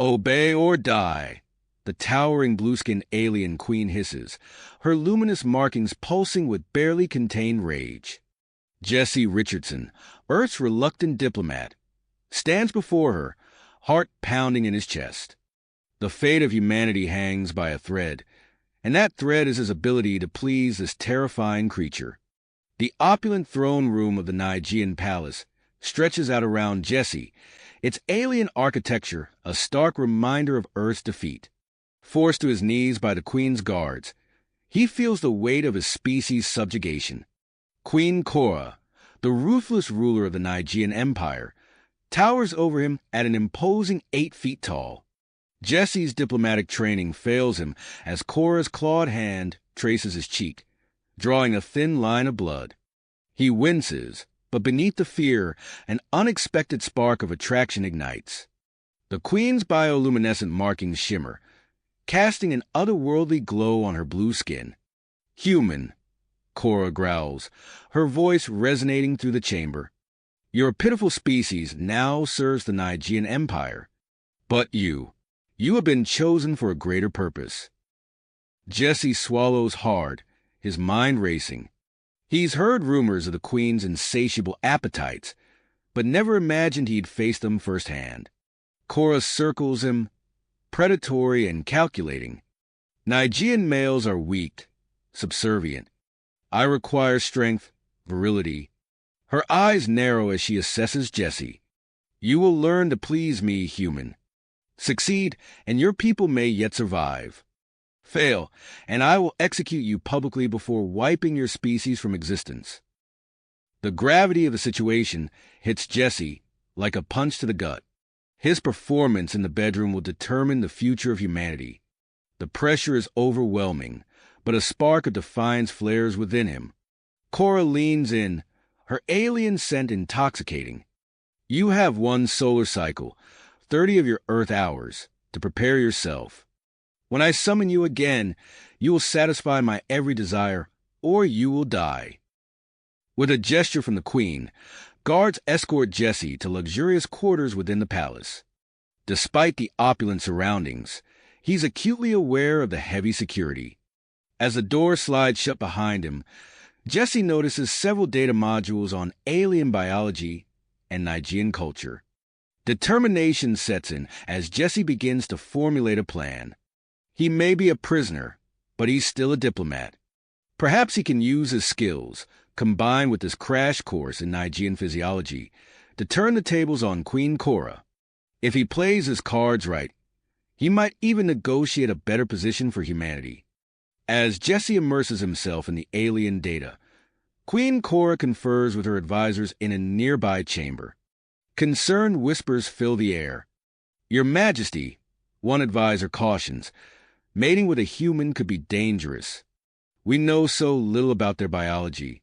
Obey or die, the towering blue-skinned alien queen hisses, her luminous markings pulsing with barely contained rage. Jesse Richardson, Earth's reluctant diplomat, stands before her, heart pounding in his chest. The fate of humanity hangs by a thread, and that thread is his ability to please this terrifying creature. The opulent throne room of the Nigean palace stretches out around Jesse, its alien architecture a stark reminder of Earth's defeat. Forced to his knees by the Queen's guards, he feels the weight of his species' subjugation. Queen Cora, the ruthless ruler of the Nigean Empire, towers over him at an imposing 8 feet tall. Jesse's diplomatic training fails him as Cora's clawed hand traces his cheek, drawing a thin line of blood. He winces, but beneath the fear, an unexpected spark of attraction ignites. The Queen's bioluminescent markings shimmer, casting an otherworldly glow on her blue skin. "Human," Cora growls, her voice resonating through the chamber. "Your pitiful species now serves the Nigean Empire. But you have been chosen for a greater purpose." Jesse swallows hard, his mind racing. He's heard rumors of the Queen's insatiable appetites, but never imagined he'd face them firsthand. Cora circles him, predatory and calculating. "Nigean males are weak, subservient. I require strength, virility." Her eyes narrow as she assesses Jesse. "You will learn to please me, human. Succeed, and your people may yet survive. Fail, and I will execute you publicly before wiping your species from existence." The gravity of the situation hits Jesse like a punch to the gut. His performance in the bedroom will determine the future of humanity. The pressure is overwhelming, but a spark of defiance flares within him. Cora leans in, her alien scent intoxicating. "You have 1 solar cycle, 30 of your Earth hours, to prepare yourself. When I summon you again, you will satisfy my every desire, or you will die." With a gesture from the Queen, guards escort Jesse to luxurious quarters within the palace. Despite the opulent surroundings, he's acutely aware of the heavy security. As the door slides shut behind him, Jesse notices several data modules on alien biology and Nigerian culture. Determination sets in as Jesse begins to formulate a plan. He may be a prisoner, but he's still a diplomat. Perhaps he can use his skills, combined with this crash course in Nigerian physiology, to turn the tables on Queen Cora. If he plays his cards right, he might even negotiate a better position for humanity. As Jesse immerses himself in the alien data, Queen Cora confers with her advisors in a nearby chamber. Concerned whispers fill the air. "Your Majesty," one advisor cautions, "mating with a human could be dangerous. We know so little about their biology."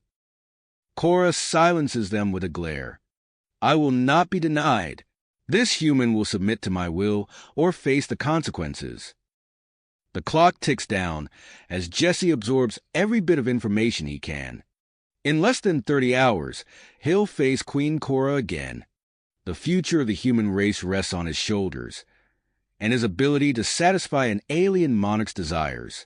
Cora silences them with a glare. "I will not be denied. This human will submit to my will or face the consequences." The clock ticks down as Jesse absorbs every bit of information he can. In less than 30 hours, he'll face Queen Cora again. The future of the human race rests on his shoulders, and his ability to satisfy an alien monarch's desires.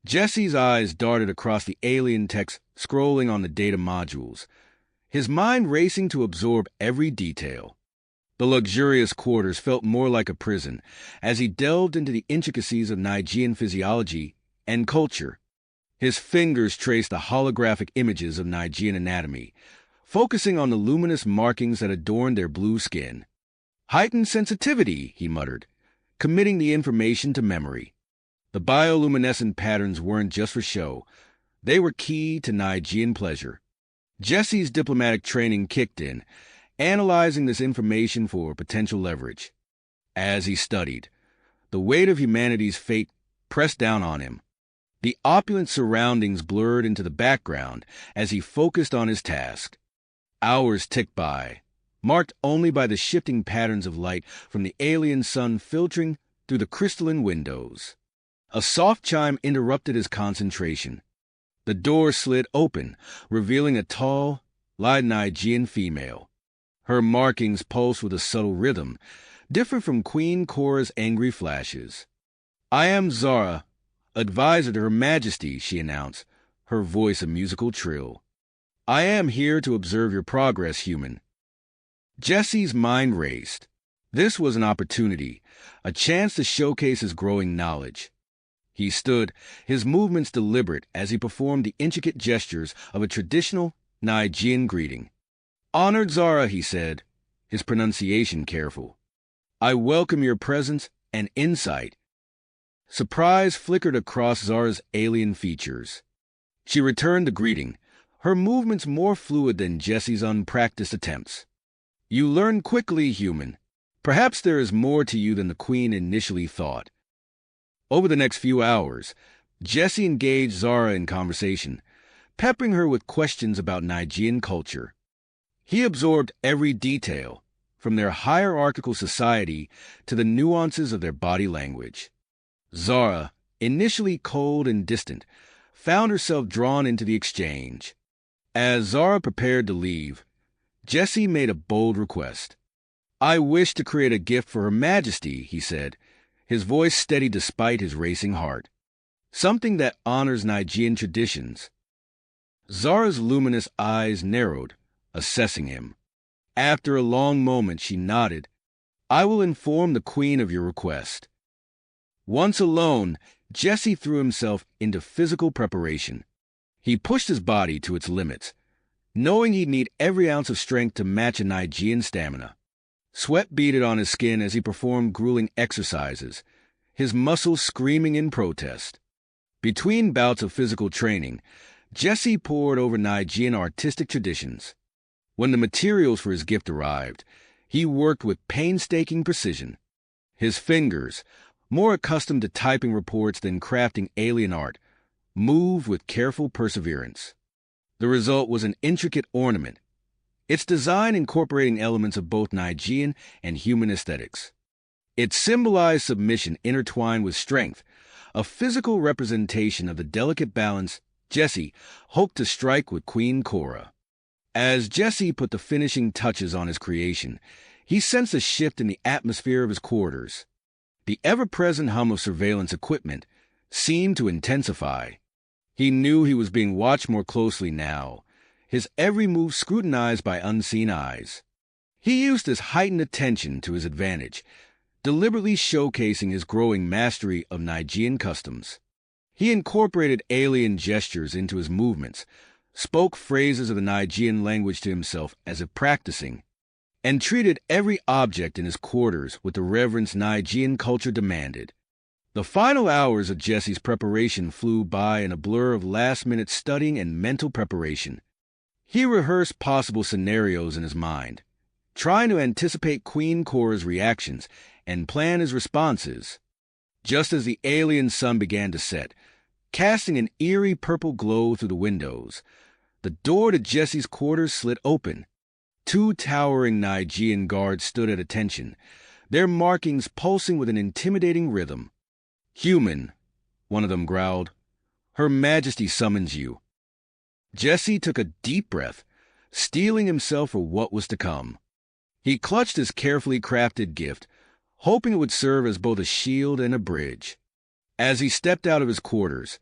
Jesse's eyes darted across the alien text scrolling on the data modules, his mind racing to absorb every detail. The luxurious quarters felt more like a prison as he delved into the intricacies of Nigerian physiology and culture. His fingers traced the holographic images of Nigerian anatomy, focusing on the luminous markings that adorned their blue skin. "Heightened sensitivity," he muttered, committing the information to memory. The bioluminescent patterns weren't just for show. They were key to Nigerian pleasure. Jesse's diplomatic training kicked in, analyzing this information for potential leverage. As he studied, the weight of humanity's fate pressed down on him. The opulent surroundings blurred into the background as he focused on his task. Hours ticked by, marked only by the shifting patterns of light from the alien sun filtering through the crystalline windows. A soft chime interrupted his concentration. The door slid open, revealing a tall, lithe Nigerian female. Her markings pulsed with a subtle rhythm, different from Queen Cora's angry flashes. "I am Zara, advisor to Her Majesty," she announced, her voice a musical trill. "I am here to observe your progress, human." Jesse's mind raced. This was an opportunity, a chance to showcase his growing knowledge. He stood, his movements deliberate as he performed the intricate gestures of a traditional Nigerian greeting. "Honored Zara," he said, his pronunciation careful. "I welcome your presence and insight." Surprise flickered across Zara's alien features. She returned the greeting, her movements more fluid than Jesse's unpracticed attempts. "You learn quickly, human. Perhaps there is more to you than the Queen initially thought." Over the next few hours, Jesse engaged Zara in conversation, peppering her with questions about Nigerian culture. He absorbed every detail, from their hierarchical society to the nuances of their body language. Zara, initially cold and distant, found herself drawn into the exchange. As Zara prepared to leave, Jesse made a bold request. "I wish to create a gift for Her Majesty," he said, his voice steady despite his racing heart. "Something that honors Nigerian traditions." Zara's luminous eyes narrowed, assessing him. After a long moment, she nodded. "I will inform the Queen of your request." Once alone, Jesse threw himself into physical preparation. He pushed his body to its limits, knowing he'd need every ounce of strength to match a Nigerian stamina. Sweat beaded on his skin as he performed grueling exercises, his muscles screaming in protest. Between bouts of physical training, Jesse pored over Nigerian artistic traditions. When the materials for his gift arrived, he worked with painstaking precision. His fingers, more accustomed to typing reports than crafting alien art, moved with careful perseverance. The result was an intricate ornament, its design incorporating elements of both Nigerian and human aesthetics. It symbolized submission intertwined with strength, a physical representation of the delicate balance Jesse hoped to strike with Queen Cora. As Jesse put the finishing touches on his creation, he sensed a shift in the atmosphere of his quarters. The ever-present hum of surveillance equipment seemed to intensify. He knew he was being watched more closely now, his every move scrutinized by unseen eyes. He used his heightened attention to his advantage, deliberately showcasing his growing mastery of Nigerian customs. He incorporated alien gestures into his movements, spoke phrases of the Nigerian language to himself as if practicing, and treated every object in his quarters with the reverence Nigerian culture demanded. The final hours of Jesse's preparation flew by in a blur of last-minute studying and mental preparation. He rehearsed possible scenarios in his mind, trying to anticipate Queen Cora's reactions and plan his responses. Just as the alien sun began to set, casting an eerie purple glow through the windows, the door to Jesse's quarters slid open. Two towering Nigerian guards stood at attention, their markings pulsing with an intimidating rhythm. "Human," one of them growled. "Her Majesty summons you." Jesse took a deep breath, steeling himself for what was to come. He clutched his carefully crafted gift, hoping it would serve as both a shield and a bridge. As he stepped out of his quarters,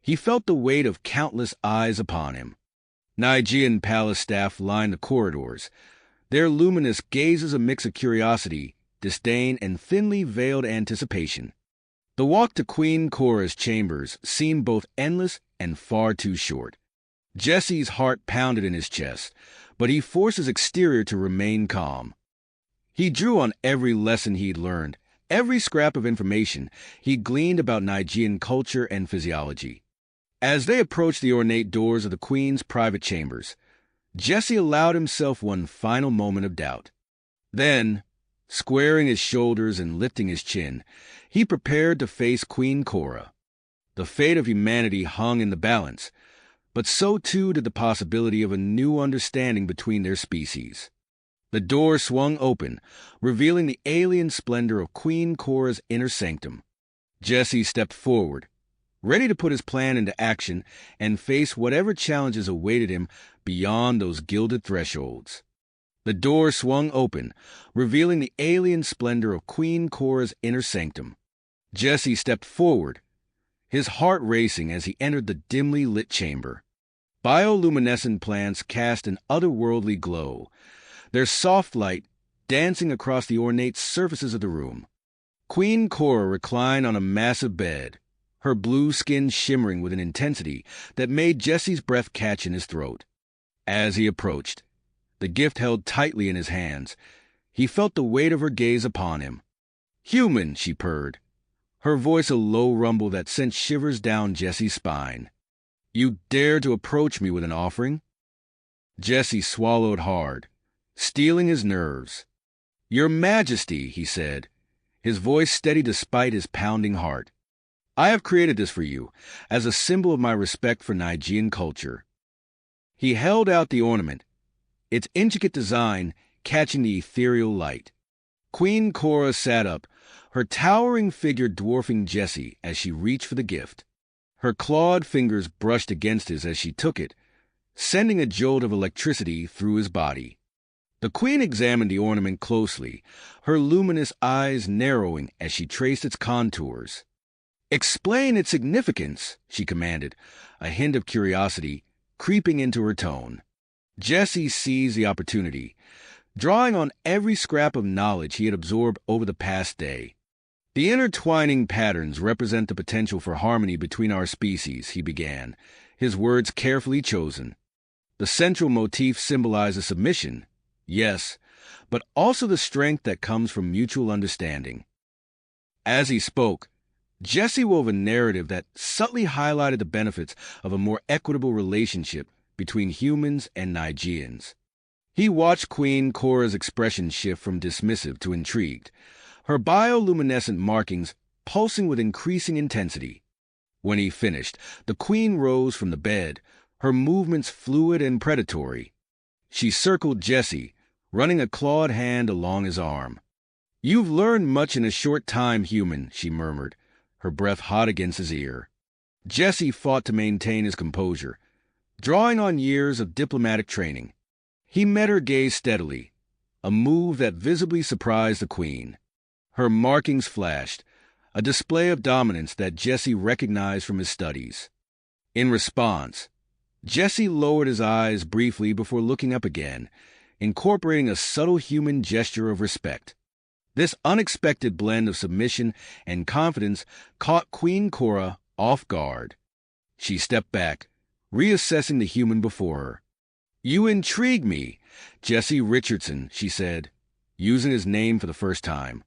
he felt the weight of countless eyes upon him. Nigerian palace staff lined the corridors, their luminous gazes a mix of curiosity, disdain, and thinly veiled anticipation. The walk to Queen Cora's chambers seemed both endless and far too short. Jesse's heart pounded in his chest, but he forced his exterior to remain calm. He drew on every lesson he'd learned, every scrap of information he'd gleaned about Nigerian culture and physiology. As they approached the ornate doors of the Queen's private chambers, Jesse allowed himself one final moment of doubt. Then, squaring his shoulders and lifting his chin, he prepared to face Queen Cora. The fate of humanity hung in the balance, but so too did the possibility of a new understanding between their species. The door swung open, revealing the alien splendor of Queen Cora's inner sanctum. Jesse stepped forward, ready to put his plan into action and face whatever challenges awaited him beyond those gilded thresholds. The door swung open, revealing the alien splendor of Queen Cora's inner sanctum. Jesse stepped forward, his heart racing as he entered the dimly lit chamber. Bioluminescent plants cast an otherworldly glow, their soft light dancing across the ornate surfaces of the room. Queen Cora reclined on a massive bed, her blue skin shimmering with an intensity that made Jesse's breath catch in his throat. As he approached, the gift held tightly in his hands, he felt the weight of her gaze upon him. "Human," she purred, her voice a low rumble that sent shivers down Jesse's spine. "You dare to approach me with an offering?" Jesse swallowed hard, steeling his nerves. "Your Majesty," he said, his voice steady despite his pounding heart. "I have created this for you, as a symbol of my respect for Nigean culture." He held out the ornament, its intricate design catching the ethereal light. Queen Cora sat up, her towering figure dwarfing Jesse as she reached for the gift. Her clawed fingers brushed against his as she took it, sending a jolt of electricity through his body. The queen examined the ornament closely, her luminous eyes narrowing as she traced its contours. "Explain its significance," she commanded, a hint of curiosity creeping into her tone. Jesse seized the opportunity, drawing on every scrap of knowledge he had absorbed over the past day. "The intertwining patterns represent the potential for harmony between our species," he began, his words carefully chosen. "The central motif symbolizes submission, yes, but also the strength that comes from mutual understanding." As he spoke, Jesse wove a narrative that subtly highlighted the benefits of a more equitable relationship between humans and Nigeans. He watched Queen Cora's expression shift from dismissive to intrigued, her bioluminescent markings pulsing with increasing intensity. When he finished, the queen rose from the bed, her movements fluid and predatory. She circled Jesse, running a clawed hand along his arm. "You've learned much in a short time, human," she murmured, her breath hot against his ear. Jesse fought to maintain his composure, drawing on years of diplomatic training. He met her gaze steadily, a move that visibly surprised the queen. Her markings flashed, a display of dominance that Jesse recognized from his studies. In response, Jesse lowered his eyes briefly before looking up again, incorporating a subtle human gesture of respect. This unexpected blend of submission and confidence caught Queen Cora off guard. She stepped back, reassessing the human before her. "You intrigue me, Jesse Richardson," she said, using his name for the first time.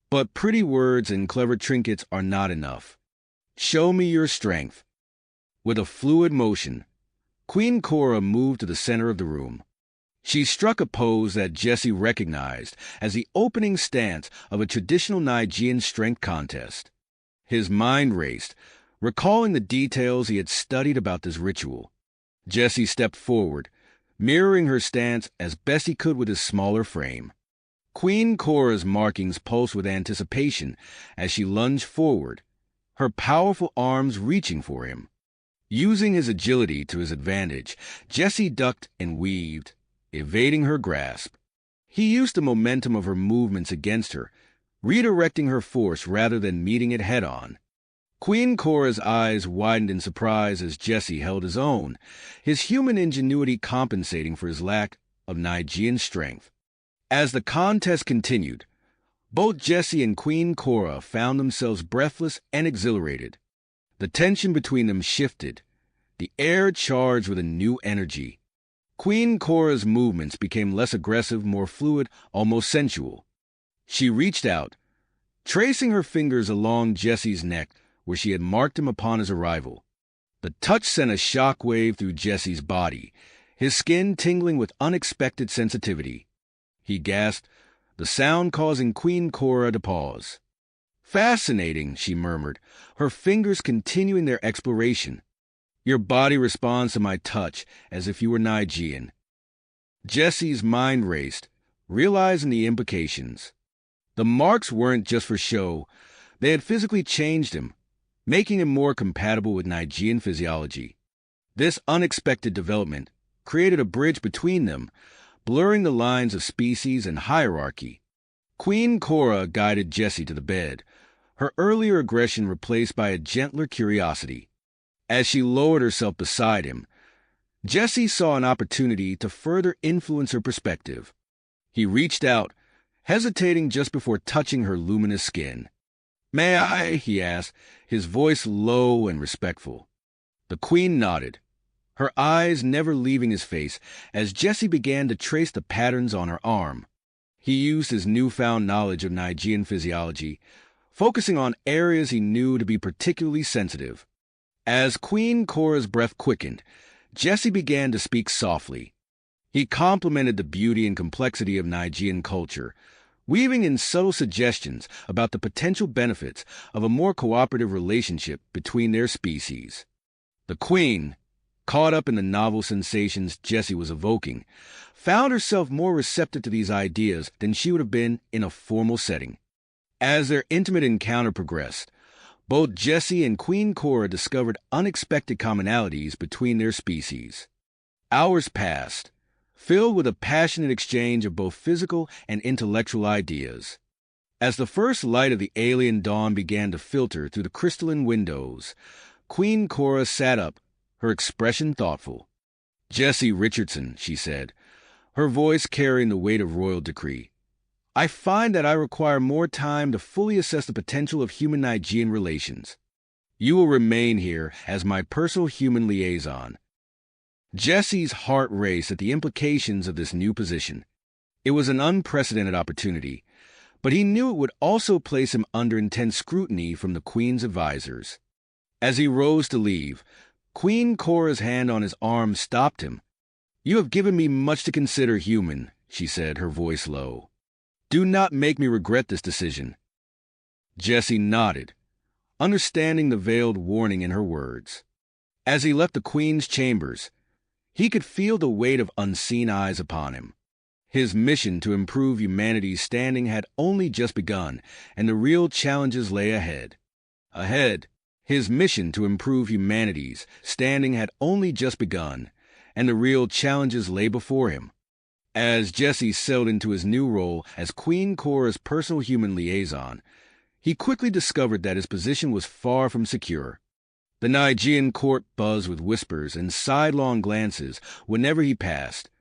"But pretty words and clever trinkets are not enough. Show me your strength." With a fluid motion, Queen Cora moved to the center of the room. She struck a pose that Jesse recognized as the opening stance of a traditional Nigerian strength contest. His mind raced, recalling the details he had studied about this ritual. Jesse stepped forward, mirroring her stance as best he could with his smaller frame. Queen Cora's markings pulsed with anticipation as she lunged forward, her powerful arms reaching for him. Using his agility to his advantage, Jesse ducked and weaved, evading her grasp. He used the momentum of her movements against her, redirecting her force rather than meeting it head-on. Queen Cora's eyes widened in surprise as Jesse held his own, his human ingenuity compensating for his lack of Nigerian strength. As the contest continued, both Jesse and Queen Cora found themselves breathless and exhilarated. The tension between them shifted, the air charged with a new energy. Queen Cora's movements became less aggressive, more fluid, almost sensual. She reached out, tracing her fingers along Jesse's neck where she had marked him upon his arrival. The touch sent a shock wave through Jesse's body, his skin tingling with unexpected sensitivity. He gasped, the sound causing Queen Cora to pause. "Fascinating," she murmured, her fingers continuing their exploration. "Your body responds to my touch as if you were Nigerian." Jesse's mind raced, realizing the implications. The marks weren't just for show, they had physically changed him, making him more compatible with Nigerian physiology. This unexpected development created a bridge between them, blurring the lines of species and hierarchy. Queen Cora guided Jessie to the bed, her earlier aggression replaced by a gentler curiosity. As she lowered herself beside him, Jessie saw an opportunity to further influence her perspective. He reached out, hesitating just before touching her luminous skin. "May I?" he asked, his voice low and respectful. The queen nodded, her eyes never leaving his face as Jessie began to trace the patterns on her arm. He used his newfound knowledge of Nigerian physiology, focusing on areas he knew to be particularly sensitive. As Queen Cora's breath quickened, Jessie began to speak softly. He complimented the beauty and complexity of Nigerian culture, weaving in subtle suggestions about the potential benefits of a more cooperative relationship between their species. The queen, caught up in the novel sensations Jessie was evoking, found herself more receptive to these ideas than she would have been in a formal setting. As their intimate encounter progressed, both Jessie and Queen Cora discovered unexpected commonalities between their species. Hours passed, filled with a passionate exchange of both physical and intellectual ideas. As the first light of the alien dawn began to filter through the crystalline windows, Queen Cora sat up, her expression thoughtful. "Jessie Richardson," she said, her voice carrying the weight of royal decree, "I find that I require more time to fully assess the potential of human-Nigerian relations. You will remain here as my personal human liaison." Jessie's heart raced at the implications of this new position. It was an unprecedented opportunity, but he knew it would also place him under intense scrutiny from the Queen's advisors. As he rose to leave, Queen Cora's hand on his arm stopped him. "You have given me much to consider, human," she said, her voice low. "Do not make me regret this decision." Jessie nodded, understanding the veiled warning in her words. As he left the Queen's chambers, he could feel the weight of unseen eyes upon him. His mission to improve humanity's standing had only just begun, and the real challenges lay ahead. His mission to improve humanity's standing had only just begun, and the real challenges lay before him. As Jessie settled into his new role as Queen Cora's personal human liaison, he quickly discovered that his position was far from secure. The Nigerian court buzzed with whispers and sidelong glances whenever he passed,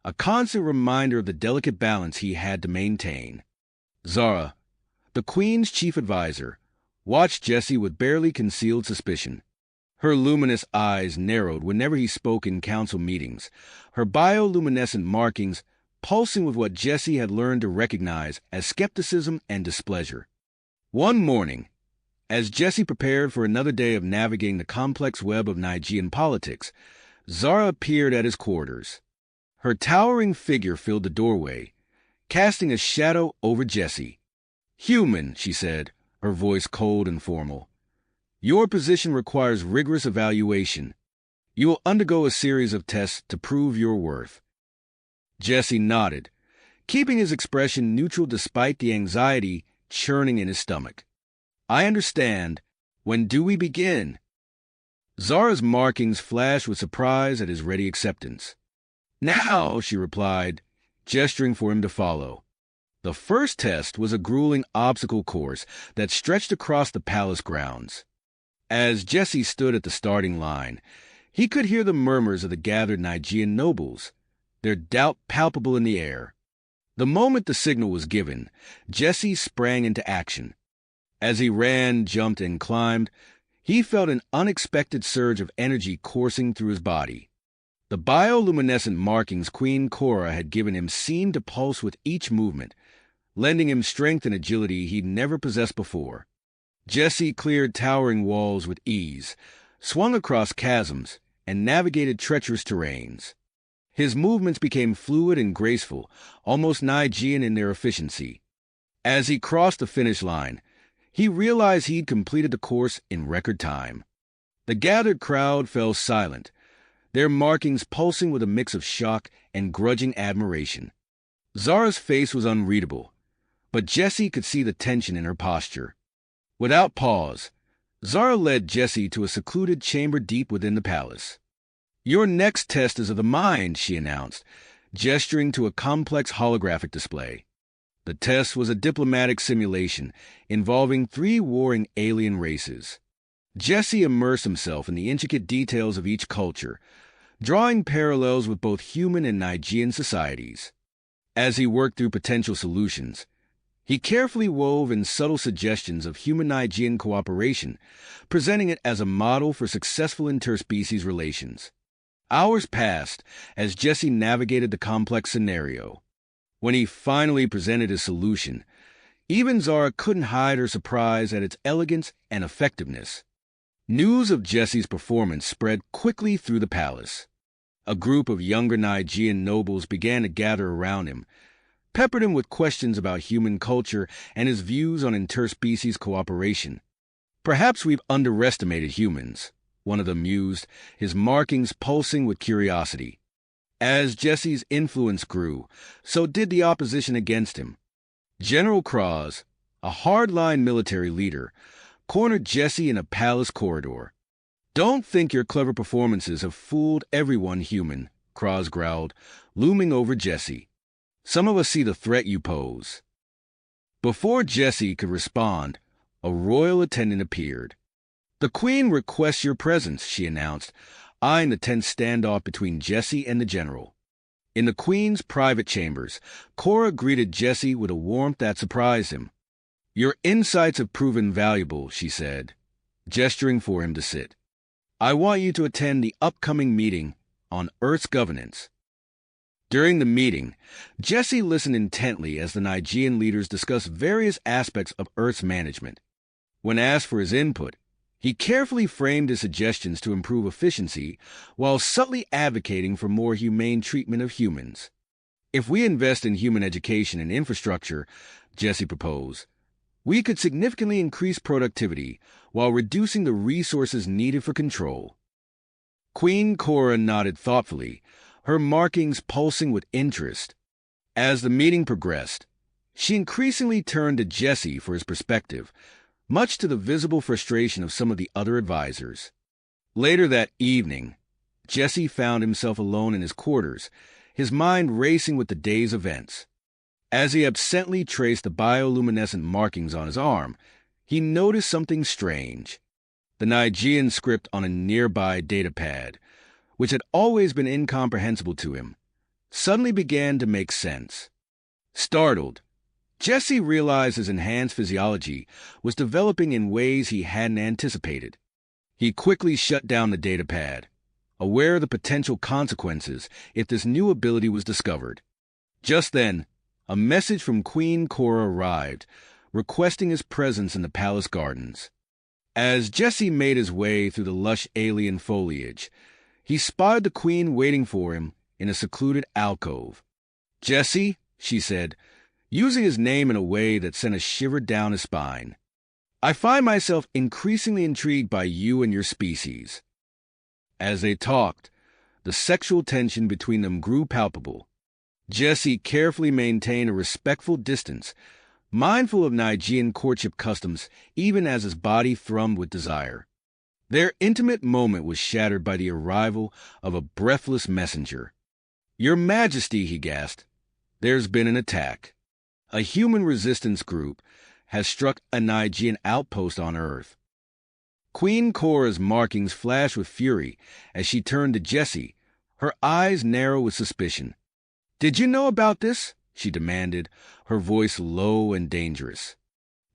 a constant reminder of the delicate balance he had to maintain. Zara, the Queen's chief advisor, watched Jessie with barely concealed suspicion. Her luminous eyes narrowed whenever he spoke in council meetings, her bioluminescent markings pulsing with what Jessie had learned to recognize as skepticism and displeasure. One morning, as Jessie prepared for another day of navigating the complex web of Nigerian politics, Zara appeared at his quarters. Her towering figure filled the doorway, casting a shadow over Jessie. "Human," she said, her voice cold and formal. "Your position requires rigorous evaluation. You will undergo a series of tests to prove your worth." Jessie nodded, keeping his expression neutral despite the anxiety churning in his stomach. "I understand. When do we begin?" Zara's markings flashed with surprise at his ready acceptance. "Now," she replied, gesturing for him to follow. The first test was a grueling obstacle course that stretched across the palace grounds. As Jessie stood at the starting line, he could hear the murmurs of the gathered Nigerian nobles, their doubt palpable in the air. The moment the signal was given, Jessie sprang into action. As he ran, jumped, and climbed, he felt an unexpected surge of energy coursing through his body. The bioluminescent markings Queen Cora had given him seemed to pulse with each movement, lending him strength and agility he'd never possessed before. Jessie cleared towering walls with ease, swung across chasms, and navigated treacherous terrains. His movements became fluid and graceful, almost Nigerian in their efficiency. As he crossed the finish line, he realized he'd completed the course in record time. The gathered crowd fell silent, their markings pulsing with a mix of shock and grudging admiration. Zara's face was unreadable, but Jessie could see the tension in her posture. Without pause, Zara led Jessie to a secluded chamber deep within the palace. "Your next test is of the mind," she announced, gesturing to a complex holographic display. The test was a diplomatic simulation involving 3 warring alien races. Jesse immersed himself in the intricate details of each culture, drawing parallels with both human and Nigean societies. As he worked through potential solutions, he carefully wove in subtle suggestions of human-Nigean cooperation, presenting it as a model for successful interspecies relations. Hours passed as Jesse navigated the complex scenario. When he finally presented his solution, even Zara couldn't hide her surprise at its elegance and effectiveness. News of Jesse's performance spread quickly through the palace. A group of younger Nigean nobles began to gather around him, peppered him with questions about human culture and his views on interspecies cooperation. "Perhaps we've underestimated humans," one of them mused, his markings pulsing with curiosity. As Jesse's influence grew, so did the opposition against him. General Cross, a hardline military leader, cornered Jesse in a palace corridor. "Don't think your clever performances have fooled everyone human," Cross growled, looming over Jesse. "Some of us see the threat you pose." Before Jesse could respond, a royal attendant appeared. "The Queen requests your presence," she announced, eyeing the tense standoff between Jesse and the general. In the Queen's private chambers, Cora greeted Jesse with a warmth that surprised him. "Your insights have proven valuable," she said, gesturing for him to sit. "I want you to attend the upcoming meeting on Earth's governance." During the meeting, Jesse listened intently as the Nigean leaders discussed various aspects of Earth's management. When asked for his input, he carefully framed his suggestions to improve efficiency while subtly advocating for more humane treatment of humans. "If we invest in human education and infrastructure," Jesse proposed, "we could significantly increase productivity while reducing the resources needed for control." Queen Cora nodded thoughtfully, her markings pulsing with interest. As the meeting progressed, she increasingly turned to Jesse for his perspective, much to the visible frustration of some of the other advisors. Later that evening, Jesse found himself alone in his quarters, his mind racing with the day's events. As he absently traced the bioluminescent markings on his arm, he noticed something strange. The Nigean script on a nearby datapad, which had always been incomprehensible to him, suddenly began to make sense. Startled, Jesse realized his enhanced physiology was developing in ways he hadn't anticipated. He quickly shut down the datapad, aware of the potential consequences if this new ability was discovered. Just then, a message from Queen Cora arrived, requesting his presence in the palace gardens. As Jesse made his way through the lush alien foliage, he spotted the Queen waiting for him in a secluded alcove. "Jesse," she said, using his name in a way that sent a shiver down his spine, "I find myself increasingly intrigued by you and your species." As they talked, the sexual tension between them grew palpable. Jesse carefully maintained a respectful distance, mindful of Nigean courtship customs even as his body thrummed with desire. Their intimate moment was shattered by the arrival of a breathless messenger. "Your Majesty," he gasped, "there's been an attack. A human resistance group has struck a Nigean outpost on Earth." Queen Cora's markings flashed with fury as she turned to Jesse, her eyes narrow with suspicion. "Did you know about this?" she demanded, her voice low and dangerous.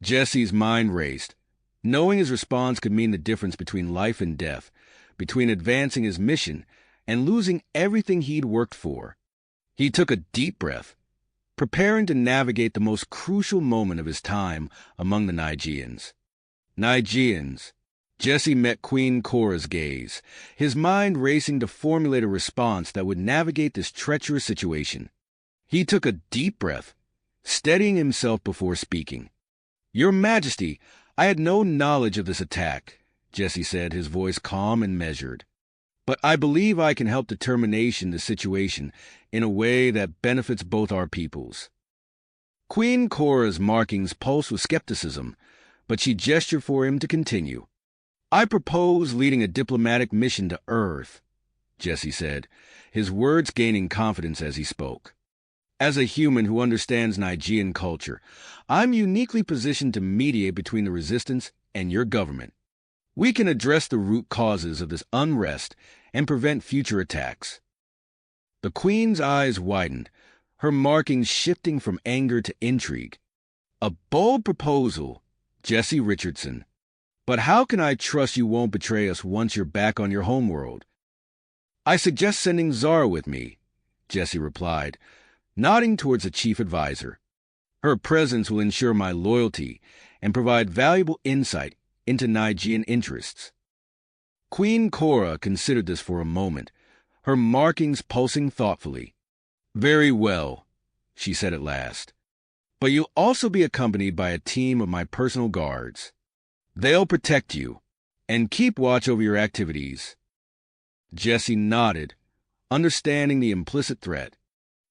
Jesse's mind raced, knowing his response could mean the difference between life and death, between advancing his mission and losing everything he'd worked for. He took a deep breath, preparing to navigate the most crucial moment of his time among the Nigeans. Nigeans. Jesse met Queen Cora's gaze, his mind racing to formulate a response that would navigate this treacherous situation. He took a deep breath, steadying himself before speaking. "Your Majesty, I had no knowledge of this attack," Jesse said, his voice calm and measured. "But I believe I can help determination the situation in a way that benefits both our peoples." Queen Cora's markings pulsed with skepticism, but she gestured for him to continue. "I propose leading a diplomatic mission to Earth. Jesse said, his words gaining confidence as he spoke. As a human who understands Nigerian culture, I'm uniquely positioned to mediate between the resistance and your government. We can address the root causes of this unrest and prevent future attacks. The Queen's eyes widened, her markings shifting from anger to intrigue. A bold proposal, Jesse Richardson. But how can I trust you won't betray us once you're back on your homeworld? I suggest sending Zara with me, Jesse replied, nodding towards the chief advisor. Her presence will ensure my loyalty and provide valuable insight into Nigerian interests. Queen Cora considered this for a moment, her markings pulsing thoughtfully. Very well, she said at last. But you'll also be accompanied by a team of my personal guards. They'll protect you and keep watch over your activities. Jesse nodded, understanding the implicit threat.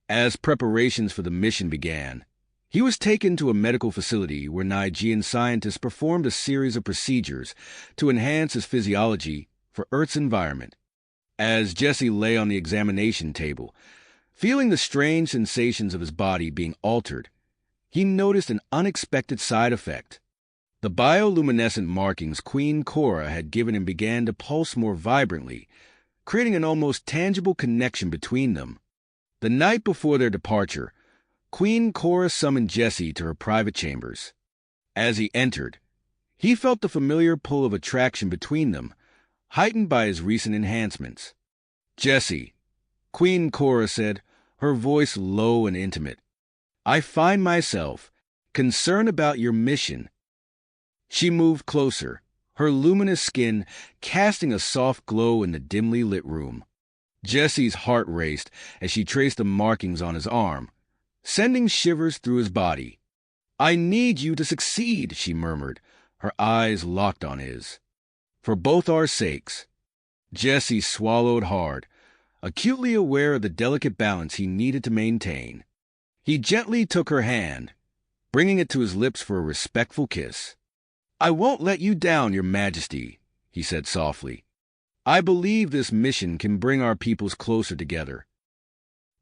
As preparations for the mission began, he was taken to a medical facility where Nigerian scientists performed a series of procedures to enhance his physiology for Earth's environment. As Jesse lay on the examination table, feeling the strange sensations of his body being altered, he noticed an unexpected side effect. The bioluminescent markings Queen Cora had given him began to pulse more vibrantly, creating an almost tangible connection between them. The night before their departure, Queen Cora summoned Jesse to her private chambers. As he entered, he felt the familiar pull of attraction between them, heightened by his recent enhancements. Jesse, Queen Cora said, her voice low and intimate, I find myself concerned about your mission. She moved closer, her luminous skin casting a soft glow in the dimly lit room. Jesse's heart raced as she traced the markings on his arm, sending shivers through his body. I need you to succeed, she murmured, her eyes locked on his. For both our sakes. Jesse swallowed hard, acutely aware of the delicate balance he needed to maintain. He gently took her hand, bringing it to his lips for a respectful kiss. I won't let you down, Your Majesty, he said softly. I believe this mission can bring our peoples closer together.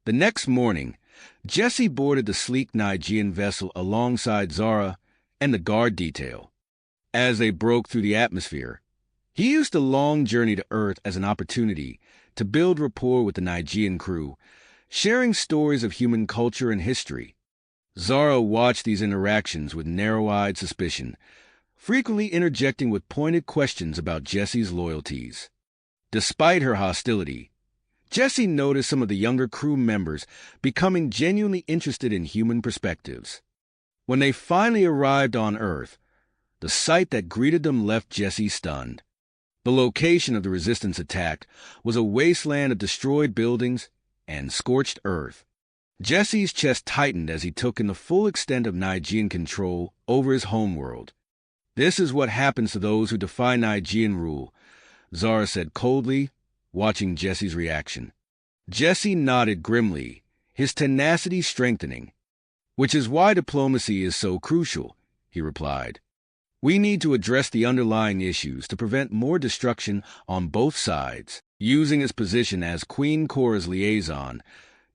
The next morning, Jesse boarded the sleek Nigerian vessel alongside Zara and the guard detail. As they broke through the atmosphere, he used the long journey to Earth as an opportunity to build rapport with the Nigerian crew, sharing stories of human culture and history. Zara watched these interactions with narrow-eyed suspicion, frequently interjecting with pointed questions about Jesse's loyalties. Despite her hostility, Jesse noticed some of the younger crew members becoming genuinely interested in human perspectives. When they finally arrived on Earth, the sight that greeted them left Jesse stunned. The location of the resistance attack was a wasteland of destroyed buildings and scorched earth. Jesse's chest tightened as he took in the full extent of Nigerian control over his homeworld. This is what happens to those who defy Nigerian rule, Zara said coldly, watching Jesse's reaction. Jesse nodded grimly, his tenacity strengthening. Which is why diplomacy is so crucial, he replied. We need to address the underlying issues to prevent more destruction on both sides. Using his position as Queen Cora's liaison,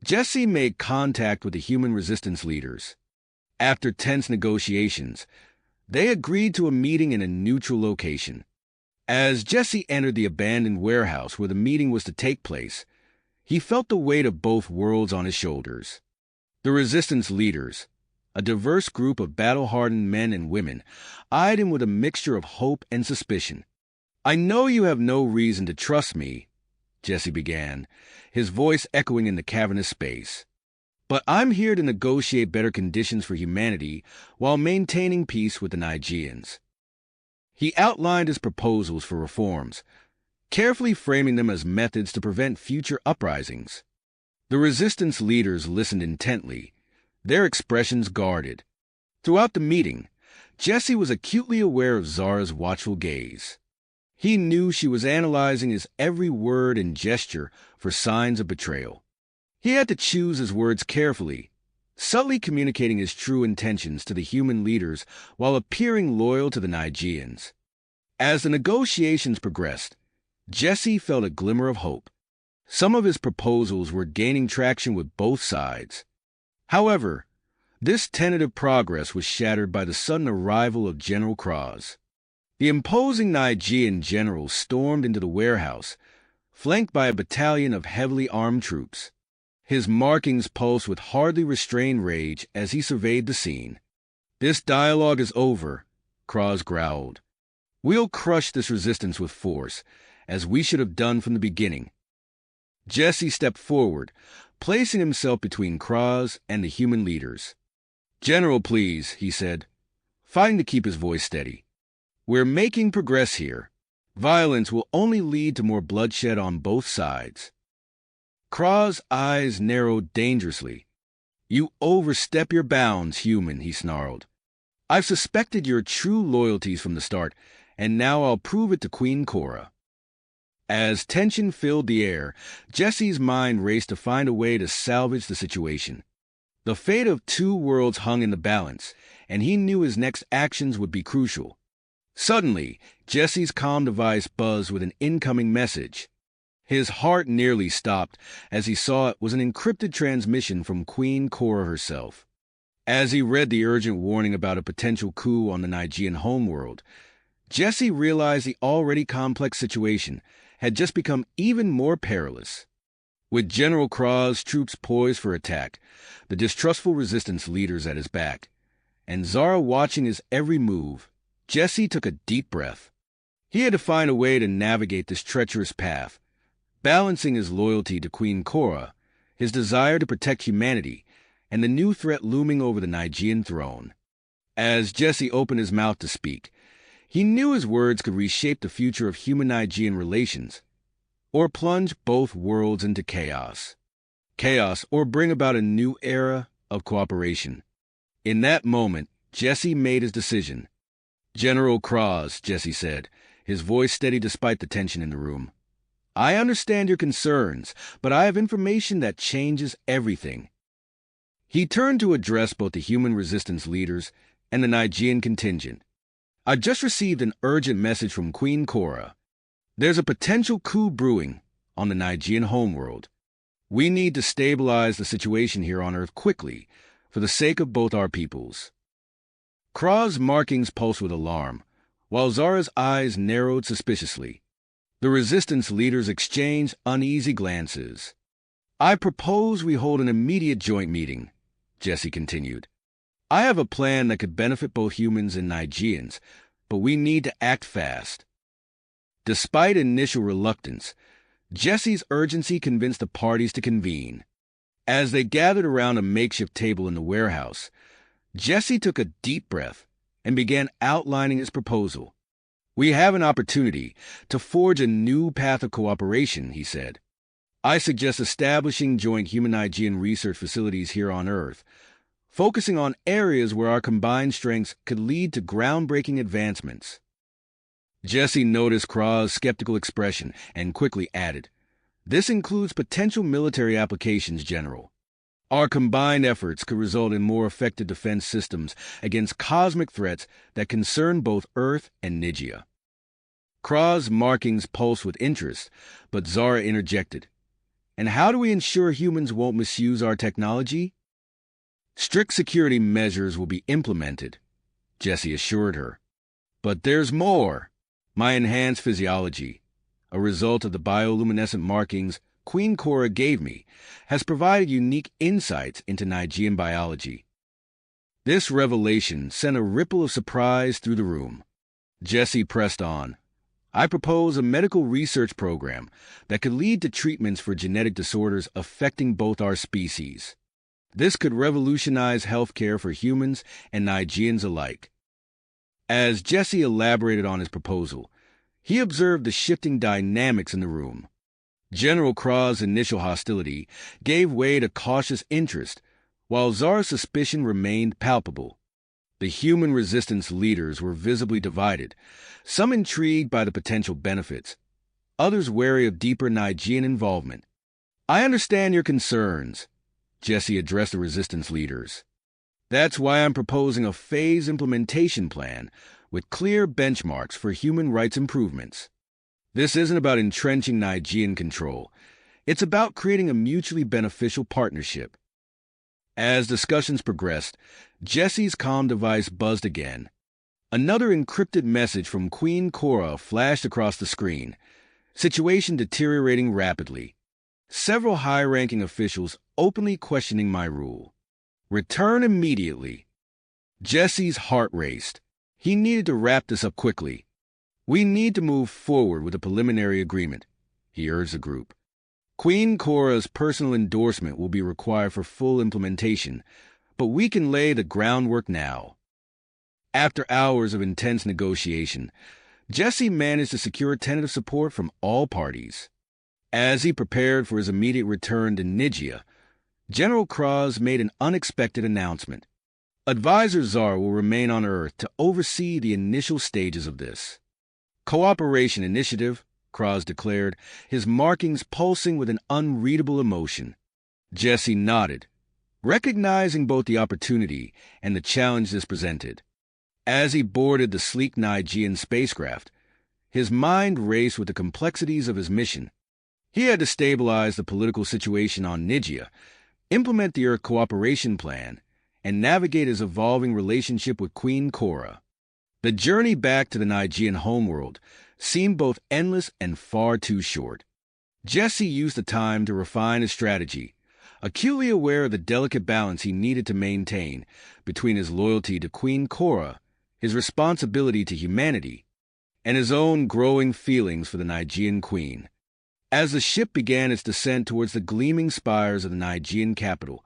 Jesse made contact with the human resistance leaders. After tense negotiations, they agreed to a meeting in a neutral location. As Jesse entered the abandoned warehouse where the meeting was to take place, he felt the weight of both worlds on his shoulders. The resistance leaders, a diverse group of battle-hardened men and women, eyed him with a mixture of hope and suspicion. I know you have no reason to trust me, Jesse began, his voice echoing in the cavernous space. But I'm here to negotiate better conditions for humanity while maintaining peace with the Nigerians. He outlined his proposals for reforms, carefully framing them as methods to prevent future uprisings. The resistance leaders listened intently, their expressions guarded. Throughout the meeting, Jesse was acutely aware of Zara's watchful gaze. He knew she was analyzing his every word and gesture for signs of betrayal. He had to choose his words carefully, subtly communicating his true intentions to the human leaders while appearing loyal to the Nigerians. As the negotiations progressed, Jesse felt a glimmer of hope. Some of his proposals were gaining traction with both sides. However, this tentative progress was shattered by the sudden arrival of General Cross. The imposing Nigean general stormed into the warehouse, flanked by a battalion of heavily armed troops. His markings pulsed with hardly restrained rage as he surveyed the scene. "This dialogue is over," Cross growled. "We'll crush this resistance with force, as we should have done from the beginning." Jesse stepped forward, placing himself between Cross and the human leaders. "General, please," he said, fighting to keep his voice steady. "We're making progress here. Violence will only lead to more bloodshed on both sides." Cross' eyes narrowed dangerously. "You overstep your bounds, human," he snarled. "I've suspected your true loyalties from the start, and now I'll prove it to Queen Cora." As tension filled the air, Jesse's mind raced to find a way to salvage the situation. The fate of two worlds hung in the balance, and he knew his next actions would be crucial. Suddenly, Jesse's comm device buzzed with an incoming message. His heart nearly stopped as he saw it was an encrypted transmission from Queen Cora herself. As he read the urgent warning about a potential coup on the Nigean homeworld, Jesse realized the already complex situation had just become even more perilous. With General Cross' troops poised for attack, the distrustful resistance leaders at his back, and Zara watching his every move, Jesse took a deep breath. He had to find a way to navigate this treacherous path, balancing his loyalty to Queen Cora, his desire to protect humanity, and the new threat looming over the Nigean throne. As Jesse opened his mouth to speak, he knew his words could reshape the future of human-Nigean relations, or plunge both worlds into chaos. Chaos, or bring about a new era of cooperation. In that moment, Jesse made his decision. "General Cross," Jesse said, his voice steady despite the tension in the room. "I understand your concerns, but I have information that changes everything." He turned to address both the human resistance leaders and the Nigean contingent. "I just received an urgent message from Queen Cora. There's a potential coup brewing on the Nigean homeworld. We need to stabilize the situation here on Earth quickly, for the sake of both our peoples." Cross' markings pulsed with alarm, while Zara's eyes narrowed suspiciously. The resistance leaders exchanged uneasy glances. "I propose we hold an immediate joint meeting," Jesse continued. "I have a plan that could benefit both humans and Nigeans, but we need to act fast." Despite initial reluctance, Jesse's urgency convinced the parties to convene. As they gathered around a makeshift table in the warehouse, Jesse took a deep breath and began outlining his proposal. "We have an opportunity to forge a new path of cooperation," he said. "I suggest establishing joint human-Nigean research facilities here on Earth, focusing on areas where our combined strengths could lead to groundbreaking advancements." Jesse noticed Cross' skeptical expression and quickly added, "This includes potential military applications, General. Our combined efforts could result in more effective defense systems against cosmic threats that concern both Earth and Nigeria." Cross' markings pulsed with interest, but Zara interjected, "And how do we ensure humans won't misuse our technology?" "Strict security measures will be implemented," Jesse assured her. "But there's more. My enhanced physiology, a result of the bioluminescent markings Queen Cora gave me, has provided unique insights into Nigean biology." This revelation sent a ripple of surprise through the room. Jesse pressed on. "I propose a medical research program that could lead to treatments for genetic disorders affecting both our species. This could revolutionize healthcare for humans and Nigeans alike." As Jesse elaborated on his proposal, he observed the shifting dynamics in the room. General Cross' initial hostility gave way to cautious interest, while Zara's suspicion remained palpable. The human resistance leaders were visibly divided, some intrigued by the potential benefits, others wary of deeper Nigean involvement. "I understand your concerns," Jesse addressed the resistance leaders. "That's why I'm proposing a phased implementation plan with clear benchmarks for human rights improvements. This isn't about entrenching Nigean control. It's about creating a mutually beneficial partnership. As discussions progressed, Jesse's comm device buzzed again. Another encrypted message from Queen Cora flashed across the screen. Situation deteriorating rapidly. Several high-ranking officials openly questioning my rule. Return immediately. Jesse's heart raced. He needed to wrap this up quickly. We need to move forward with a preliminary agreement, he urged the group. Queen Cora's personal endorsement will be required for full implementation, but we can lay the groundwork now. After hours of intense negotiation, Jesse managed to secure tentative support from all parties. As he prepared for his immediate return to Nigia, General Kraz made an unexpected announcement. Advisor Zar will remain on Earth to oversee the initial stages of this cooperation initiative, Kraz declared, his markings pulsing with an unreadable emotion. Jesse nodded, recognizing both the opportunity and the challenge this presented. As he boarded the sleek Nigean spacecraft, his mind raced with the complexities of his mission. He had to stabilize the political situation on Nigia, implement the Earth Cooperation Plan, and navigate his evolving relationship with Queen Cora. The journey back to the Nigean homeworld seemed both endless and far too short. Jesse used the time to refine his strategy, acutely aware of the delicate balance he needed to maintain between his loyalty to Queen Cora, his responsibility to humanity, and his own growing feelings for the Nigean queen. As the ship began its descent towards the gleaming spires of the Nigean capital,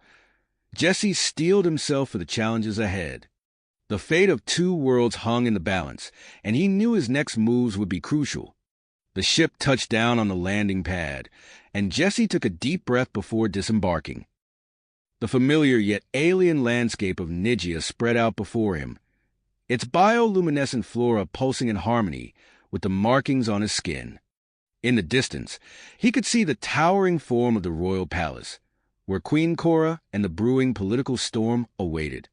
Jesse steeled himself for the challenges ahead. The fate of two worlds hung in the balance, and he knew his next moves would be crucial. The ship touched down on the landing pad, and Jesse took a deep breath before disembarking. The familiar yet alien landscape of Nigia spread out before him, its bioluminescent flora pulsing in harmony with the markings on his skin. In the distance, he could see the towering form of the royal palace, where Queen Cora and the brewing political storm awaited.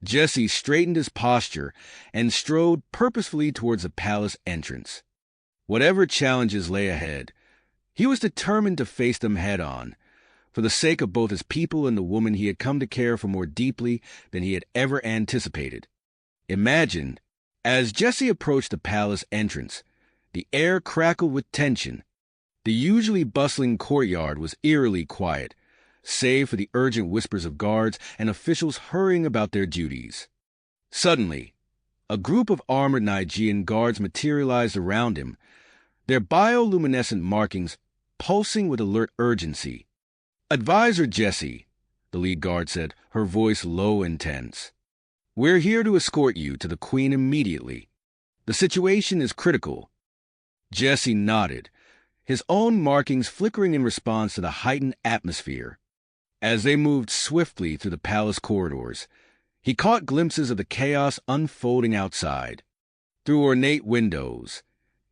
Jesse straightened his posture and strode purposefully towards the palace entrance. Whatever challenges lay ahead, he was determined to face them head-on, for the sake of both his people and the woman he had come to care for more deeply than he had ever anticipated. Imagine, as Jesse approached the palace entrance, the air crackled with tension. The usually bustling courtyard was eerily quiet, save for the urgent whispers of guards and officials hurrying about their duties. Suddenly, a group of armored Nigean guards materialized around him, their bioluminescent markings pulsing with alert urgency. "Advisor Jesse," the lead guard said, her voice low and tense. "We're here to escort you to the Queen immediately. The situation is critical." Jesse nodded, his own markings flickering in response to the heightened atmosphere. As they moved swiftly through the palace corridors, he caught glimpses of the chaos unfolding outside. Through ornate windows,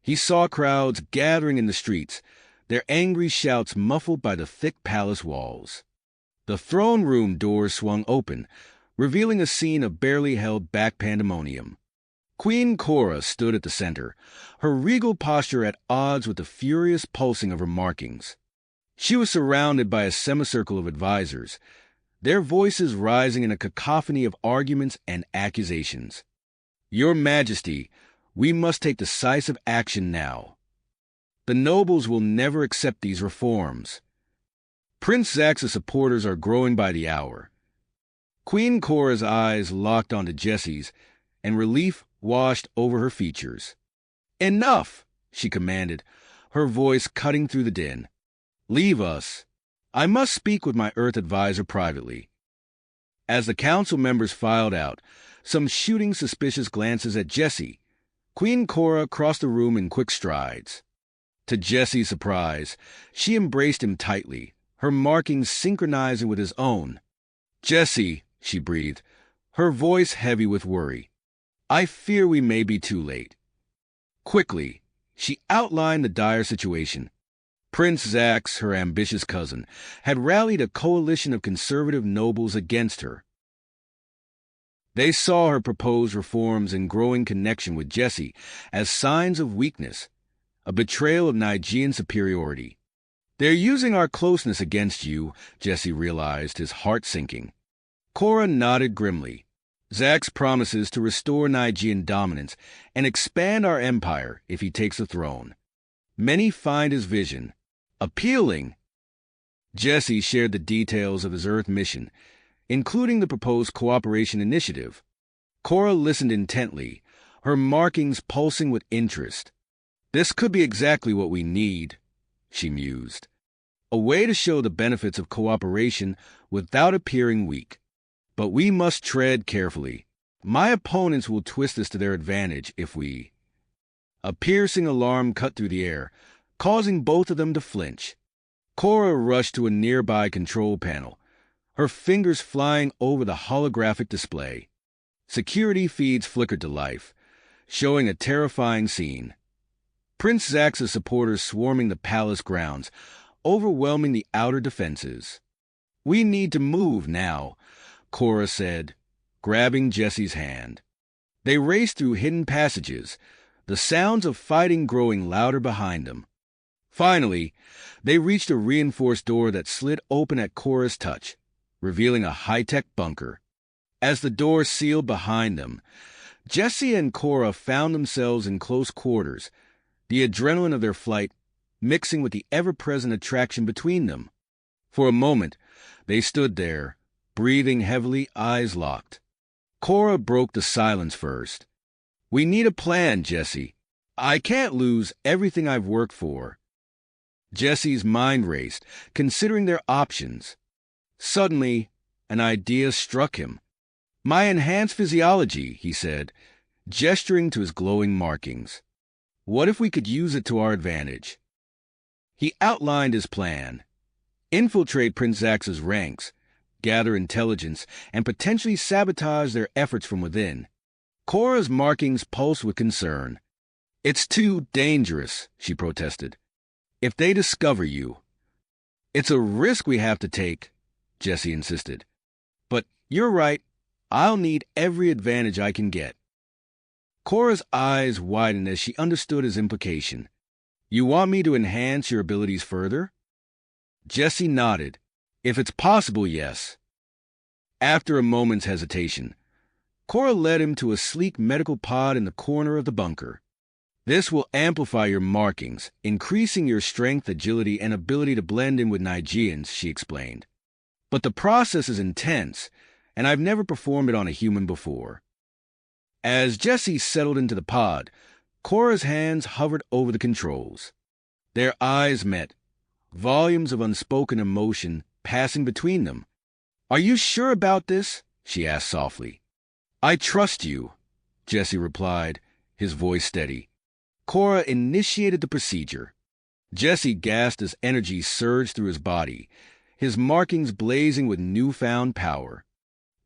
he saw crowds gathering in the streets, their angry shouts muffled by the thick palace walls. The throne room doors swung open, revealing a scene of barely held back pandemonium. Queen Cora stood at the center, her regal posture at odds with the furious pulsing of her markings. She was surrounded by a semicircle of advisors, their voices rising in a cacophony of arguments and accusations. "Your Majesty, we must take decisive action now. The nobles will never accept these reforms. Prince Zax's supporters are growing by the hour." Queen Cora's eyes locked onto Jesse's, and relief washed over her features. "Enough!" she commanded, her voice cutting through the din. "Leave us. I must speak with my Earth advisor privately." As the council members filed out, some shooting suspicious glances at Jesse, Queen Cora crossed the room in quick strides. To Jesse's surprise, she embraced him tightly, her markings synchronizing with his own. "Jesse," she breathed, her voice heavy with worry, "I fear we may be too late." Quickly, she outlined the dire situation. Prince Zax, her ambitious cousin, had rallied a coalition of conservative nobles against her. They saw her proposed reforms and growing connection with Jesse as signs of weakness, a betrayal of Nigean superiority. They're using our closeness against you, Jesse realized, his heart sinking. Cora nodded grimly. Zax promises to restore Nigean dominance and expand our empire if he takes the throne. Many find his vision appealing. Jesse shared the details of his Earth mission, including the proposed cooperation initiative. Cora listened intently, her markings pulsing with interest. This could be exactly what we need, she mused. A way to show the benefits of cooperation without appearing weak. But we must tread carefully. My opponents will twist this to their advantage if we... A piercing alarm cut through the air, causing both of them to flinch. Cora rushed to a nearby control panel, her fingers flying over the holographic display. Security feeds flickered to life, showing a terrifying scene. Prince Zax's supporters swarming the palace grounds, overwhelming the outer defenses. "We need to move now," Cora said, grabbing Jesse's hand. They raced through hidden passages, the sounds of fighting growing louder behind them. Finally, they reached a reinforced door that slid open at Cora's touch, revealing a high-tech bunker. As the door sealed behind them, Jesse and Cora found themselves in close quarters, the adrenaline of their flight mixing with the ever-present attraction between them. For a moment, they stood there, breathing heavily, eyes locked. Cora broke the silence first. "We need a plan, Jesse. I can't lose everything I've worked for." Jesse's mind raced, considering their options. Suddenly, an idea struck him. "My enhanced physiology," he said, gesturing to his glowing markings. "What if we could use it to our advantage?" He outlined his plan. Infiltrate Prince Zax's ranks, gather intelligence, and potentially sabotage their efforts from within. Cora's markings pulsed with concern. "It's too dangerous," she protested. "If they discover you..." "It's a risk we have to take," Jesse insisted. "But you're right. I'll need every advantage I can get." Cora's eyes widened as she understood his implication. "You want me to enhance your abilities further?" Jesse nodded. "If it's possible, yes." After a moment's hesitation, Cora led him to a sleek medical pod in the corner of the bunker. "This will amplify your markings, increasing your strength, agility, and ability to blend in with Nigeans," she explained. "But the process is intense, and I've never performed it on a human before." As Jesse settled into the pod, Cora's hands hovered over the controls. Their eyes met, volumes of unspoken emotion passing between them. "Are you sure about this?" she asked softly. "I trust you," Jesse replied, his voice steady. Cora initiated the procedure. Jesse gasped as energy surged through his body, his markings blazing with newfound power.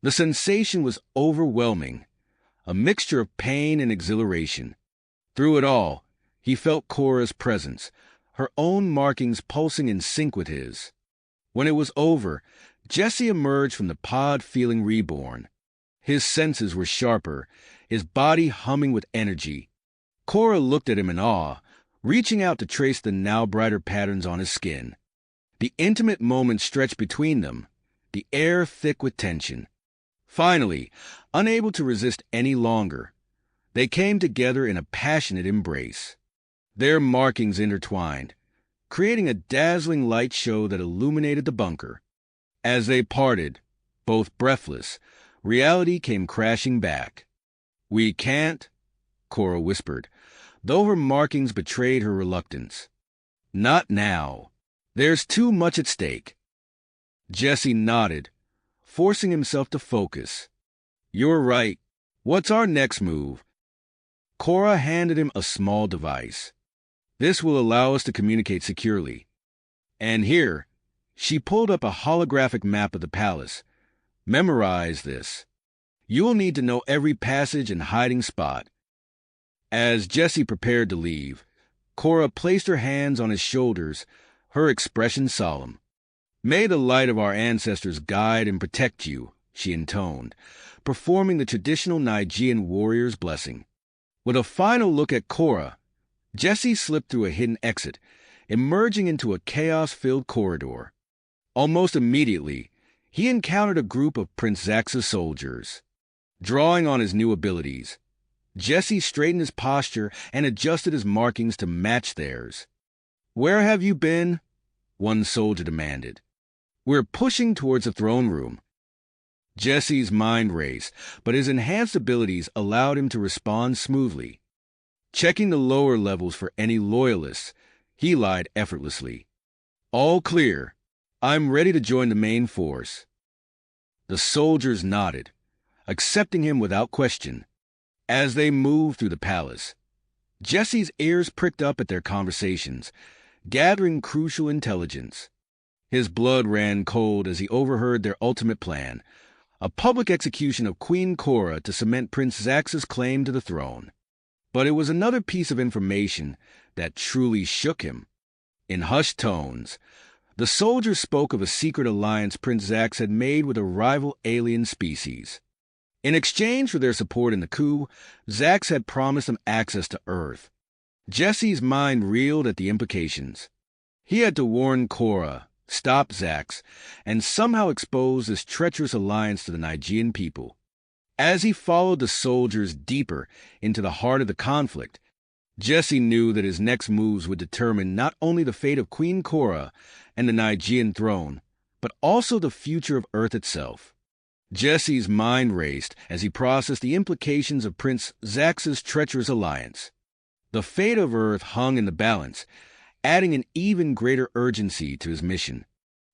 The sensation was overwhelming, a mixture of pain and exhilaration. Through it all, he felt Cora's presence, her own markings pulsing in sync with his. When it was over, Jesse emerged from the pod feeling reborn. His senses were sharper, his body humming with energy. Cora looked at him in awe, reaching out to trace the now brighter patterns on his skin. The intimate moment stretched between them, the air thick with tension. Finally, unable to resist any longer, they came together in a passionate embrace. Their markings intertwined, creating a dazzling light show that illuminated the bunker. As they parted, both breathless, reality came crashing back. "We can't," Cora whispered, though her markings betrayed her reluctance. "Not now. There's too much at stake." Jesse nodded, forcing himself to focus. "You're right. What's our next move?" Cora handed him a small device. "This will allow us to communicate securely. And here," she pulled up a holographic map of the palace. "Memorize this. You'll need to know every passage and hiding spot." As Jesse prepared to leave, Cora placed her hands on his shoulders, her expression solemn. "May the light of our ancestors guide and protect you," she intoned, performing the traditional Nigean warrior's blessing. With a final look at Cora, Jesse slipped through a hidden exit, emerging into a chaos-filled corridor. Almost immediately, he encountered a group of Prince Zax's soldiers. Drawing on his new abilities, Jesse straightened his posture and adjusted his markings to match theirs. "Where have you been?" one soldier demanded. "We're pushing towards the throne room." Jesse's mind raced, but his enhanced abilities allowed him to respond smoothly. Checking the lower levels for any loyalists, he lied effortlessly. "All clear. I'm ready to join the main force." The soldiers nodded, accepting him without question. As they moved through the palace, Jesse's ears pricked up at their conversations, gathering crucial intelligence. His blood ran cold as he overheard their ultimate plan, a public execution of Queen Cora to cement Prince Zax's claim to the throne. But it was another piece of information that truly shook him. In hushed tones, the soldiers spoke of a secret alliance Prince Zax had made with a rival alien species. In exchange for their support in the coup, Zax had promised them access to Earth. Jesse's mind reeled at the implications. He had to warn Cora, stop Zax, and somehow expose this treacherous alliance to the Nigean people. As he followed the soldiers deeper into the heart of the conflict, Jesse knew that his next moves would determine not only the fate of Queen Cora and the Nigean throne, but also the future of Earth itself. Jesse's mind raced as he processed the implications of Prince Zax's treacherous alliance. The fate of Earth hung in the balance, adding an even greater urgency to his mission.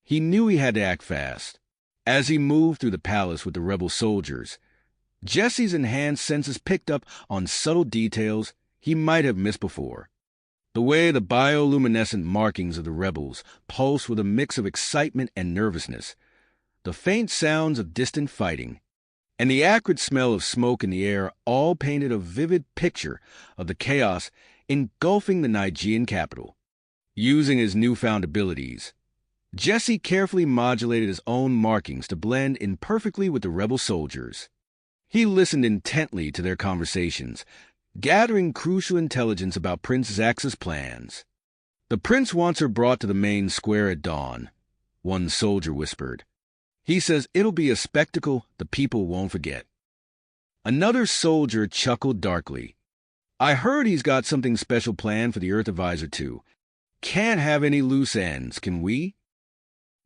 He knew he had to act fast. As he moved through the palace with the rebel soldiers, Jesse's enhanced senses picked up on subtle details he might have missed before. The way the bioluminescent markings of the rebels pulsed with a mix of excitement and nervousness, the faint sounds of distant fighting, and the acrid smell of smoke in the air all painted a vivid picture of the chaos engulfing the Nigean capital. Using his newfound abilities, Jesse carefully modulated his own markings to blend in perfectly with the rebel soldiers. He listened intently to their conversations, gathering crucial intelligence about Prince Zax's plans. "The prince wants her brought to the main square at dawn," one soldier whispered. "He says it'll be a spectacle the people won't forget." Another soldier chuckled darkly. "I heard he's got something special planned for the Earth Advisor too. Can't have any loose ends, can we?"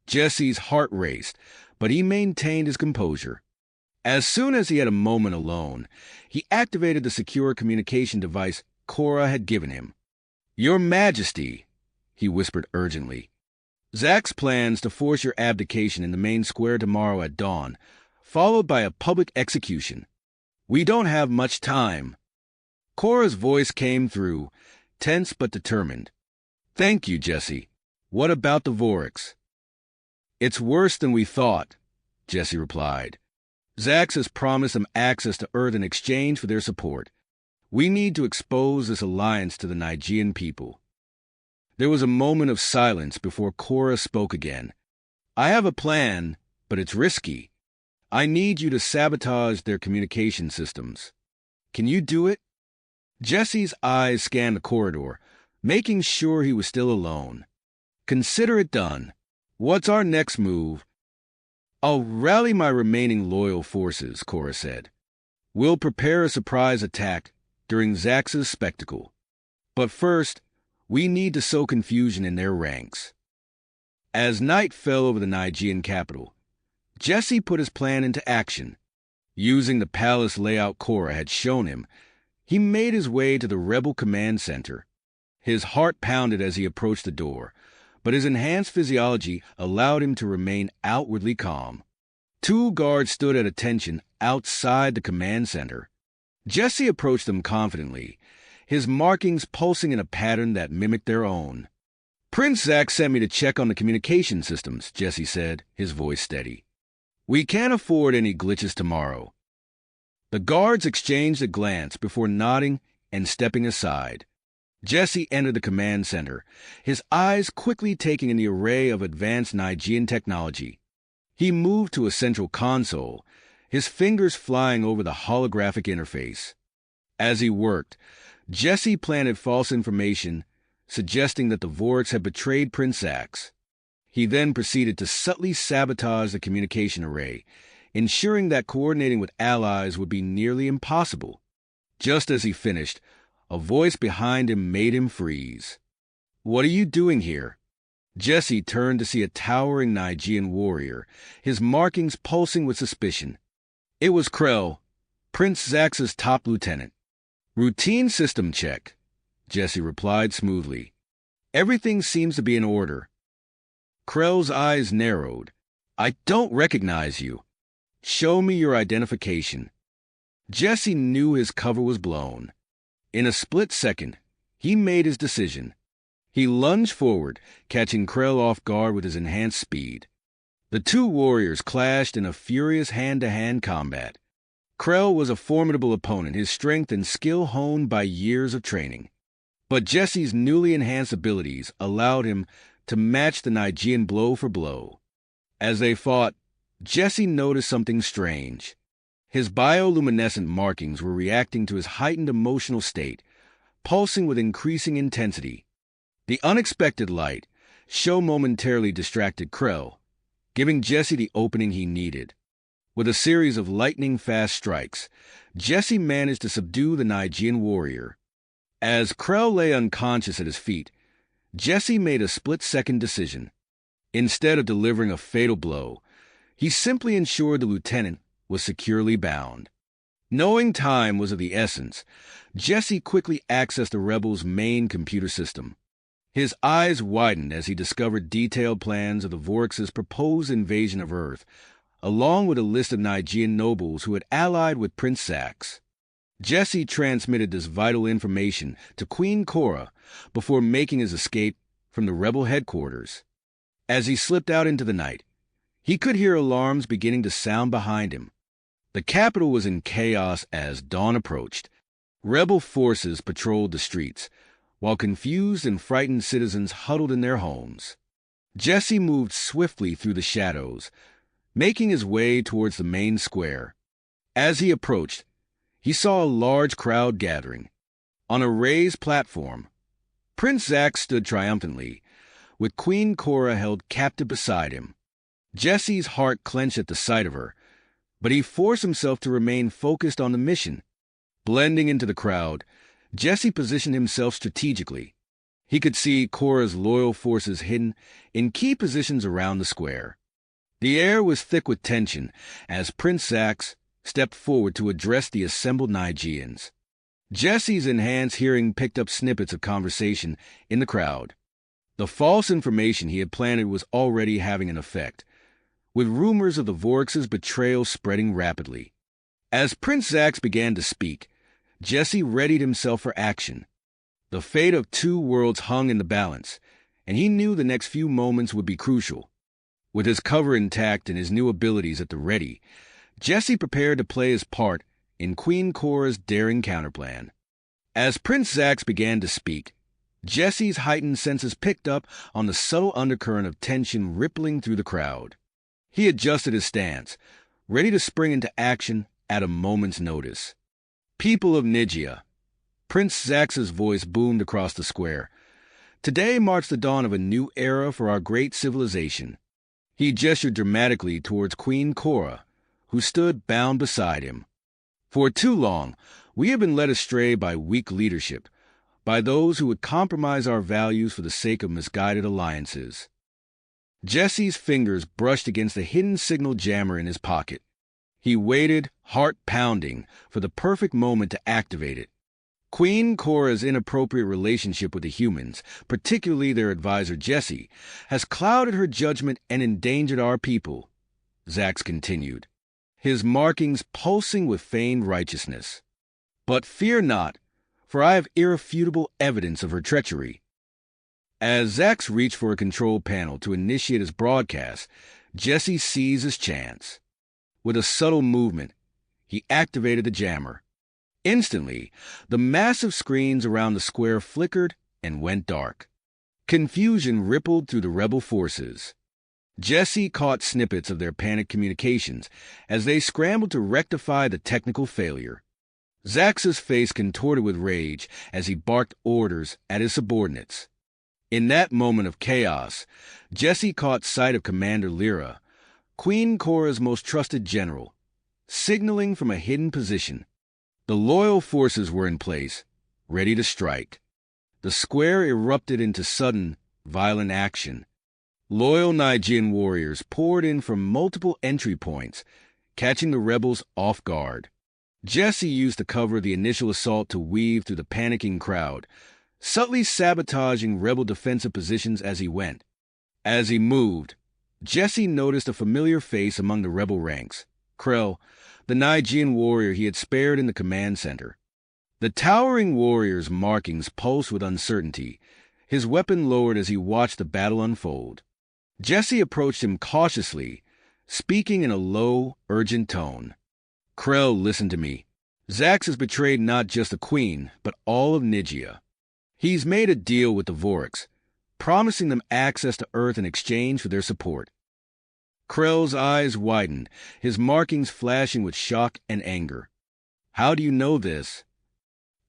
Jesse's heart raced, but he maintained his composure. As soon as he had a moment alone, he activated the secure communication device Cora had given him. "Your Majesty," he whispered urgently, "Zax plans to force your abdication in the main square tomorrow at dawn, followed by a public execution. We don't have much time." Cora's voice came through, tense but determined. "Thank you, Jesse. What about the Vorix?" "It's worse than we thought," Jesse replied. "Zax has promised them access to Earth in exchange for their support. We need to expose this alliance to the Nigean people." There was a moment of silence before Cora spoke again. "I have a plan, but it's risky. I need you to sabotage their communication systems. Can you do it?" Jesse's eyes scanned the corridor, making sure he was still alone. "Consider it done. What's our next move?" "I'll rally my remaining loyal forces," Cora said. "We'll prepare a surprise attack during Zax's spectacle. But first, we need to sow confusion in their ranks." As night fell over the Nigean capital, Jesse put his plan into action. Using the palace layout Cora had shown him, he made his way to the rebel command center. His heart pounded as he approached the door, but his enhanced physiology allowed him to remain outwardly calm. Two guards stood at attention outside the command center. Jesse approached them confidently, his markings pulsing in a pattern that mimicked their own. "Prince Zax sent me to check on the communication systems," Jesse said, his voice steady. "We can't afford any glitches tomorrow." The guards exchanged a glance before nodding and stepping aside. Jesse entered the command center, his eyes quickly taking in the array of advanced Nigean technology. He moved to a central console, his fingers flying over the holographic interface. As he worked, Jesse planted false information suggesting that the Vorks had betrayed Prince Zax. He then proceeded to subtly sabotage the communication array, ensuring that coordinating with allies would be nearly impossible. Just as he finished, a voice behind him made him freeze. "What are you doing here?" Jesse turned to see a towering Nigean warrior, his markings pulsing with suspicion. It was Krell, Prince Zax's top lieutenant. "Routine system check," Jesse replied smoothly. "Everything seems to be in order." Krell's eyes narrowed. "I don't recognize you. Show me your identification." Jesse knew his cover was blown. In a split second, he made his decision. He lunged forward, catching Krell off guard with his enhanced speed. The two warriors clashed in a furious hand-to-hand combat. Krell was a formidable opponent, his strength and skill honed by years of training. But Jesse's newly enhanced abilities allowed him to match the Nigean blow for blow. As they fought, Jesse noticed something strange. His bioluminescent markings were reacting to his heightened emotional state, pulsing with increasing intensity. The unexpected light show momentarily distracted Krell, giving Jesse the opening he needed. With a series of lightning-fast strikes, Jesse managed to subdue the Nigean warrior. As Krell lay unconscious at his feet, Jesse made a split-second decision. Instead of delivering a fatal blow, he simply ensured the lieutenant was securely bound. Knowing time was of the essence, Jesse quickly accessed the rebels' main computer system. His eyes widened as he discovered detailed plans of the Vorks' proposed invasion of Earth, along with a list of Nigean nobles who had allied with Prince Zax. Jesse transmitted this vital information to Queen Cora before making his escape from the rebel headquarters. As he slipped out into the night, he could hear alarms beginning to sound behind him. The capital was in chaos as dawn approached. Rebel forces patrolled the streets, while confused and frightened citizens huddled in their homes. Jesse moved swiftly through the shadows, making his way towards the main square. As he approached, he saw a large crowd gathering. On a raised platform, Prince Zax stood triumphantly, with Queen Cora held captive beside him. Jesse's heart clenched at the sight of her, but he forced himself to remain focused on the mission. Blending into the crowd, Jesse positioned himself strategically. He could see Cora's loyal forces hidden in key positions around the square. The air was thick with tension as Prince Zax stepped forward to address the assembled Nigeans. Jesse's enhanced hearing picked up snippets of conversation in the crowd. The false information he had planted was already having an effect, with rumors of the Vorks' betrayal spreading rapidly. As Prince Zax began to speak, Jesse readied himself for action. The fate of two worlds hung in the balance, and he knew the next few moments would be crucial. With his cover intact and his new abilities at the ready, Jesse prepared to play his part in Queen Cora's daring counterplan. As Prince Zax began to speak, Jesse's heightened senses picked up on the subtle undercurrent of tension rippling through the crowd. He adjusted his stance, ready to spring into action at a moment's notice. "People of Nigia," Prince Zax's voice boomed across the square. "Today marks the dawn of a new era for our great civilization." He gestured dramatically towards Queen Cora, who stood bound beside him. "For too long, we have been led astray by weak leadership, by those who would compromise our values for the sake of misguided alliances." Jesse's fingers brushed against the hidden signal jammer in his pocket. He waited, heart pounding, for the perfect moment to activate it. Queen Cora's inappropriate relationship with the humans, particularly their advisor Jesse, has clouded her judgment and endangered our people, Zax continued, his markings pulsing with feigned righteousness. "But fear not, for I have irrefutable evidence of her treachery." As Zax reached for a control panel to initiate his broadcast, Jesse seized his chance. With a subtle movement, he activated the jammer. Instantly, the massive screens around the square flickered and went dark. Confusion rippled through the rebel forces. Jesse caught snippets of their panicked communications as they scrambled to rectify the technical failure. Zax's face contorted with rage as he barked orders at his subordinates. In that moment of chaos, Jesse caught sight of Commander Lyra, Queen Cora's most trusted general, signaling from a hidden position. The loyal forces were in place, ready to strike. The square erupted into sudden, violent action. Loyal Nigerian warriors poured in from multiple entry points, catching the rebels off guard. Jesse used to cover the initial assault to weave through the panicking crowd, subtly sabotaging rebel defensive positions as he went. As he moved, Jesse noticed a familiar face among the rebel ranks, Krell, the Nigerian warrior he had spared in the command center. The towering warrior's markings pulsed with uncertainty, his weapon lowered as he watched the battle unfold. Jesse approached him cautiously, speaking in a low, urgent tone. Krell, listen to me. Zax has betrayed not just the Queen, but all of Nigia. He's made a deal with the Voryx, promising them access to Earth in exchange for their support. Krell's eyes widened, his markings flashing with shock and anger. How do you know this?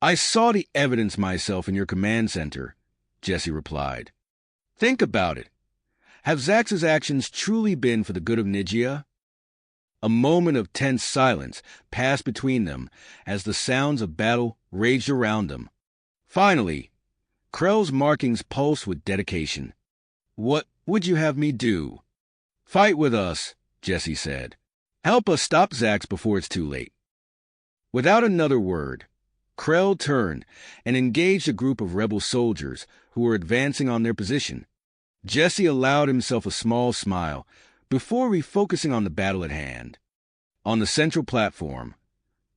I saw the evidence myself in your command center, Jesse replied. Think about it. Have Zax's actions truly been for the good of Nigia? A moment of tense silence passed between them as the sounds of battle raged around them. Finally, Krell's markings pulsed with dedication. What would you have me do? Fight with us, Jesse said. Help us stop Zax before it's too late. Without another word, Krell turned and engaged a group of rebel soldiers who were advancing on their position. Jesse allowed himself a small smile before refocusing on the battle at hand. On the central platform,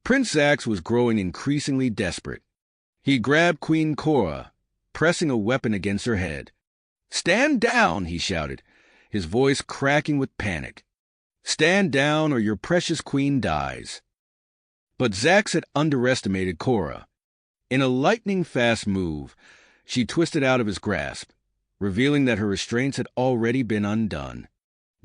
Prince Zax was growing increasingly desperate. He grabbed Queen Cora, pressing a weapon against her head. Stand down, he shouted, his voice cracking with panic. Stand down or your precious queen dies. But Zax had underestimated Cora. In a lightning-fast move, she twisted out of his grasp, revealing that her restraints had already been undone.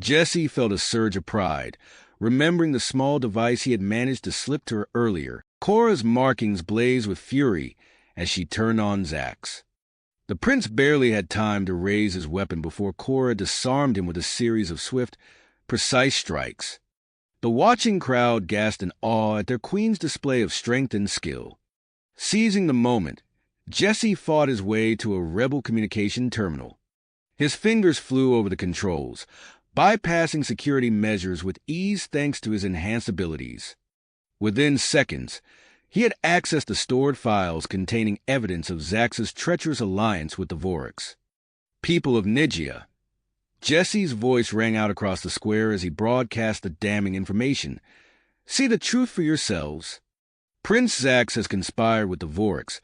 Jesse felt a surge of pride, remembering the small device he had managed to slip to her earlier. Cora's markings blazed with fury as she turned on Zax. The prince barely had time to raise his weapon before Cora disarmed him with a series of swift, precise strikes. The watching crowd gasped in awe at their queen's display of strength and skill. Seizing the moment, Jesse fought his way to a rebel communication terminal. His fingers flew over the controls, bypassing security measures with ease thanks to his enhanced abilities. Within seconds, he had access to stored files containing evidence of Zax's treacherous alliance with the Voryx. People of Nigia. Jesse's voice rang out across the square as he broadcast the damning information. See the truth for yourselves. Prince Zax has conspired with the Voryx,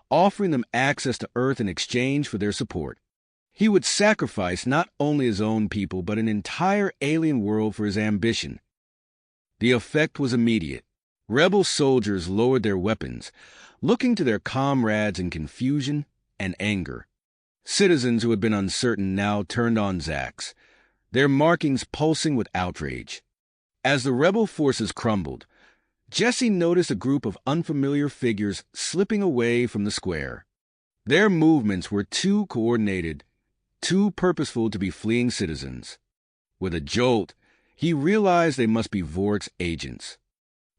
offering them access to Earth in exchange for their support. He would sacrifice not only his own people but an entire alien world for his ambition. The effect was immediate. Rebel soldiers lowered their weapons, looking to their comrades in confusion and anger. Citizens who had been uncertain now turned on Zax, their markings pulsing with outrage. As the rebel forces crumbled, Jesse noticed a group of unfamiliar figures slipping away from the square. Their movements were too coordinated, too purposeful to be fleeing citizens. With a jolt, he realized they must be Voryx agents.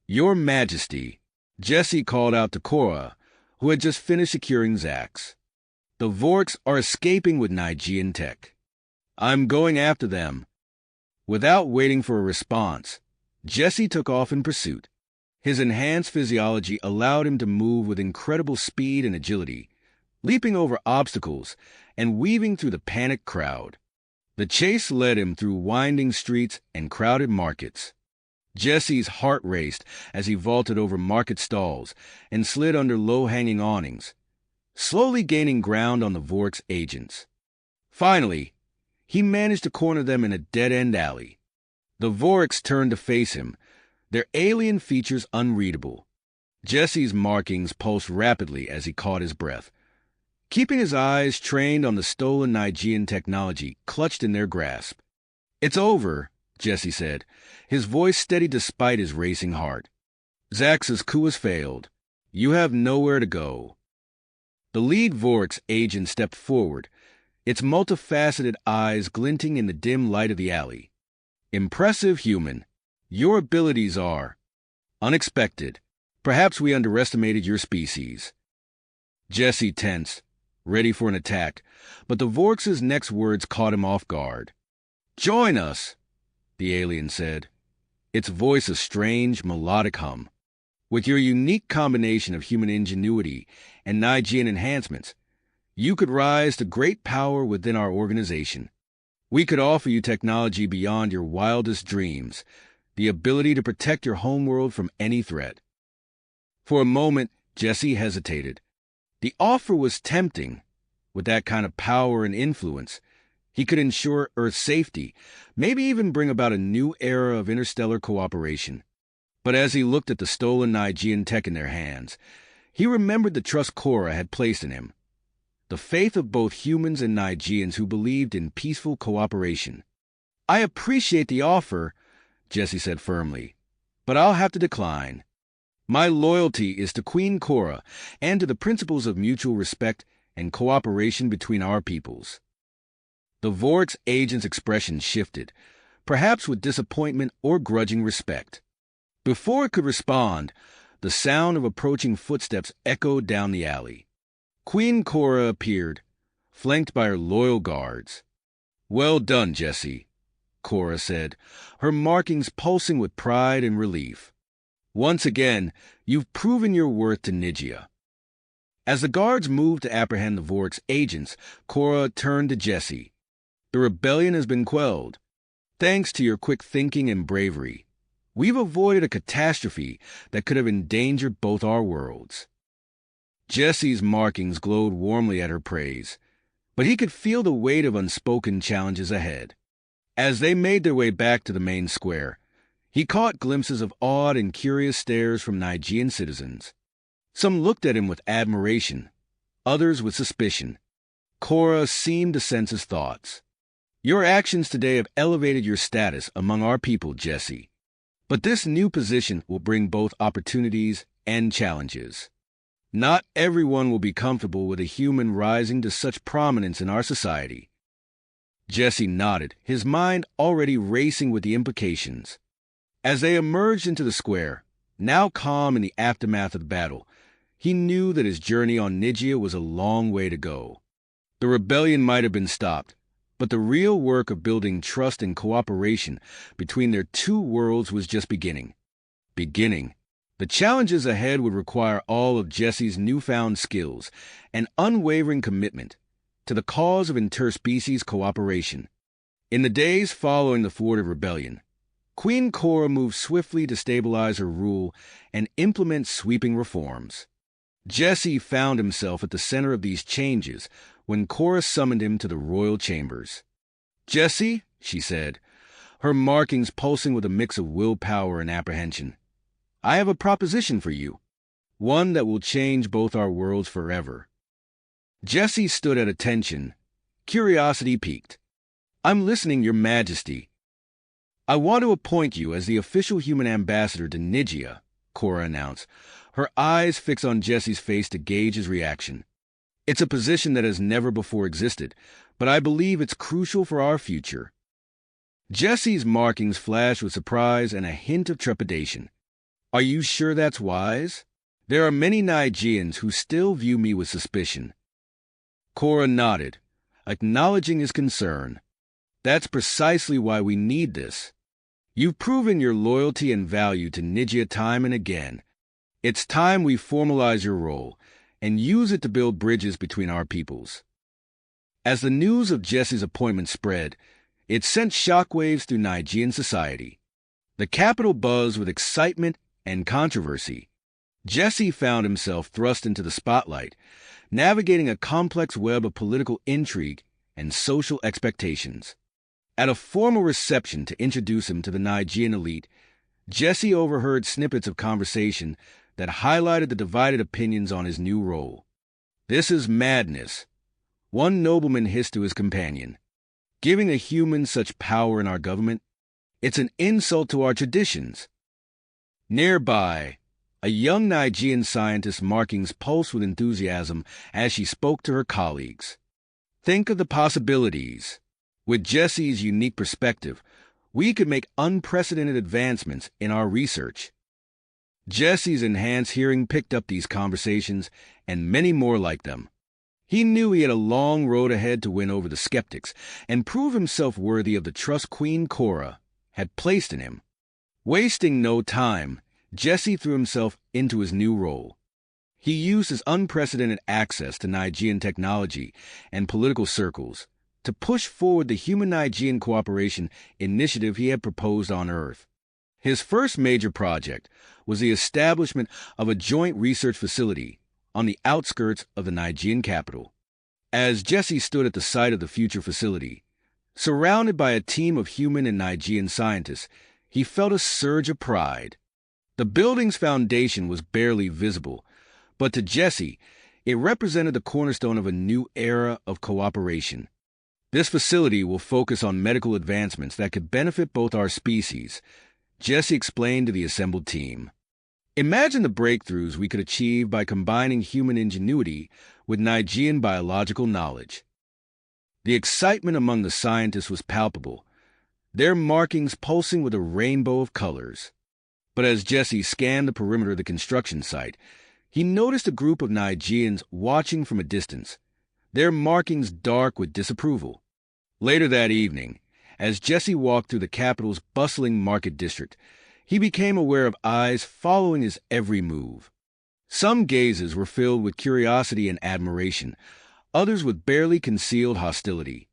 Your Majesty, Jesse called out to Cora, who had just finished securing Zax. The Voryx are escaping with Nigian tech. I'm going after them. Without waiting for a response, Jesse took off in pursuit. His enhanced physiology allowed him to move with incredible speed and agility, leaping over obstacles and weaving through the panicked crowd. The chase led him through winding streets and crowded markets. Jesse's heart raced as he vaulted over market stalls and slid under low-hanging awnings, slowly gaining ground on the Voryx agents. Finally, he managed to corner them in a dead-end alley. The Voryx turned to face him, their alien features unreadable. Jesse's markings pulsed rapidly as he caught his breath, keeping his eyes trained on the stolen Nigian technology clutched in their grasp. It's over, Jesse said, his voice steady despite his racing heart. Zax's coup has failed. You have nowhere to go. The lead Voryx agent stepped forward, its multifaceted eyes glinting in the dim light of the alley. "Impressive, human. Your abilities are unexpected. Perhaps we underestimated your species." Jesse tensed, ready for an attack, but the Vork's next words caught him off guard. "Join us," the alien said, its voice a strange, melodic hum. "With your unique combination of human ingenuity and Nigean enhancements, you could rise to great power within our organization. We could offer you technology beyond your wildest dreams, the ability to protect your homeworld from any threat." For a moment, Jesse hesitated. The offer was tempting. With that kind of power and influence, he could ensure Earth's safety, maybe even bring about a new era of interstellar cooperation. But as he looked at the stolen Nigean tech in their hands, he remembered the trust Korra had placed in him, the faith of both humans and Nigeans who believed in peaceful cooperation. "I appreciate the offer," Jesse said firmly, "but I'll have to decline. My loyalty is to Queen Korra and to the principles of mutual respect and cooperation between our peoples." The Vork's agent's expression shifted, perhaps with disappointment or grudging respect. Before it could respond, the sound of approaching footsteps echoed down the alley. Queen Korra appeared, flanked by her loyal guards. "Well done, Jesse," Korra said, her markings pulsing with pride and relief. "Once again, you've proven your worth to Nigia." As the guards moved to apprehend the Vork's agents, Korra turned to Jesse. "The rebellion has been quelled. Thanks to your quick thinking and bravery, we've avoided a catastrophe that could have endangered both our worlds." Jesse's markings glowed warmly at her praise, but he could feel the weight of unspoken challenges ahead. As they made their way back to the main square, he caught glimpses of awed and curious stares from Nigean citizens. Some looked at him with admiration, others with suspicion. Korra seemed to sense his thoughts. "Your actions today have elevated your status among our people, Jesse. But this new position will bring both opportunities and challenges. Not everyone will be comfortable with a human rising to such prominence in our society." Jesse nodded, his mind already racing with the implications. As they emerged into the square, now calm in the aftermath of the battle, he knew that his journey on Nigia was a long way to go. The rebellion might have been stopped, but the real work of building trust and cooperation between their two worlds was just beginning. The challenges ahead would require all of Jesse's newfound skills and unwavering commitment to the cause of interspecies cooperation. In the days following the thwarted rebellion, Queen Korra moved swiftly to stabilize her rule and implement sweeping reforms. Jesse found himself at the center of these changes when Korra summoned him to the royal chambers. "Jesse," she said, her markings pulsing with a mix of willpower and apprehension, "I have a proposition for you, one that will change both our worlds forever." Jesse stood at attention, curiosity piqued. "I'm listening, Your Majesty." "I want to appoint you as the official human ambassador to Nigia," Korra announced, her eyes fixed on Jesse's face to gauge his reaction. "It's a position that has never before existed, but I believe it's crucial for our future." Jesse's markings flashed with surprise and a hint of trepidation. "Are you sure that's wise? There are many Nigeans who still view me with suspicion." Korra nodded, acknowledging his concern. "That's precisely why we need this. You've proven your loyalty and value to Nigia time and again. It's time we formalize your role and use it to build bridges between our peoples." As the news of Jesse's appointment spread, it sent shockwaves through Nigean society. The capital buzzed with excitement and controversy. Jesse found himself thrust into the spotlight, navigating a complex web of political intrigue and social expectations. At a formal reception to introduce him to the Nigean elite, Jesse overheard snippets of conversation that highlighted the divided opinions on his new role. "This is madness," one nobleman hissed to his companion. "Giving a human such power in our government? It's an insult to our traditions." Nearby, a young Nigean scientist's markings pulsed with enthusiasm as she spoke to her colleagues. Think of the possibilities. With Jesse's unique perspective, we could make unprecedented advancements in our research. Jesse's enhanced hearing picked up these conversations and many more like them. He knew he had a long road ahead to win over the skeptics and prove himself worthy of the trust Queen Cora had placed in him. Wasting no time, Jesse threw himself into his new role. He used his unprecedented access to Nigerian technology and political circles to push forward the Human-Nigerian Cooperation Initiative he had proposed on Earth. His first major project was the establishment of a joint research facility on the outskirts of the Nigerian capital. As Jesse stood at the site of the future facility, surrounded by a team of human and Nigerian scientists, he felt a surge of pride. The building's foundation was barely visible, but to Jesse, it represented the cornerstone of a new era of cooperation. This facility will focus on medical advancements that could benefit both our species, Jesse explained to the assembled team. Imagine the breakthroughs we could achieve by combining human ingenuity with Nigerian biological knowledge. The excitement among the scientists was palpable, their markings pulsing with a rainbow of colors. But as Jesse scanned the perimeter of the construction site, he noticed a group of Nigerians watching from a distance, their markings dark with disapproval. Later that evening, as Jesse walked through the capital's bustling market district, he became aware of eyes following his every move. Some gazes were filled with curiosity and admiration, others with barely concealed hostility.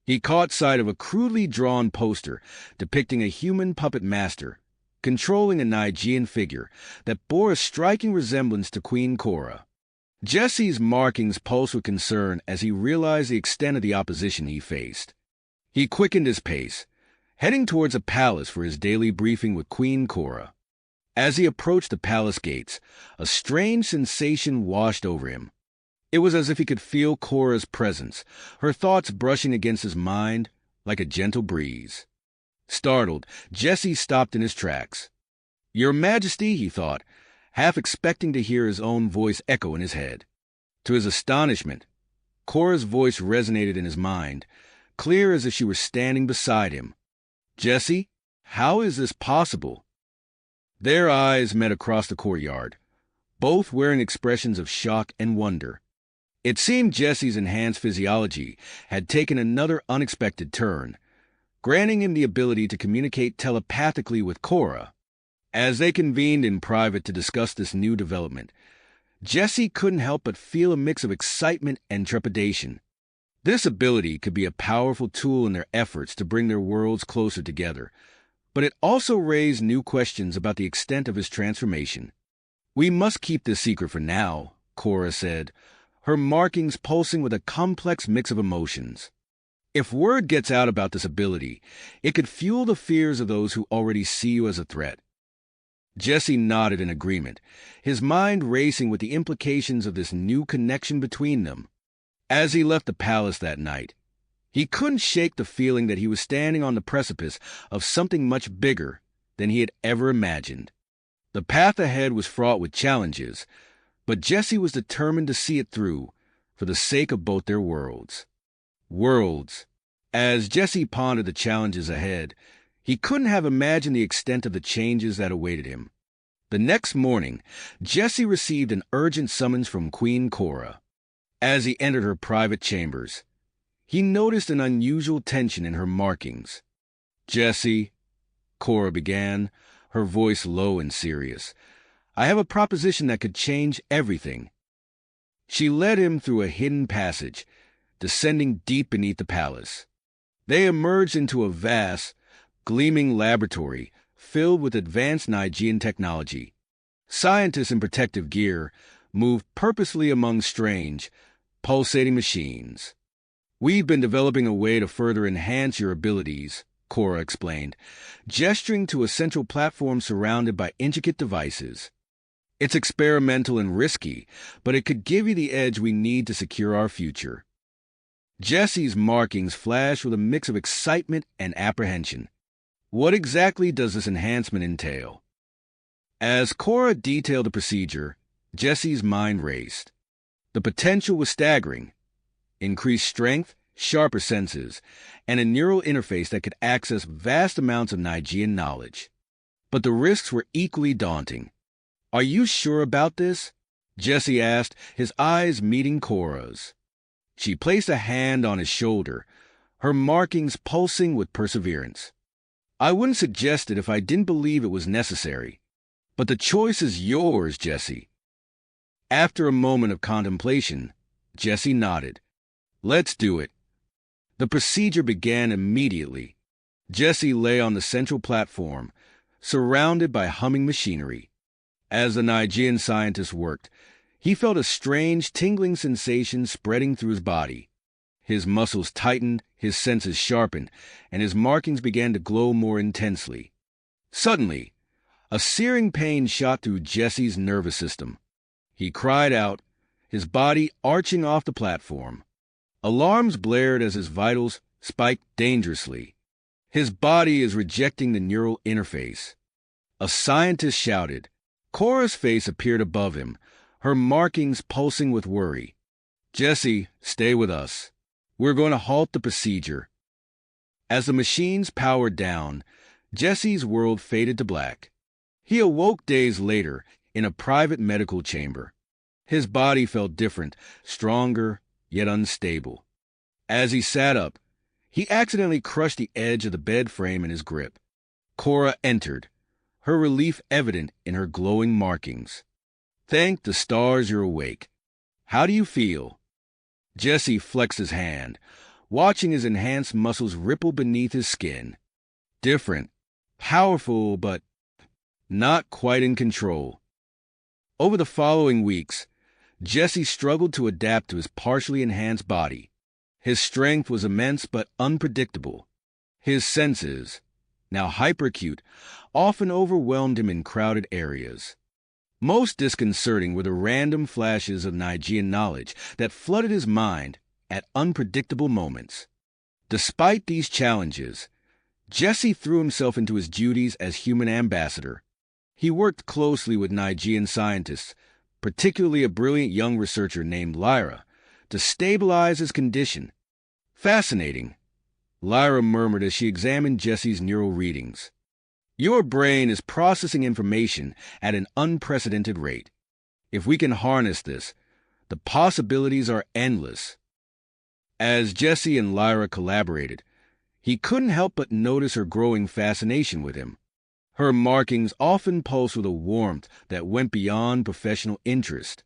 He caught sight of a crudely drawn poster depicting a human puppet master controlling a Nigerian figure that bore a striking resemblance to Queen Cora. Jesse's markings pulsed with concern as he realized the extent of the opposition he faced. He quickened his pace, heading towards a palace for his daily briefing with Queen Cora. As he approached the palace gates, a strange sensation washed over him. It was as if he could feel Cora's presence, her thoughts brushing against his mind like a gentle breeze. Startled, Jesse stopped in his tracks. "Your Majesty," he thought, half expecting to hear his own voice echo in his head. To his astonishment, Cora's voice resonated in his mind, clear as if she were standing beside him. "Jesse, how is this possible?" Their eyes met across the courtyard, both wearing expressions of shock and wonder. It seemed Jesse's enhanced physiology had taken another unexpected turn, granting him the ability to communicate telepathically with Cora. As they convened in private to discuss this new development, Jesse couldn't help but feel a mix of excitement and trepidation. This ability could be a powerful tool in their efforts to bring their worlds closer together, but it also raised new questions about the extent of his transformation. "We must keep this secret for now," Cora said, her markings pulsing with a complex mix of emotions. "If word gets out about this ability, it could fuel the fears of those who already see you as a threat." Jesse nodded in agreement, his mind racing with the implications of this new connection between them. As he left the palace that night, he couldn't shake the feeling that he was standing on the precipice of something much bigger than he had ever imagined. The path ahead was fraught with challenges, but Jesse was determined to see it through for the sake of both their worlds. Worlds. As Jesse pondered the challenges ahead, he couldn't have imagined the extent of the changes that awaited him. The next morning, Jesse received an urgent summons from Queen Cora. As he entered her private chambers, he noticed an unusual tension in her markings. "Jesse," Cora began, her voice low and serious, "I have a proposition that could change everything." She led him through a hidden passage, descending deep beneath the palace. They emerged into a vast, gleaming laboratory filled with advanced Nigerian technology. Scientists in protective gear moved purposely among strange, pulsating machines. "We've been developing a way to further enhance your abilities," Cora explained, gesturing to a central platform surrounded by intricate devices. "It's experimental and risky, but it could give you the edge we need to secure our future." Jesse's markings flashed with a mix of excitement and apprehension. What exactly does this enhancement entail? As Cora detailed the procedure, Jesse's mind raced. The potential was staggering. Increased strength, sharper senses, and a neural interface that could access vast amounts of Nigean knowledge. But the risks were equally daunting. "Are you sure about this?" Jesse asked, his eyes meeting Cora's. She placed a hand on his shoulder, her markings pulsing with perseverance. "I wouldn't suggest it if I didn't believe it was necessary. But the choice is yours, Jesse." After a moment of contemplation, Jesse nodded. "Let's do it." The procedure began immediately. Jesse lay on the central platform, surrounded by humming machinery. As the Nigean scientist worked, he felt a strange, tingling sensation spreading through his body. His muscles tightened, his senses sharpened, and his markings began to glow more intensely. Suddenly, a searing pain shot through Jesse's nervous system. He cried out, his body arching off the platform. Alarms blared as his vitals spiked dangerously. "His body is rejecting the neural interface." A scientist shouted. Cora's face appeared above him, her markings pulsing with worry. "Jesse, stay with us. We're going to halt the procedure." As the machines powered down, Jesse's world faded to black. He awoke days later in a private medical chamber. His body felt different, stronger, yet unstable. As he sat up, he accidentally crushed the edge of the bed frame in his grip. Cora entered, her relief evident in her glowing markings. "Thank the stars you're awake. How do you feel?" Jesse flexed his hand, watching his enhanced muscles ripple beneath his skin. "Different, powerful, but not quite in control." Over the following weeks, Jesse struggled to adapt to his partially enhanced body. His strength was immense but unpredictable. His senses, now hyperacute, often overwhelmed him in crowded areas. Most disconcerting were the random flashes of Nigean knowledge that flooded his mind at unpredictable moments. Despite these challenges, Jesse threw himself into his duties as human ambassador. He worked closely with Nigean scientists, particularly a brilliant young researcher named Lyra, to stabilize his condition. "Fascinating," Lyra murmured as she examined Jesse's neural readings. "Your brain is processing information at an unprecedented rate. If we can harness this, the possibilities are endless." As Jesse and Lyra collaborated, he couldn't help but notice her growing fascination with him. Her markings often pulsed with a warmth that went beyond professional interest.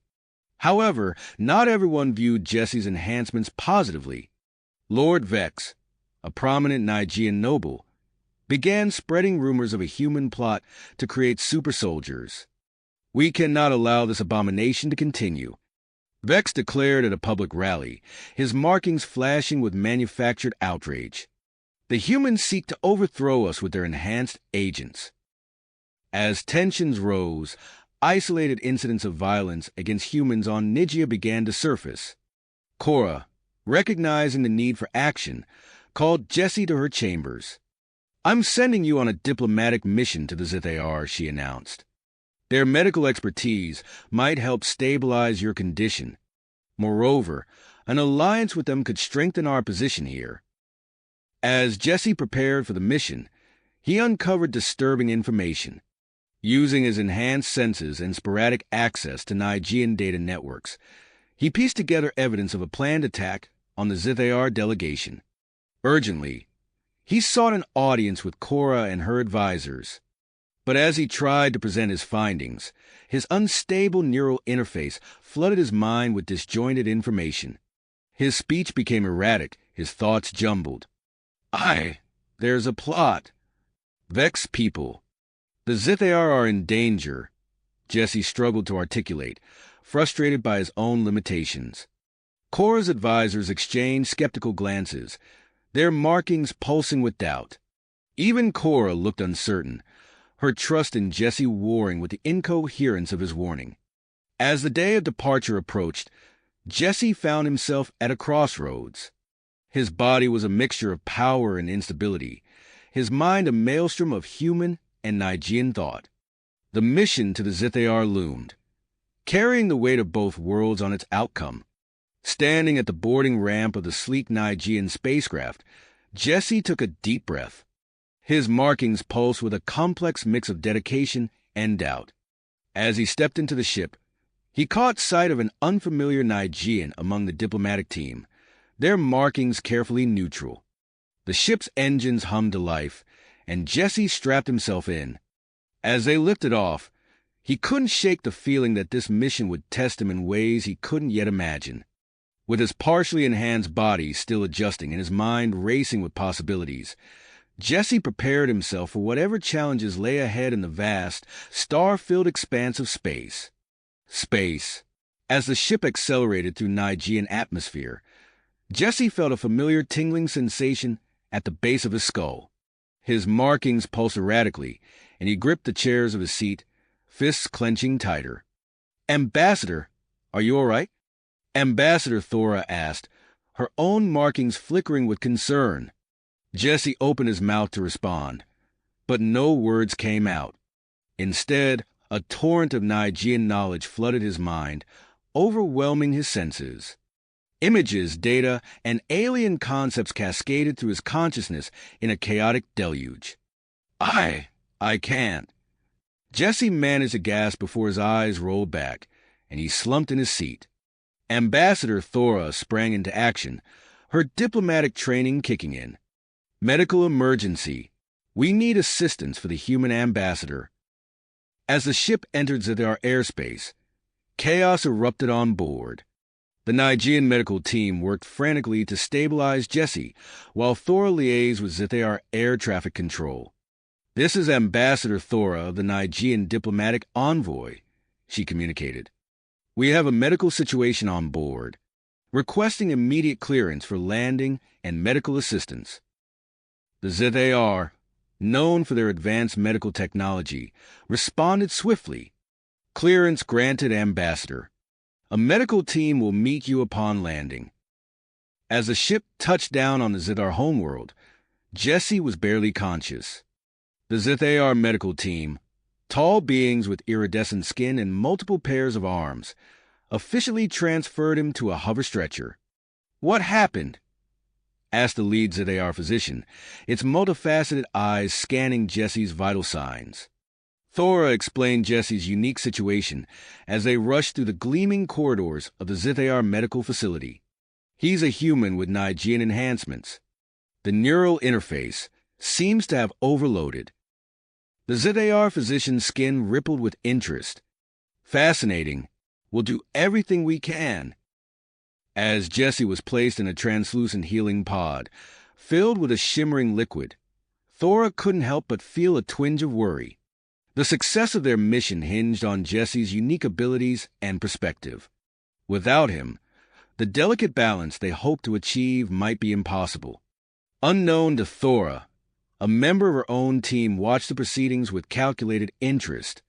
However, not everyone viewed Jesse's enhancements positively. Lord Vex, a prominent Nigean noble, began spreading rumors of a human plot to create super soldiers. "We cannot allow this abomination to continue," Vex declared at a public rally, his markings flashing with manufactured outrage. "The humans seek to overthrow us with their enhanced agents." As tensions rose, isolated incidents of violence against humans on Nigia began to surface. Cora, recognizing the need for action, called Jesse to her chambers. "I'm sending you on a diplomatic mission to the ZAR," she announced. "Their medical expertise might help stabilize your condition. Moreover, an alliance with them could strengthen our position here." As Jesse prepared for the mission, he uncovered disturbing information. Using his enhanced senses and sporadic access to Nigean data networks, he pieced together evidence of a planned attack on the ZAR delegation. Urgently, he sought an audience with Cora and her advisors. But as he tried to present his findings, his unstable neural interface flooded his mind with disjointed information. His speech became erratic, his thoughts jumbled. There's a plot. Vex people. The ZAR are in danger," Jesse struggled to articulate, frustrated by his own limitations. Cora's advisors exchanged skeptical glances, their markings pulsing with doubt. Even Cora looked uncertain, her trust in Jesse warring with the incoherence of his warning. As the day of departure approached, Jesse found himself at a crossroads. His body was a mixture of power and instability, his mind a maelstrom of human and Nigean thought. The mission to the ZAR loomed, carrying the weight of both worlds on its outcome. Standing at the boarding ramp of the sleek Nigean spacecraft, Jesse took a deep breath. His markings pulsed with a complex mix of dedication and doubt. As he stepped into the ship, he caught sight of an unfamiliar Nigean among the diplomatic team, their markings carefully neutral. The ship's engines hummed to life, and Jesse strapped himself in. As they lifted off, he couldn't shake the feeling that this mission would test him in ways he couldn't yet imagine. With his partially enhanced body still adjusting and his mind racing with possibilities, Jesse prepared himself for whatever challenges lay ahead in the vast, star-filled expanse of space. As the ship accelerated through Nigean atmosphere, Jesse felt a familiar tingling sensation at the base of his skull. His markings pulsed erratically, and he gripped the chairs of his seat, fists clenching tighter. "Ambassador, are you all right?" Ambassador Thora asked, her own markings flickering with concern. Jesse opened his mouth to respond, but no words came out. Instead, a torrent of Nigean knowledge flooded his mind, overwhelming his senses. Images, data, and alien concepts cascaded through his consciousness in a chaotic deluge. I can't." Jesse managed to gasp before his eyes rolled back, and he slumped in his seat. Ambassador Thora sprang into action, her diplomatic training kicking in. "Medical emergency. We need assistance for the human ambassador." As the ship entered Zithar airspace, chaos erupted on board. The Nigean medical team worked frantically to stabilize Jesse, while Thora liaised with Zithar air traffic control. "This is Ambassador Thora of the Nigean diplomatic envoy," she communicated. "We have a medical situation on board, requesting immediate clearance for landing and medical assistance." The Zithar, known for their advanced medical technology, responded swiftly. "Clearance granted, Ambassador. A medical team will meet you upon landing." As the ship touched down on the Zithar homeworld, Jesse was barely conscious. The Zithar medical team, tall beings with iridescent skin and multiple pairs of arms, officially transferred him to a hover stretcher. "What happened?" asked the lead Zithar physician, its multifaceted eyes scanning Jesse's vital signs. Thora explained Jesse's unique situation as they rushed through the gleaming corridors of the Zithar medical facility. "He's a human with Nigean enhancements. The neural interface seems to have overloaded." The Zithar physician's skin rippled with interest. "Fascinating. We'll do everything we can." As Jesse was placed in a translucent healing pod, filled with a shimmering liquid, Thora couldn't help but feel a twinge of worry. The success of their mission hinged on Jesse's unique abilities and perspective. Without him, the delicate balance they hoped to achieve might be impossible. Unknown to Thora, a member of her own team watched the proceedings with calculated interest.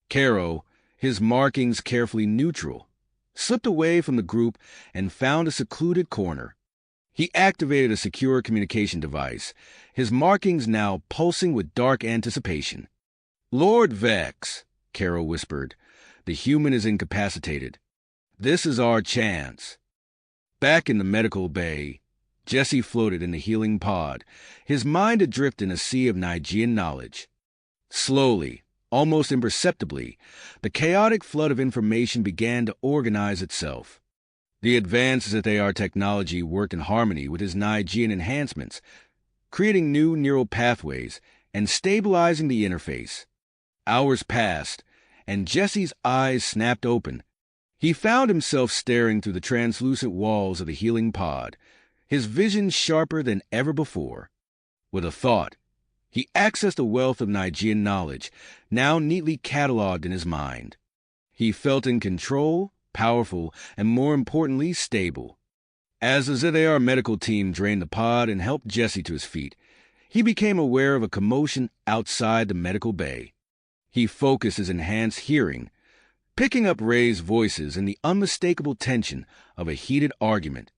Caro, his markings carefully neutral, slipped away from the group and found a secluded corner. He activated a secure communication device, his markings now pulsing with dark anticipation. "Lord Vex," Caro whispered, "the human is incapacitated. This is our chance." Back in the medical bay, Jesse floated in the healing pod, his mind adrift in a sea of Nigean knowledge. Slowly, almost imperceptibly, the chaotic flood of information began to organize itself. The advances that Zithar technology worked in harmony with his Nigean enhancements, creating new neural pathways and stabilizing the interface. Hours passed, and Jesse's eyes snapped open. He found himself staring through the translucent walls of the healing pod, his vision sharper than ever before. With a thought, he accessed a wealth of Nigean knowledge, now neatly cataloged in his mind. He felt in control, powerful, and more importantly, stable. As the Zithar medical team drained the pod and helped Jesse to his feet, he became aware of a commotion outside the medical bay. He focused his enhanced hearing, picking up raised voices and the unmistakable tension of a heated argument.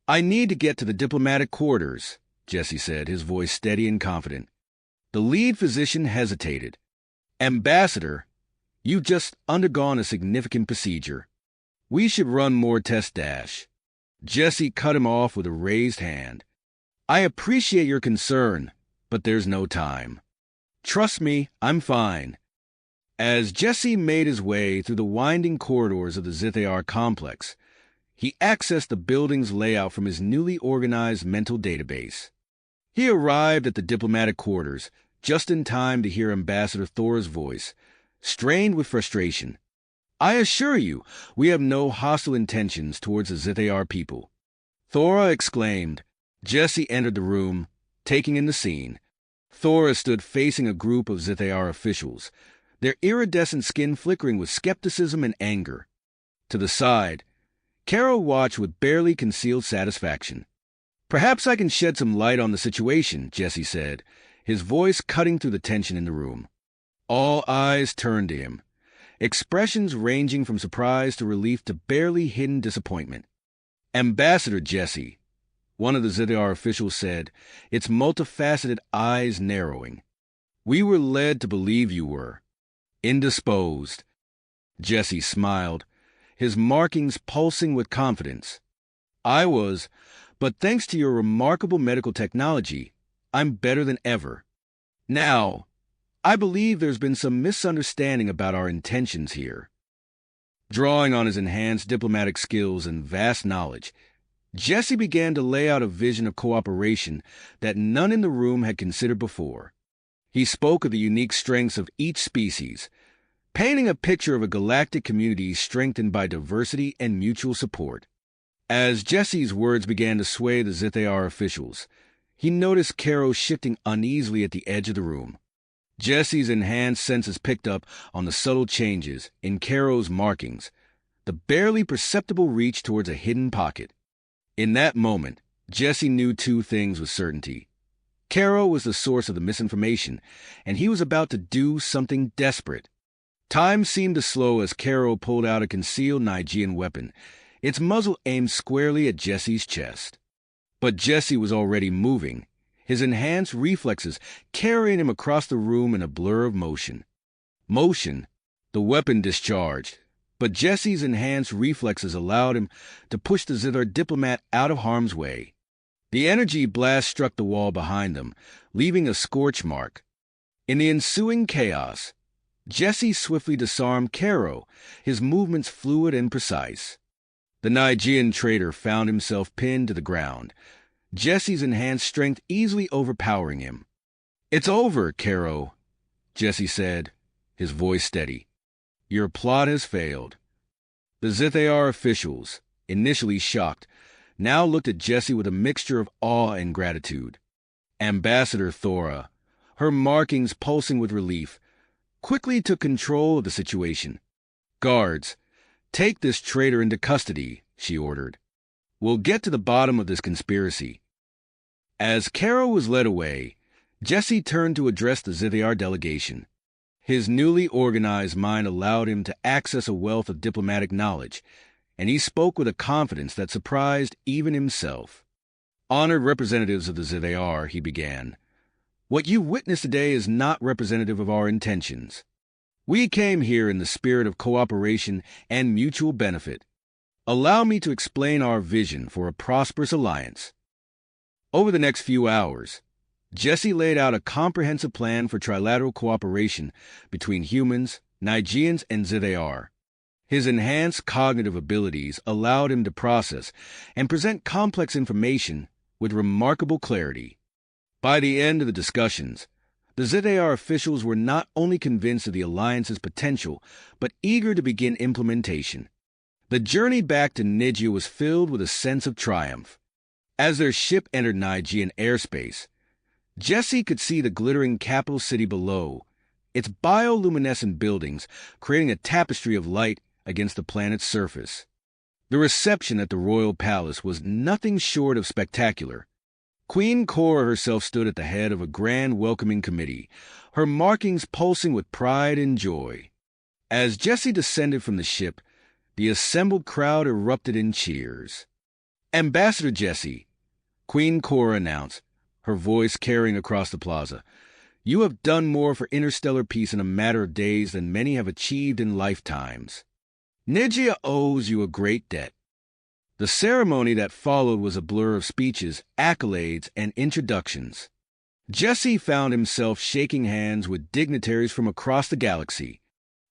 "I need to get to the diplomatic quarters," Jesse said, his voice steady and confident. The lead physician hesitated. "Ambassador, you've just undergone a significant procedure. We should run more test dash." Jesse cut him off with a raised hand. I appreciate your concern, but there's no time. Trust me, I'm fine. As Jesse made his way through the winding corridors of the Zithar complex, he accessed the building's layout from his newly organized mental database. He arrived at the diplomatic quarters just in time to hear Ambassador Thora's voice, strained with frustration. I assure you, we have no hostile intentions towards the Zithar people. Thora exclaimed. Jesse entered the room, taking in the scene. Thora stood facing a group of Zithar officials, their iridescent skin flickering with skepticism and anger. To the side, Carol watched with barely concealed satisfaction. Perhaps I can shed some light on the situation, Jesse said, his voice cutting through the tension in the room. All eyes turned to him, expressions ranging from surprise to relief to barely hidden disappointment. Ambassador Jesse, one of the Zithar officials said, its multifaceted eyes narrowing. We were led to believe you were indisposed. Jesse smiled, his markings pulsing with confidence. I was, but thanks to your remarkable medical technology, I'm better than ever. Now, I believe there's been some misunderstanding about our intentions here. Drawing on his enhanced diplomatic skills and vast knowledge, Jesse began to lay out a vision of cooperation that none in the room had considered before. He spoke of the unique strengths of each species, painting a picture of a galactic community strengthened by diversity and mutual support. As Jesse's words began to sway the Zithar officials, he noticed Caro shifting uneasily at the edge of the room. Jesse's enhanced senses picked up on the subtle changes in Caro's markings, the barely perceptible reach towards a hidden pocket. In that moment, Jesse knew two things with certainty. Caro was the source of the misinformation, and he was about to do something desperate. Time seemed to slow as Caro pulled out a concealed Nigean weapon, its muzzle aimed squarely at Jesse's chest. But Jesse was already moving, his enhanced reflexes carrying him across the room in a blur of motion. The weapon discharged, but Jesse's enhanced reflexes allowed him to push the Zithar diplomat out of harm's way. The energy blast struck the wall behind them, leaving a scorch mark. In the ensuing chaos, Jesse swiftly disarmed Caro, his movements fluid and precise. The Nigean traitor found himself pinned to the ground, Jesse's enhanced strength easily overpowering him. It's over, Caro, Jesse said, his voice steady. Your plot has failed. The Zithar officials, initially shocked, now looked at Jesse with a mixture of awe and gratitude. Ambassador Thora, her markings pulsing with relief, quickly took control of the situation. Guards, take this traitor into custody, she ordered. We'll get to the bottom of this conspiracy. As Caro was led away, Jesse turned to address the Zithar delegation. His newly organized mind allowed him to access a wealth of diplomatic knowledge, and he spoke with a confidence that surprised even himself. Honored representatives of the Zithar, he began, what you witnessed today is not representative of our intentions. We came here in the spirit of cooperation and mutual benefit. Allow me to explain our vision for a prosperous alliance. Over the next few hours, Jesse laid out a comprehensive plan for trilateral cooperation between humans, Nigeans, and Zithar. His enhanced cognitive abilities allowed him to process and present complex information with remarkable clarity. By the end of the discussions, the Zithar officials were not only convinced of the alliance's potential, but eager to begin implementation. The journey back to Nigeria was filled with a sense of triumph. As their ship entered Nigean airspace, Jesse could see the glittering capital city below, its bioluminescent buildings creating a tapestry of light against the planet's surface. The reception at the royal palace was nothing short of spectacular. Queen Cora herself stood at the head of a grand welcoming committee, her markings pulsing with pride and joy. As Jesse descended from the ship, the assembled crowd erupted in cheers. Ambassador Jesse, Queen Cora announced, her voice carrying across the plaza, you have done more for interstellar peace in a matter of days than many have achieved in lifetimes. Nigeria owes you a great debt. The ceremony that followed was a blur of speeches, accolades, and introductions. Jesse found himself shaking hands with dignitaries from across the galaxy.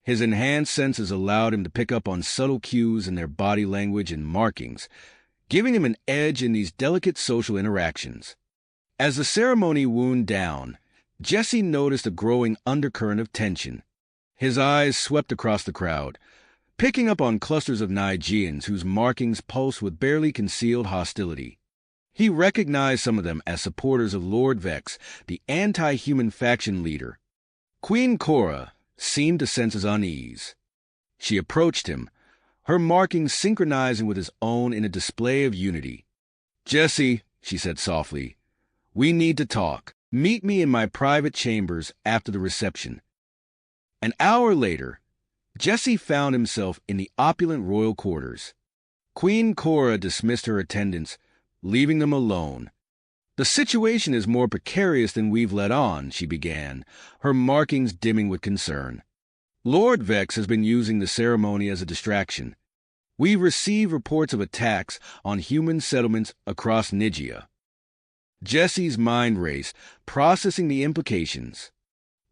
His enhanced senses allowed him to pick up on subtle cues in their body language and markings, giving him an edge in these delicate social interactions. As the ceremony wound down, Jesse noticed a growing undercurrent of tension. His eyes swept across the crowd, picking up on clusters of Nigeans whose markings pulsed with barely concealed hostility. He recognized some of them as supporters of Lord Vex, the anti-human faction leader. Queen Cora seemed to sense his unease. She approached him, her markings synchronizing with his own in a display of unity. "Jesse," she said softly, "we need to talk. Meet me in my private chambers after the reception." An hour later, Jesse found himself in the opulent royal quarters. Queen Cora dismissed her attendants, leaving them alone. "The situation is more precarious than we've let on," she began, her markings dimming with concern. "Lord Vex has been using the ceremony as a distraction. We receive reports of attacks on human settlements across Nigia." Jesse's mind raced, processing the implications.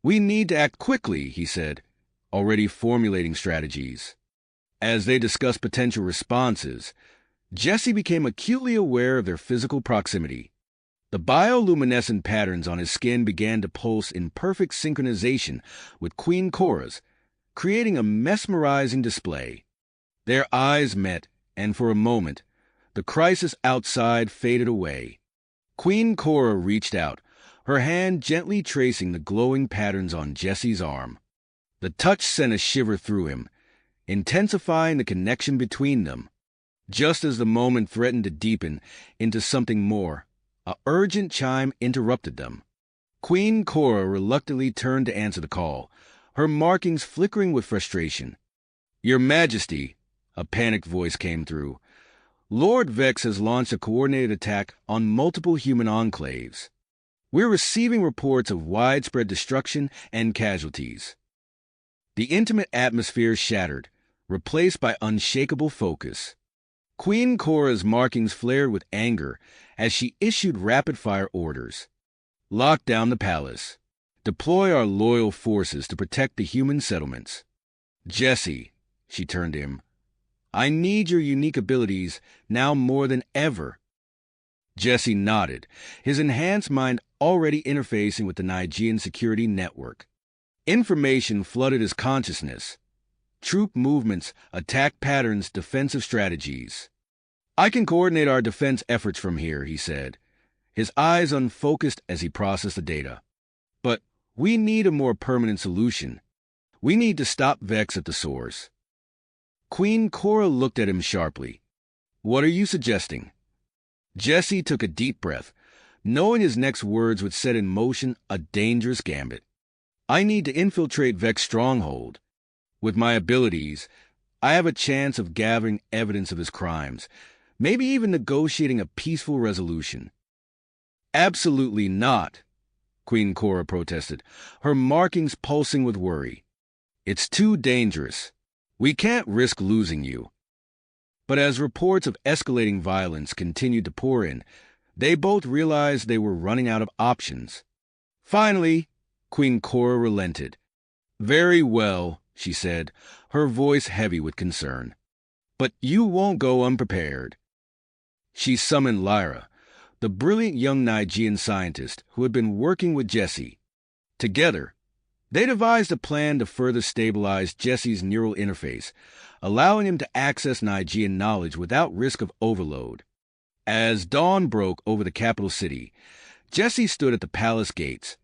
"We need to act quickly," he said, already formulating strategies. As they discussed potential responses, Jesse became acutely aware of their physical proximity. The bioluminescent patterns on his skin began to pulse in perfect synchronization with Queen Cora's, creating a mesmerizing display. Their eyes met, and for a moment, the crisis outside faded away. Queen Cora reached out, her hand gently tracing the glowing patterns on Jesse's arm. The touch sent a shiver through him, intensifying the connection between them. Just as the moment threatened to deepen into something more, an urgent chime interrupted them. Queen Cora reluctantly turned to answer the call, her markings flickering with frustration. "Your Majesty," a panicked voice came through, "Lord Vex has launched a coordinated attack on multiple human enclaves. We're receiving reports of widespread destruction and casualties." The intimate atmosphere shattered, replaced by unshakable focus. Queen Cora's markings flared with anger as she issued rapid-fire orders. "Lock down the palace. Deploy our loyal forces to protect the human settlements. Jesse," she turned to him, "I need your unique abilities now more than ever." Jesse nodded, his enhanced mind already interfacing with the Nigean security network. Information flooded his consciousness. Troop movements, attack patterns, defensive strategies. "I can coordinate our defense efforts from here," he said, his eyes unfocused as he processed the data. "But we need a more permanent solution. We need to stop Vex at the source." Queen Cora looked at him sharply. "What are you suggesting?" Jesse took a deep breath, knowing his next words would set in motion a dangerous gambit. "I need to infiltrate Vex's stronghold. With my abilities, I have a chance of gathering evidence of his crimes, maybe even negotiating a peaceful resolution." "Absolutely not," Queen Cora protested, her markings pulsing with worry. "It's too dangerous. We can't risk losing you." But as reports of escalating violence continued to pour in, they both realized they were running out of options. Finally, Queen Cora relented. "Very well," she said, her voice heavy with concern. "But you won't go unprepared." She summoned Lyra, the brilliant young Nigean scientist who had been working with Jesse. Together, they devised a plan to further stabilize Jesse's neural interface, allowing him to access Nigean knowledge without risk of overload. As dawn broke over the capital city, Jesse stood at the palace gates,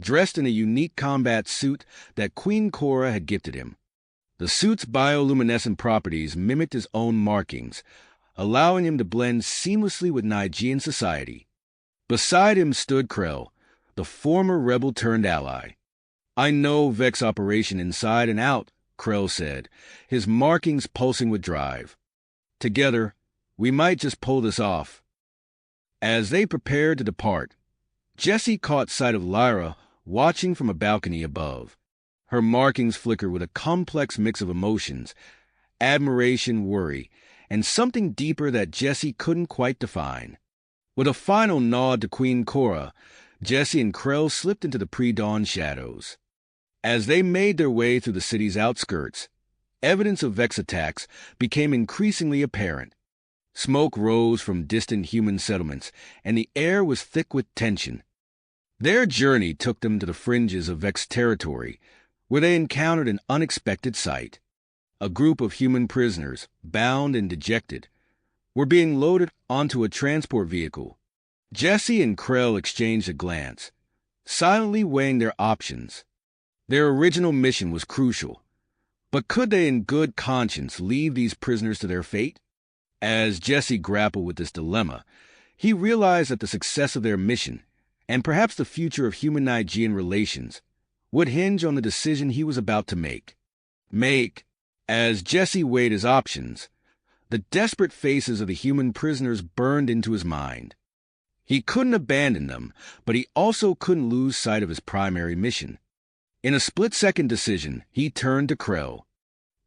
dressed in a unique combat suit that Queen Cora had gifted him. The suit's bioluminescent properties mimicked his own markings, allowing him to blend seamlessly with Nigean society. Beside him stood Krell, the former rebel-turned-ally. "I know Vex operation inside and out," Krell said, his markings pulsing with drive. "Together, we might just pull this off." As they prepared to depart, Jesse caught sight of Lyra watching from a balcony above. Her markings flickered with a complex mix of emotions, admiration, worry, and something deeper that Jesse couldn't quite define. With a final nod to Queen Cora, Jesse and Krell slipped into the pre-dawn shadows. As they made their way through the city's outskirts, evidence of Vex attacks became increasingly apparent. Smoke rose from distant human settlements, and the air was thick with tension. Their journey took them to the fringes of Vex territory, where they encountered an unexpected sight. A group of human prisoners, bound and dejected, were being loaded onto a transport vehicle. Jesse and Krell exchanged a glance, silently weighing their options. Their original mission was crucial, but could they in good conscience leave these prisoners to their fate? As Jesse grappled with this dilemma, he realized that the success of their mission, and perhaps the future of human-Nigean relations, would hinge on the decision he was about to make. As Jesse weighed his options, the desperate faces of the human prisoners burned into his mind. He couldn't abandon them, but he also couldn't lose sight of his primary mission. In a split-second decision, he turned to Krell.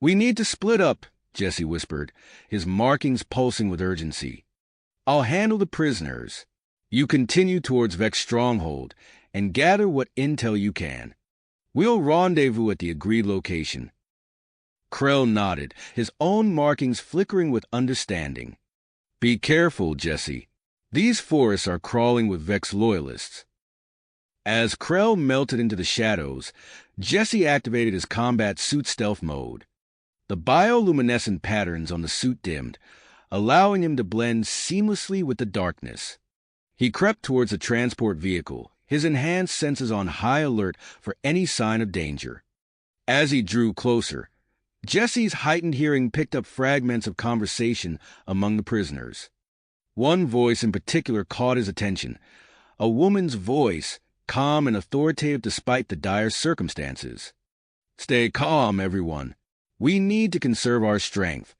"We need to split up," Jesse whispered, his markings pulsing with urgency. "I'll handle the prisoners. You continue towards Vex Stronghold and gather what intel you can. We'll rendezvous at the agreed location." Krell nodded, his own markings flickering with understanding. "Be careful, Jesse. These forests are crawling with Vex loyalists." As Krell melted into the shadows, Jesse activated his combat suit stealth mode. The bioluminescent patterns on the suit dimmed, allowing him to blend seamlessly with the darkness. He crept towards the transport vehicle, his enhanced senses on high alert for any sign of danger. As he drew closer, Jesse's heightened hearing picked up fragments of conversation among the prisoners. One voice in particular caught his attention, a woman's voice, calm and authoritative despite the dire circumstances. "Stay calm, everyone. We need to conserve our strength."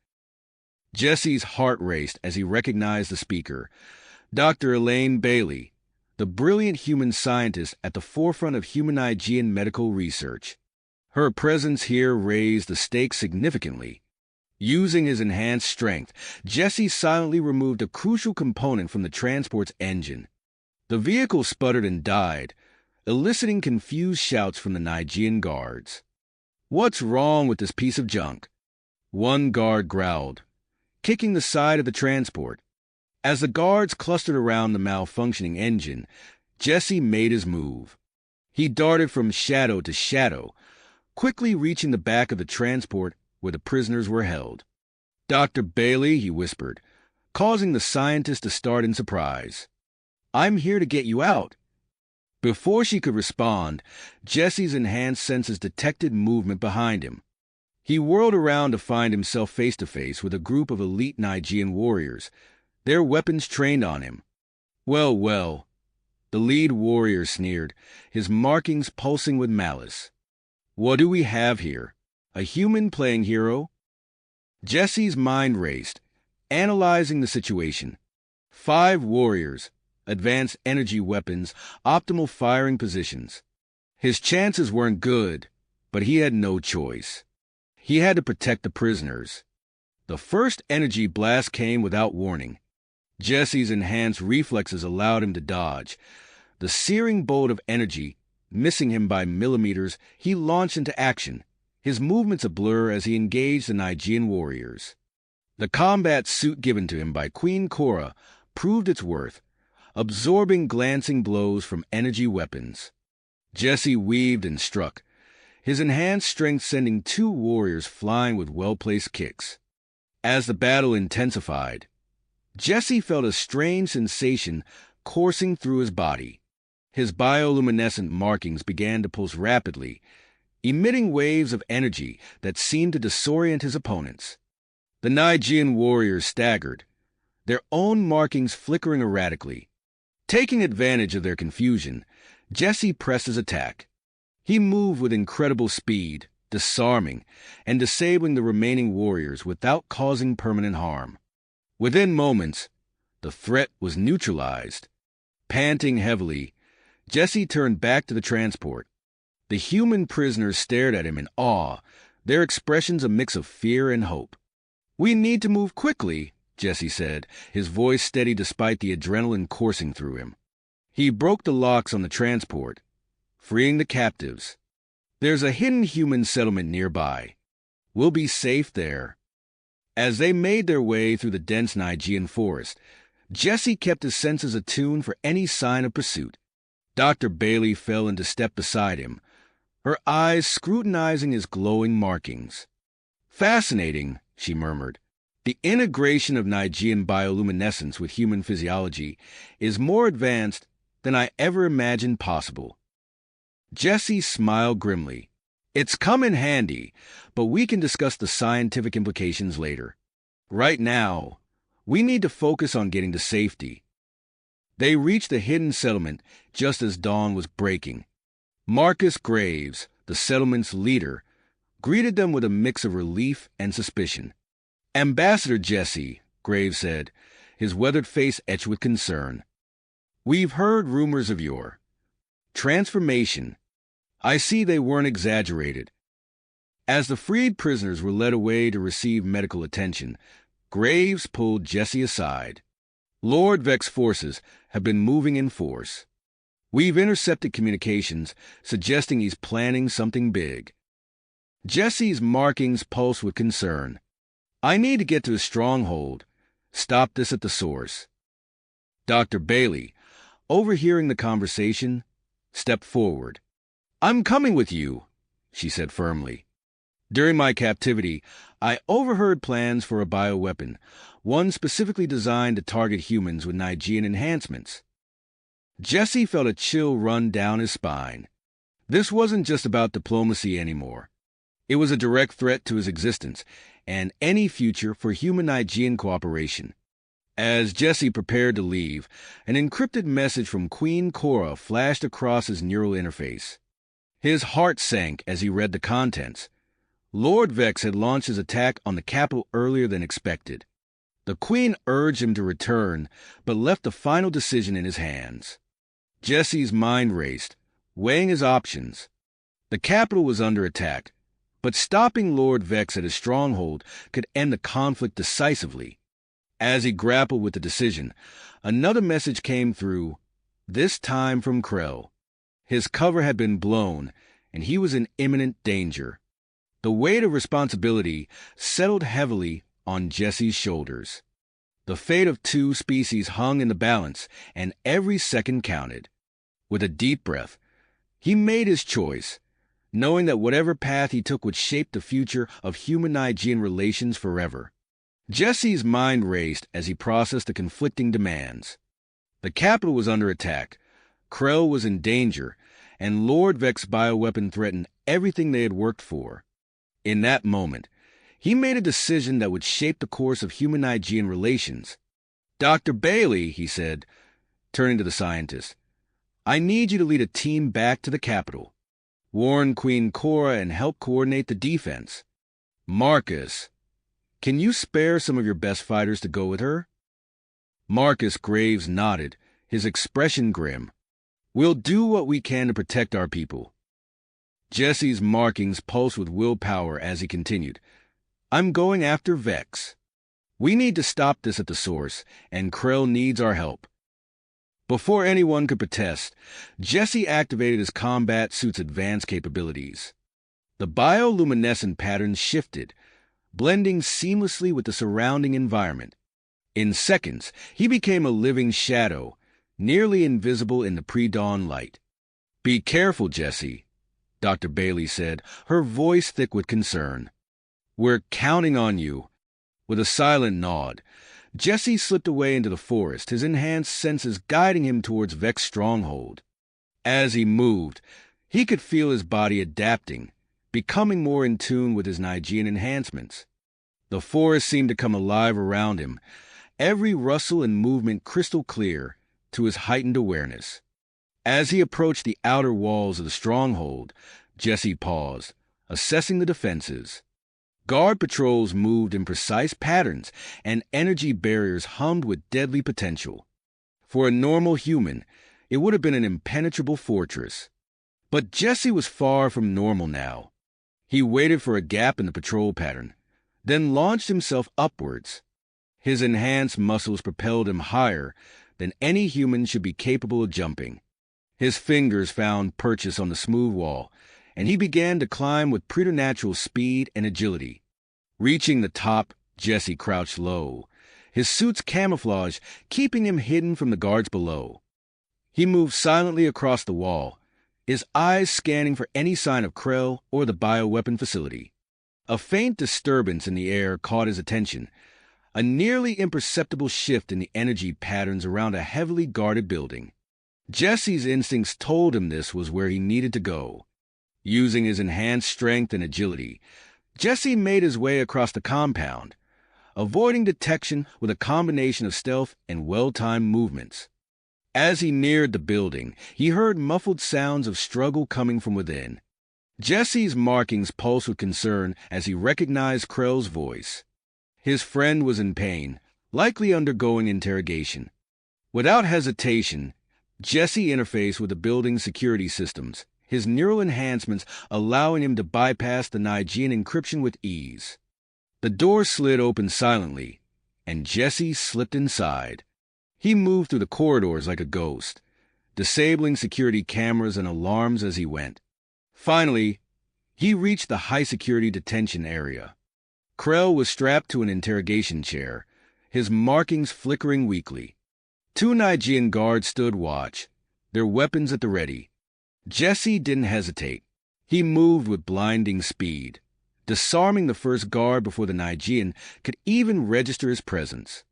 Jesse's heart raced as he recognized the speaker, Dr. Elaine Bailey, the brilliant human scientist at the forefront of human Nigean medical research. Her presence here raised the stakes significantly. Using his enhanced strength, Jesse silently removed a crucial component from the transport's engine. The vehicle sputtered and died, eliciting confused shouts from the Nigean guards. "What's wrong with this piece of junk?" one guard growled, kicking the side of the transport. As the guards clustered around the malfunctioning engine, Jesse made his move. He darted from shadow to shadow, quickly reaching the back of the transport where the prisoners were held. "Dr. Bailey," he whispered, causing the scientist to start in surprise. "I'm here to get you out." Before she could respond, Jesse's enhanced senses detected movement behind him. He whirled around to find himself face-to-face with a group of elite Nigean warriors, their weapons trained on him. "Well, well," the lead warrior sneered, his markings pulsing with malice. "What do we have here? A human playing hero?" Jesse's mind raced, analyzing the situation. 5 warriors, advanced energy weapons, optimal firing positions. His chances weren't good, but he had no choice. He had to protect the prisoners. The first energy blast came without warning. Jesse's enhanced reflexes allowed him to dodge. The searing bolt of energy, missing him by millimeters, he launched into action, his movements a blur as he engaged the Nigean warriors. The combat suit given to him by Queen Cora proved its worth, absorbing glancing blows from energy weapons. Jesse weaved and struck, his enhanced strength sending 2 warriors flying with well-placed kicks. As the battle intensified, Jesse felt a strange sensation coursing through his body. His bioluminescent markings began to pulse rapidly, emitting waves of energy that seemed to disorient his opponents. The Nigean warriors staggered, their own markings flickering erratically. Taking advantage of their confusion, Jesse pressed his attack. He moved with incredible speed, disarming and disabling the remaining warriors without causing permanent harm. Within moments, the threat was neutralized. Panting heavily, Jesse turned back to the transport. The human prisoners stared at him in awe, their expressions a mix of fear and hope. "We need to move quickly," Jesse said, his voice steady despite the adrenaline coursing through him. He broke the locks on the transport, freeing the captives. "There's a hidden human settlement nearby. We'll be safe there." As they made their way through the dense Nigean forest, Jesse kept his senses attuned for any sign of pursuit. Dr. Bailey fell into step beside him, her eyes scrutinizing his glowing markings. "Fascinating," she murmured. "The integration of Nigean bioluminescence with human physiology is more advanced than I ever imagined possible." Jesse smiled grimly. "It's come in handy, but we can discuss the scientific implications later. Right now, we need to focus on getting to safety." They reached the hidden settlement just as dawn was breaking. Marcus Graves, the settlement's leader, greeted them with a mix of relief and suspicion. "Ambassador Jesse," Graves said, his weathered face etched with concern. "We've heard rumors of your transformation. I see they weren't exaggerated." As the freed prisoners were led away to receive medical attention, Graves pulled Jesse aside. "Lord Vex's forces have been moving in force. We've intercepted communications suggesting he's planning something big." Jesse's markings pulsed with concern. "I need to get to his stronghold. Stop this at the source." Dr. Bailey, overhearing the conversation, stepped forward. "I'm coming with you," she said firmly. "During my captivity, I overheard plans for a bioweapon, one specifically designed to target humans with Nigean enhancements." Jesse felt a chill run down his spine. This wasn't just about diplomacy anymore. It was a direct threat to his existence and any future for human-Nigean cooperation. As Jesse prepared to leave, an encrypted message from Queen Cora flashed across his neural interface. His heart sank as he read the contents. Lord Vex had launched his attack on the capital earlier than expected. The Queen urged him to return, but left the final decision in his hands. Jesse's mind raced, weighing his options. The capital was under attack, but stopping Lord Vex at his stronghold could end the conflict decisively. As he grappled with the decision, another message came through, this time from Krell. His cover had been blown, and he was in imminent danger. The weight of responsibility settled heavily on Jesse's shoulders. The fate of two species hung in the balance, and every second counted. With a deep breath, he made his choice, knowing that whatever path he took would shape the future of human-Nigean relations forever. Jesse's mind raced as he processed the conflicting demands. The capital was under attack, Krell was in danger, and Lord Vex's bioweapon threatened everything they had worked for. In that moment, he made a decision that would shape the course of human-Nigean relations. "Dr. Bailey," he said, turning to the scientist, "I need you to lead a team back to the capital. Warn Queen Cora and help coordinate the defense. Marcus, can you spare some of your best fighters to go with her?" Marcus Graves nodded, his expression grim. "We'll do what we can to protect our people." Jesse's markings pulsed with willpower as he continued. "I'm going after Vex. We need to stop this at the source, and Krell needs our help." Before anyone could protest, Jesse activated his combat suit's advanced capabilities. The bioluminescent patterns shifted, blending seamlessly with the surrounding environment. In seconds, he became a living shadow, nearly invisible in the pre-dawn light. "Be careful, Jesse," Dr. Bailey said, her voice thick with concern. "We're counting on you." With a silent nod, Jesse slipped away into the forest, his enhanced senses guiding him towards Vex's stronghold. As he moved, he could feel his body adapting, becoming more in tune with his Nigean enhancements. The forest seemed to come alive around him, every rustle and movement crystal clear to his heightened awareness. As he approached the outer walls of the stronghold, Jesse paused, assessing the defenses. Guard patrols moved in precise patterns, and energy barriers hummed with deadly potential. For a normal human, it would have been an impenetrable fortress. But Jesse was far from normal now. He waited for a gap in the patrol pattern, then launched himself upwards. His enhanced muscles propelled him higher than any human should be capable of jumping. His fingers found purchase on the smooth wall, and he began to climb with preternatural speed and agility. Reaching the top, Jesse crouched low, his suit's camouflage keeping him hidden from the guards below. He moved silently across the wall, his eyes scanning for any sign of Krell or the bioweapon facility. A faint disturbance in the air caught his attention, a nearly imperceptible shift in the energy patterns around a heavily guarded building. Jesse's instincts told him this was where he needed to go. Using his enhanced strength and agility, Jesse made his way across the compound, avoiding detection with a combination of stealth and well-timed movements. As he neared the building, he heard muffled sounds of struggle coming from within. Jesse's markings pulsed with concern as he recognized Krell's voice. His friend was in pain, likely undergoing interrogation. Without hesitation, Jesse interfaced with the building's security systems, his neural enhancements allowing him to bypass the Nigean encryption with ease. The door slid open silently, and Jesse slipped inside. He moved through the corridors like a ghost, disabling security cameras and alarms as he went. Finally, he reached the high-security detention area. Krell was strapped to an interrogation chair, his markings flickering weakly. Two Nigean guards stood watch, their weapons at the ready. Jesse didn't hesitate. He moved with blinding speed, disarming the first guard before the Nigean could even register his presence.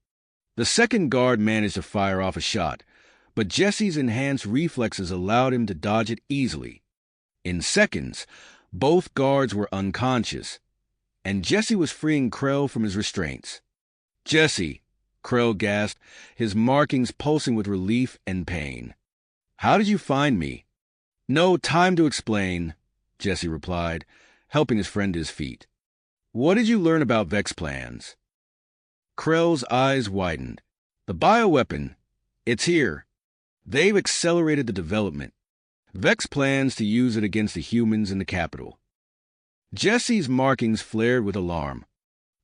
The second guard managed to fire off a shot, but Jesse's enhanced reflexes allowed him to dodge it easily. In seconds, both guards were unconscious, and Jesse was freeing Krell from his restraints. "Jesse," Krell gasped, his markings pulsing with relief and pain. "How did you find me?" "No time to explain," Jesse replied, helping his friend to his feet. "What did you learn about Vex plans?" Krell's eyes widened. "The bioweapon, it's here. They've accelerated the development. Vex plans to use it against the humans in the capital." Jesse's markings flared with alarm.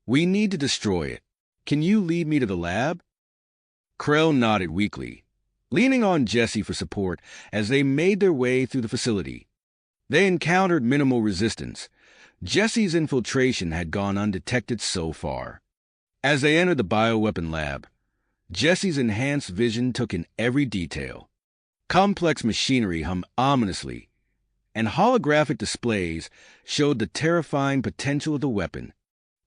"We need to destroy it. Can you lead me to the lab?" Krell nodded weakly, leaning on Jesse for support as they made their way through the facility. They encountered minimal resistance. Jesse's infiltration had gone undetected so far. As they entered the bioweapon lab, Jesse's enhanced vision took in every detail. Complex machinery hummed ominously, and holographic displays showed the terrifying potential of the weapon.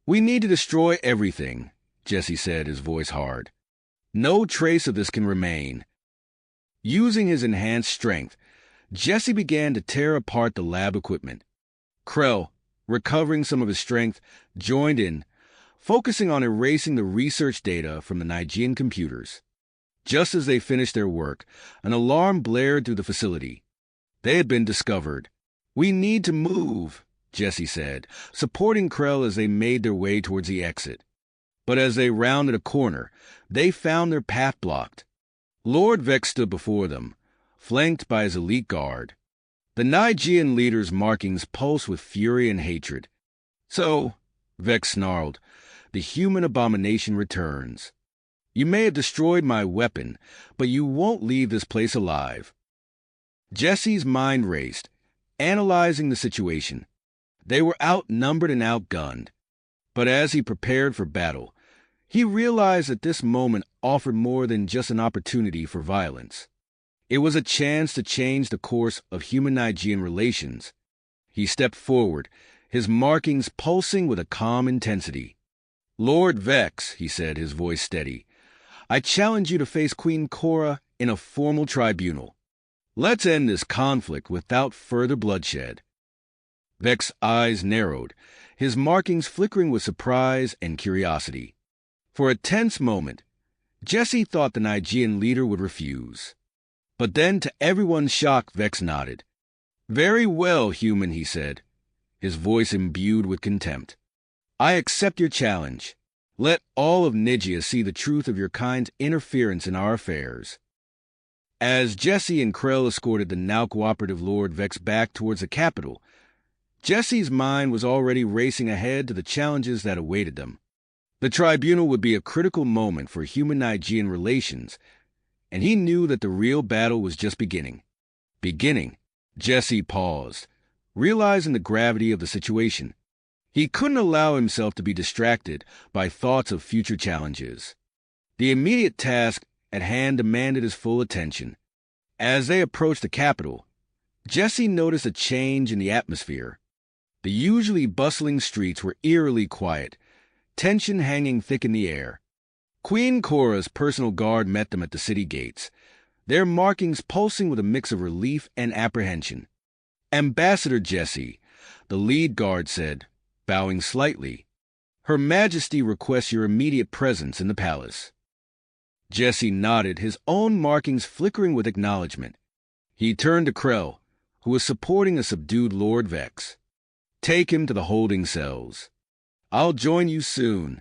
"We need to destroy everything," Jesse said, his voice hard. "No trace of this can remain." Using his enhanced strength, Jesse began to tear apart the lab equipment. Krell, recovering some of his strength, joined in, focusing on erasing the research data from the Nigean computers. Just as they finished their work, an alarm blared through the facility. They had been discovered. "We need to move," Jesse said, supporting Krell as they made their way towards the exit. But as they rounded a corner, they found their path blocked. Lord Vex stood before them, flanked by his elite guard. The Nigean leader's markings pulsed with fury and hatred. "So," Vex snarled, "the human abomination returns. You may have destroyed my weapon, but you won't leave this place alive." Jesse's mind raced, analyzing the situation. They were outnumbered and outgunned. But as he prepared for battle, he realized that this moment offered more than just an opportunity for violence. It was a chance to change the course of human-Nigean relations. He stepped forward, his markings pulsing with a calm intensity. "Lord Vex," he said, his voice steady, "I challenge you to face Queen Cora in a formal tribunal. Let's end this conflict without further bloodshed." Vex's eyes narrowed, his markings flickering with surprise and curiosity. For a tense moment, Jesse thought the Nigean leader would refuse. But then, to everyone's shock, Vex nodded. "Very well, human," he said, his voice imbued with contempt. "I accept your challenge. Let all of Nigia see the truth of your kind's interference in our affairs." As Jesse and Krell escorted the now cooperative Lord Vex back towards the capital, Jesse's mind was already racing ahead to the challenges that awaited them. The tribunal would be a critical moment for human-Nigean relations, and he knew that the real battle was just beginning. Jesse paused, realizing the gravity of the situation. He couldn't allow himself to be distracted by thoughts of future challenges. The immediate task at hand demanded his full attention. As they approached the capital, Jesse noticed a change in the atmosphere. The usually bustling streets were eerily quiet, tension hanging thick in the air. Queen Cora's personal guard met them at the city gates, their markings pulsing with a mix of relief and apprehension. "Ambassador Jesse," the lead guard said, bowing slightly. "Her Majesty requests your immediate presence in the palace." Jesse nodded, his own markings flickering with acknowledgement. He turned to Krell, who was supporting a subdued Lord Vex. "Take him to the holding cells. I'll join you soon."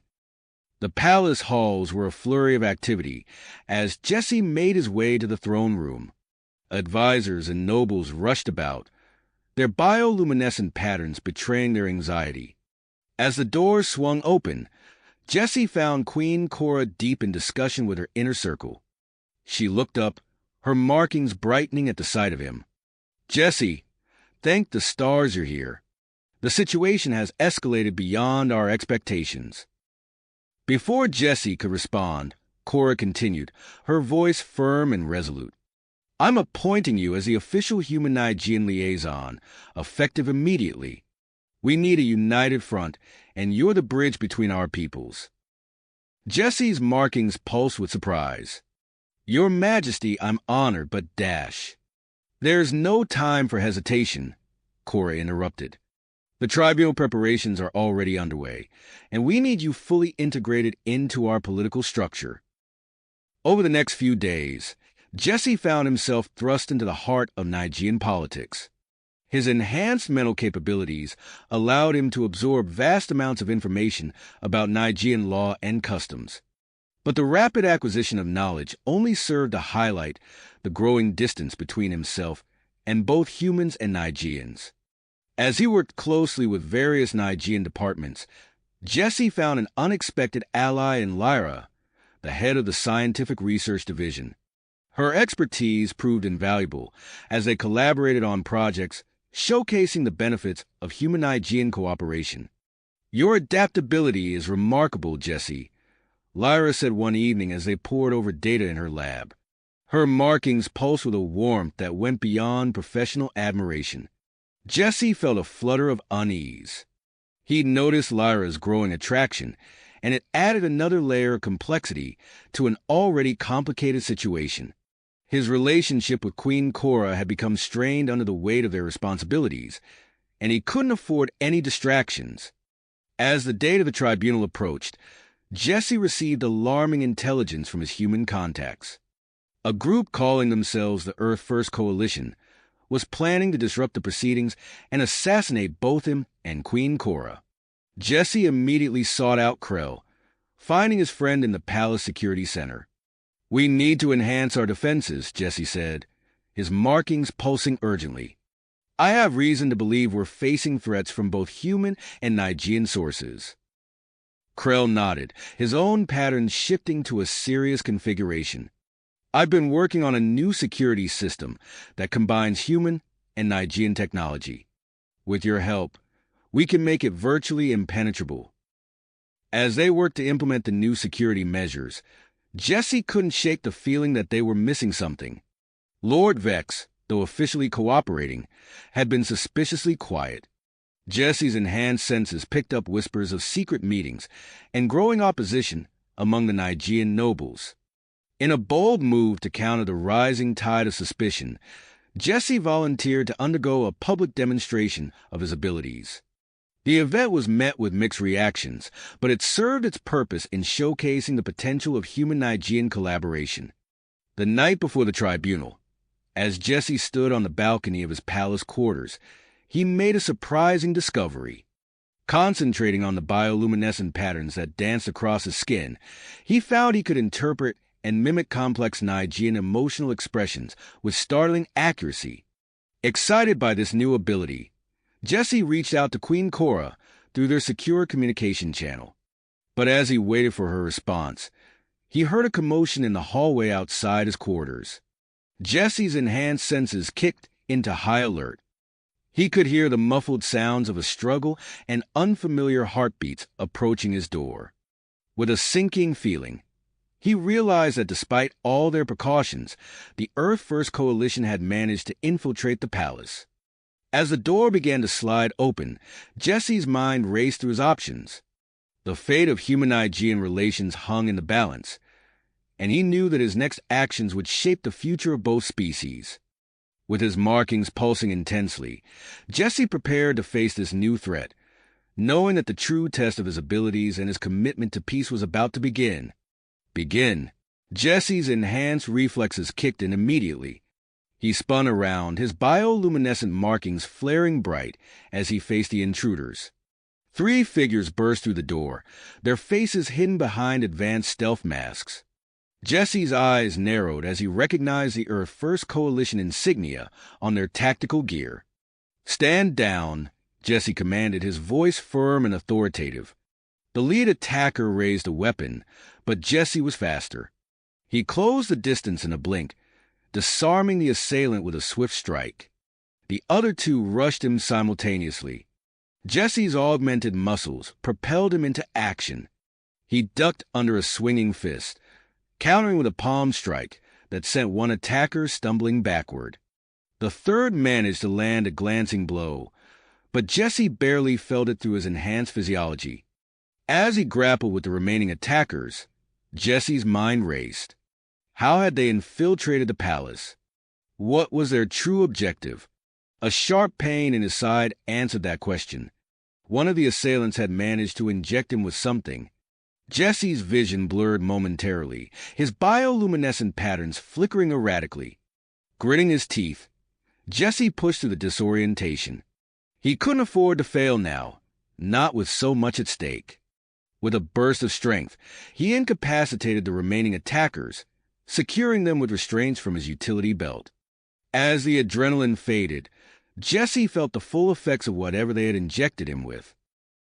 The palace halls were a flurry of activity as Jesse made his way to the throne room. Advisors and nobles rushed about, their bioluminescent patterns betraying their anxiety. As the doors swung open, Jesse found Queen Cora deep in discussion with her inner circle. She looked up, her markings brightening at the sight of him. "Jesse, thank the stars you're here. The situation has escalated beyond our expectations." Before Jesse could respond, Cora continued, her voice firm and resolute. "I'm appointing you as the official human-Nigean liaison, effective immediately. We need a united front, and you're the bridge between our peoples." Jesse's markings pulsed with surprise. "Your Majesty, I'm honored, but dash." "There's no time for hesitation," Cora interrupted. "The tribunal preparations are already underway, and we need you fully integrated into our political structure." Over the next few days, Jesse found himself thrust into the heart of Nigerian politics. His enhanced mental capabilities allowed him to absorb vast amounts of information about Nigerian law and customs. But the rapid acquisition of knowledge only served to highlight the growing distance between himself and both humans and Nigerians. As he worked closely with various Nigerian departments, Jesse found an unexpected ally in Lyra, the head of the Scientific Research Division. Her expertise proved invaluable as they collaborated on projects showcasing the benefits of human-Nigerian cooperation. "Your adaptability is remarkable, Jesse," Lyra said one evening as they pored over data in her lab. Her markings pulsed with a warmth that went beyond professional admiration. Jesse felt a flutter of unease. He'd noticed Lyra's growing attraction, and it added another layer of complexity to an already complicated situation. His relationship with Queen Cora had become strained under the weight of their responsibilities, and he couldn't afford any distractions. As the date of the tribunal approached, Jesse received alarming intelligence from his human contacts. A group calling themselves the Earth First Coalition was planning to disrupt the proceedings and assassinate both him and Queen Cora. Jesse immediately sought out Krell, finding his friend in the Palace Security Center. "We need to enhance our defenses," Jesse said, his markings pulsing urgently. "I have reason to believe we're facing threats from both human and Nigerian sources." Krell nodded, his own patterns shifting to a serious configuration. "I've been working on a new security system that combines human and Nigerian technology. With your help, we can make it virtually impenetrable." As they worked to implement the new security measures, Jesse couldn't shake the feeling that they were missing something. Lord Vex, though officially cooperating, had been suspiciously quiet. Jesse's enhanced senses picked up whispers of secret meetings and growing opposition among the Nigerian nobles. In a bold move to counter the rising tide of suspicion, Jesse volunteered to undergo a public demonstration of his abilities. The event was met with mixed reactions, but it served its purpose in showcasing the potential of human-Nigerian collaboration. The night before the tribunal, as Jesse stood on the balcony of his palace quarters, he made a surprising discovery. Concentrating on the bioluminescent patterns that danced across his skin, he found he could interpret and mimic complex Nigerian emotional expressions with startling accuracy. Excited by this new ability, Jesse reached out to Queen Cora through their secure communication channel. But as he waited for her response, he heard a commotion in the hallway outside his quarters. Jesse's enhanced senses kicked into high alert. He could hear the muffled sounds of a struggle and unfamiliar heartbeats approaching his door. With a sinking feeling, he realized that despite all their precautions, the Earth First Coalition had managed to infiltrate the palace. As the door began to slide open, Jesse's mind raced through his options. The fate of human-Nigean relations hung in the balance, and he knew that his next actions would shape the future of both species. With his markings pulsing intensely, Jesse prepared to face this new threat, knowing that the true test of his abilities and his commitment to peace was about to begin. Jesse's enhanced reflexes kicked in immediately. He spun around, his bioluminescent markings flaring bright as he faced the intruders. 3 figures burst through the door, their faces hidden behind advanced stealth masks. Jesse's eyes narrowed as he recognized the Earth First Coalition insignia on their tactical gear. "Stand down," Jesse commanded, his voice firm and authoritative. The lead attacker raised a weapon, but Jesse was faster. He closed the distance in a blink, disarming the assailant with a swift strike. The other 2 rushed him simultaneously. Jesse's augmented muscles propelled him into action. He ducked under a swinging fist, countering with a palm strike that sent one attacker stumbling backward. The third managed to land a glancing blow, but Jesse barely felt it through his enhanced physiology. As he grappled with the remaining attackers, Jesse's mind raced. How had they infiltrated the palace? What was their true objective? A sharp pain in his side answered that question. One of the assailants had managed to inject him with something. Jesse's vision blurred momentarily, his bioluminescent patterns flickering erratically. Gritting his teeth, Jesse pushed through the disorientation. He couldn't afford to fail now, not with so much at stake. With a burst of strength, he incapacitated the remaining attackers, securing them with restraints from his utility belt. As the adrenaline faded, Jesse felt the full effects of whatever they had injected him with.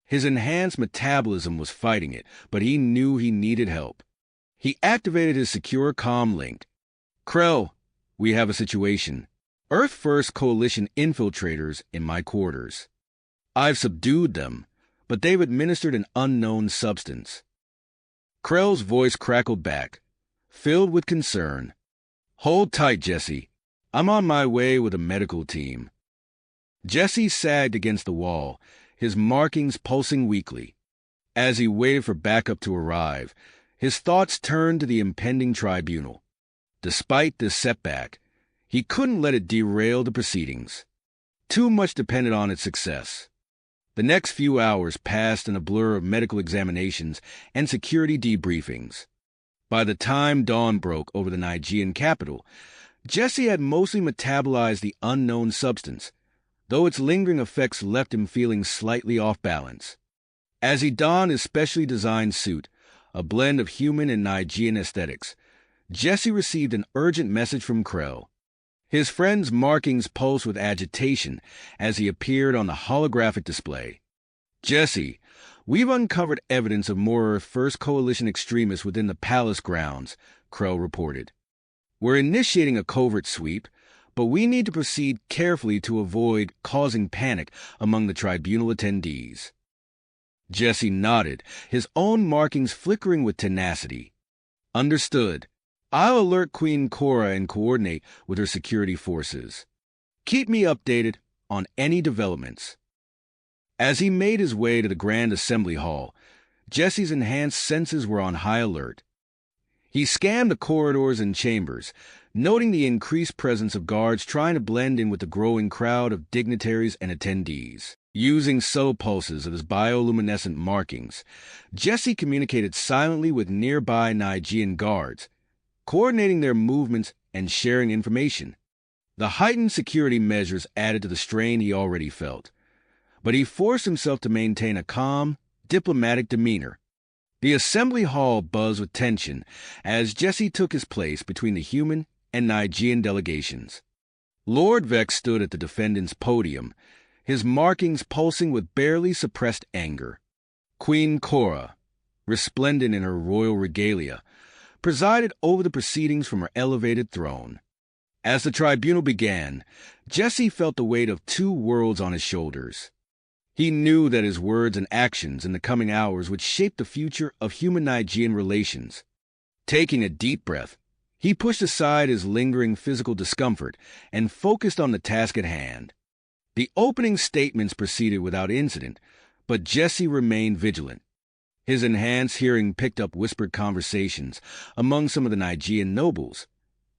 His enhanced metabolism was fighting it, but he knew he needed help. He activated his secure comm link. "Krell, we have a situation. Earth First Coalition infiltrators in my quarters. I've subdued them, but they've administered an unknown substance." Krell's voice crackled back, filled with concern. "Hold tight, Jesse. I'm on my way with a medical team." Jesse sagged against the wall, his markings pulsing weakly. As he waited for backup to arrive, his thoughts turned to the impending tribunal. Despite this setback, he couldn't let it derail the proceedings. Too much depended on its success. The next few hours passed in a blur of medical examinations and security debriefings. By the time dawn broke over the Nigean capital, Jesse had mostly metabolized the unknown substance, though its lingering effects left him feeling slightly off balance. As he donned his specially designed suit, a blend of human and Nigean aesthetics, Jesse received an urgent message from Krell. His friend's markings pulsed with agitation as he appeared on the holographic display. "Jesse, we've uncovered evidence of more Earth First Coalition extremists within the palace grounds," Krell reported. "We're initiating a covert sweep, but we need to proceed carefully to avoid causing panic among the tribunal attendees." Jesse nodded, his own markings flickering with tenacity. "Understood. I'll alert Queen Cora and coordinate with her security forces. Keep me updated on any developments." As he made his way to the Grand Assembly Hall, Jesse's enhanced senses were on high alert. He scanned the corridors and chambers, noting the increased presence of guards trying to blend in with the growing crowd of dignitaries and attendees. Using subtle pulses of his bioluminescent markings, Jesse communicated silently with nearby Nigean guards, coordinating their movements and sharing information. The heightened security measures added to the strain he already felt, but he forced himself to maintain a calm, diplomatic demeanor. The assembly hall buzzed with tension as Jesse took his place between the human and Nigean delegations. Lord Vex stood at the defendant's podium, his markings pulsing with barely suppressed anger. Queen Cora, resplendent in her royal regalia, presided over the proceedings from her elevated throne. As the tribunal began, Jesse felt the weight of two worlds on his shoulders. He knew that his words and actions in the coming hours would shape the future of human-Nigean relations. Taking a deep breath, he pushed aside his lingering physical discomfort and focused on the task at hand. The opening statements proceeded without incident, but Jesse remained vigilant. His enhanced hearing picked up whispered conversations among some of the Nigerian nobles,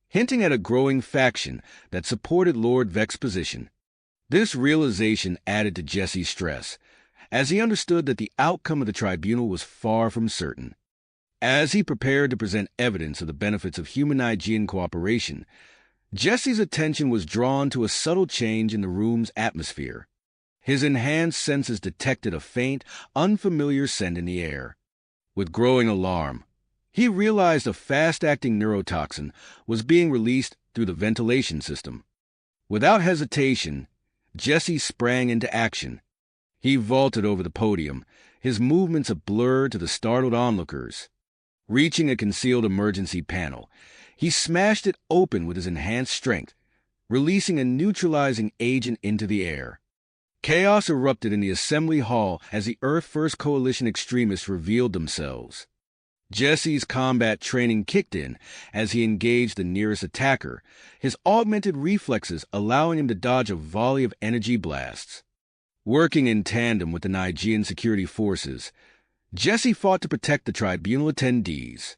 hinting at a growing faction that supported Lord Vex's position. This realization added to Jesse's stress, as he understood that the outcome of the tribunal was far from certain. As he prepared to present evidence of the benefits of human-Nigerian cooperation, Jesse's attention was drawn to a subtle change in the room's atmosphere. His enhanced senses detected a faint, unfamiliar scent in the air. With growing alarm, he realized a fast-acting neurotoxin was being released through the ventilation system. Without hesitation, Jesse sprang into action. He vaulted over the podium, his movements a blur to the startled onlookers. Reaching a concealed emergency panel, he smashed it open with his enhanced strength, releasing a neutralizing agent into the air. Chaos erupted in the assembly hall as the Earth First Coalition extremists revealed themselves. Jesse's combat training kicked in as he engaged the nearest attacker, his augmented reflexes allowing him to dodge a volley of energy blasts. Working in tandem with the Nigerian security forces, Jesse fought to protect the tribunal attendees.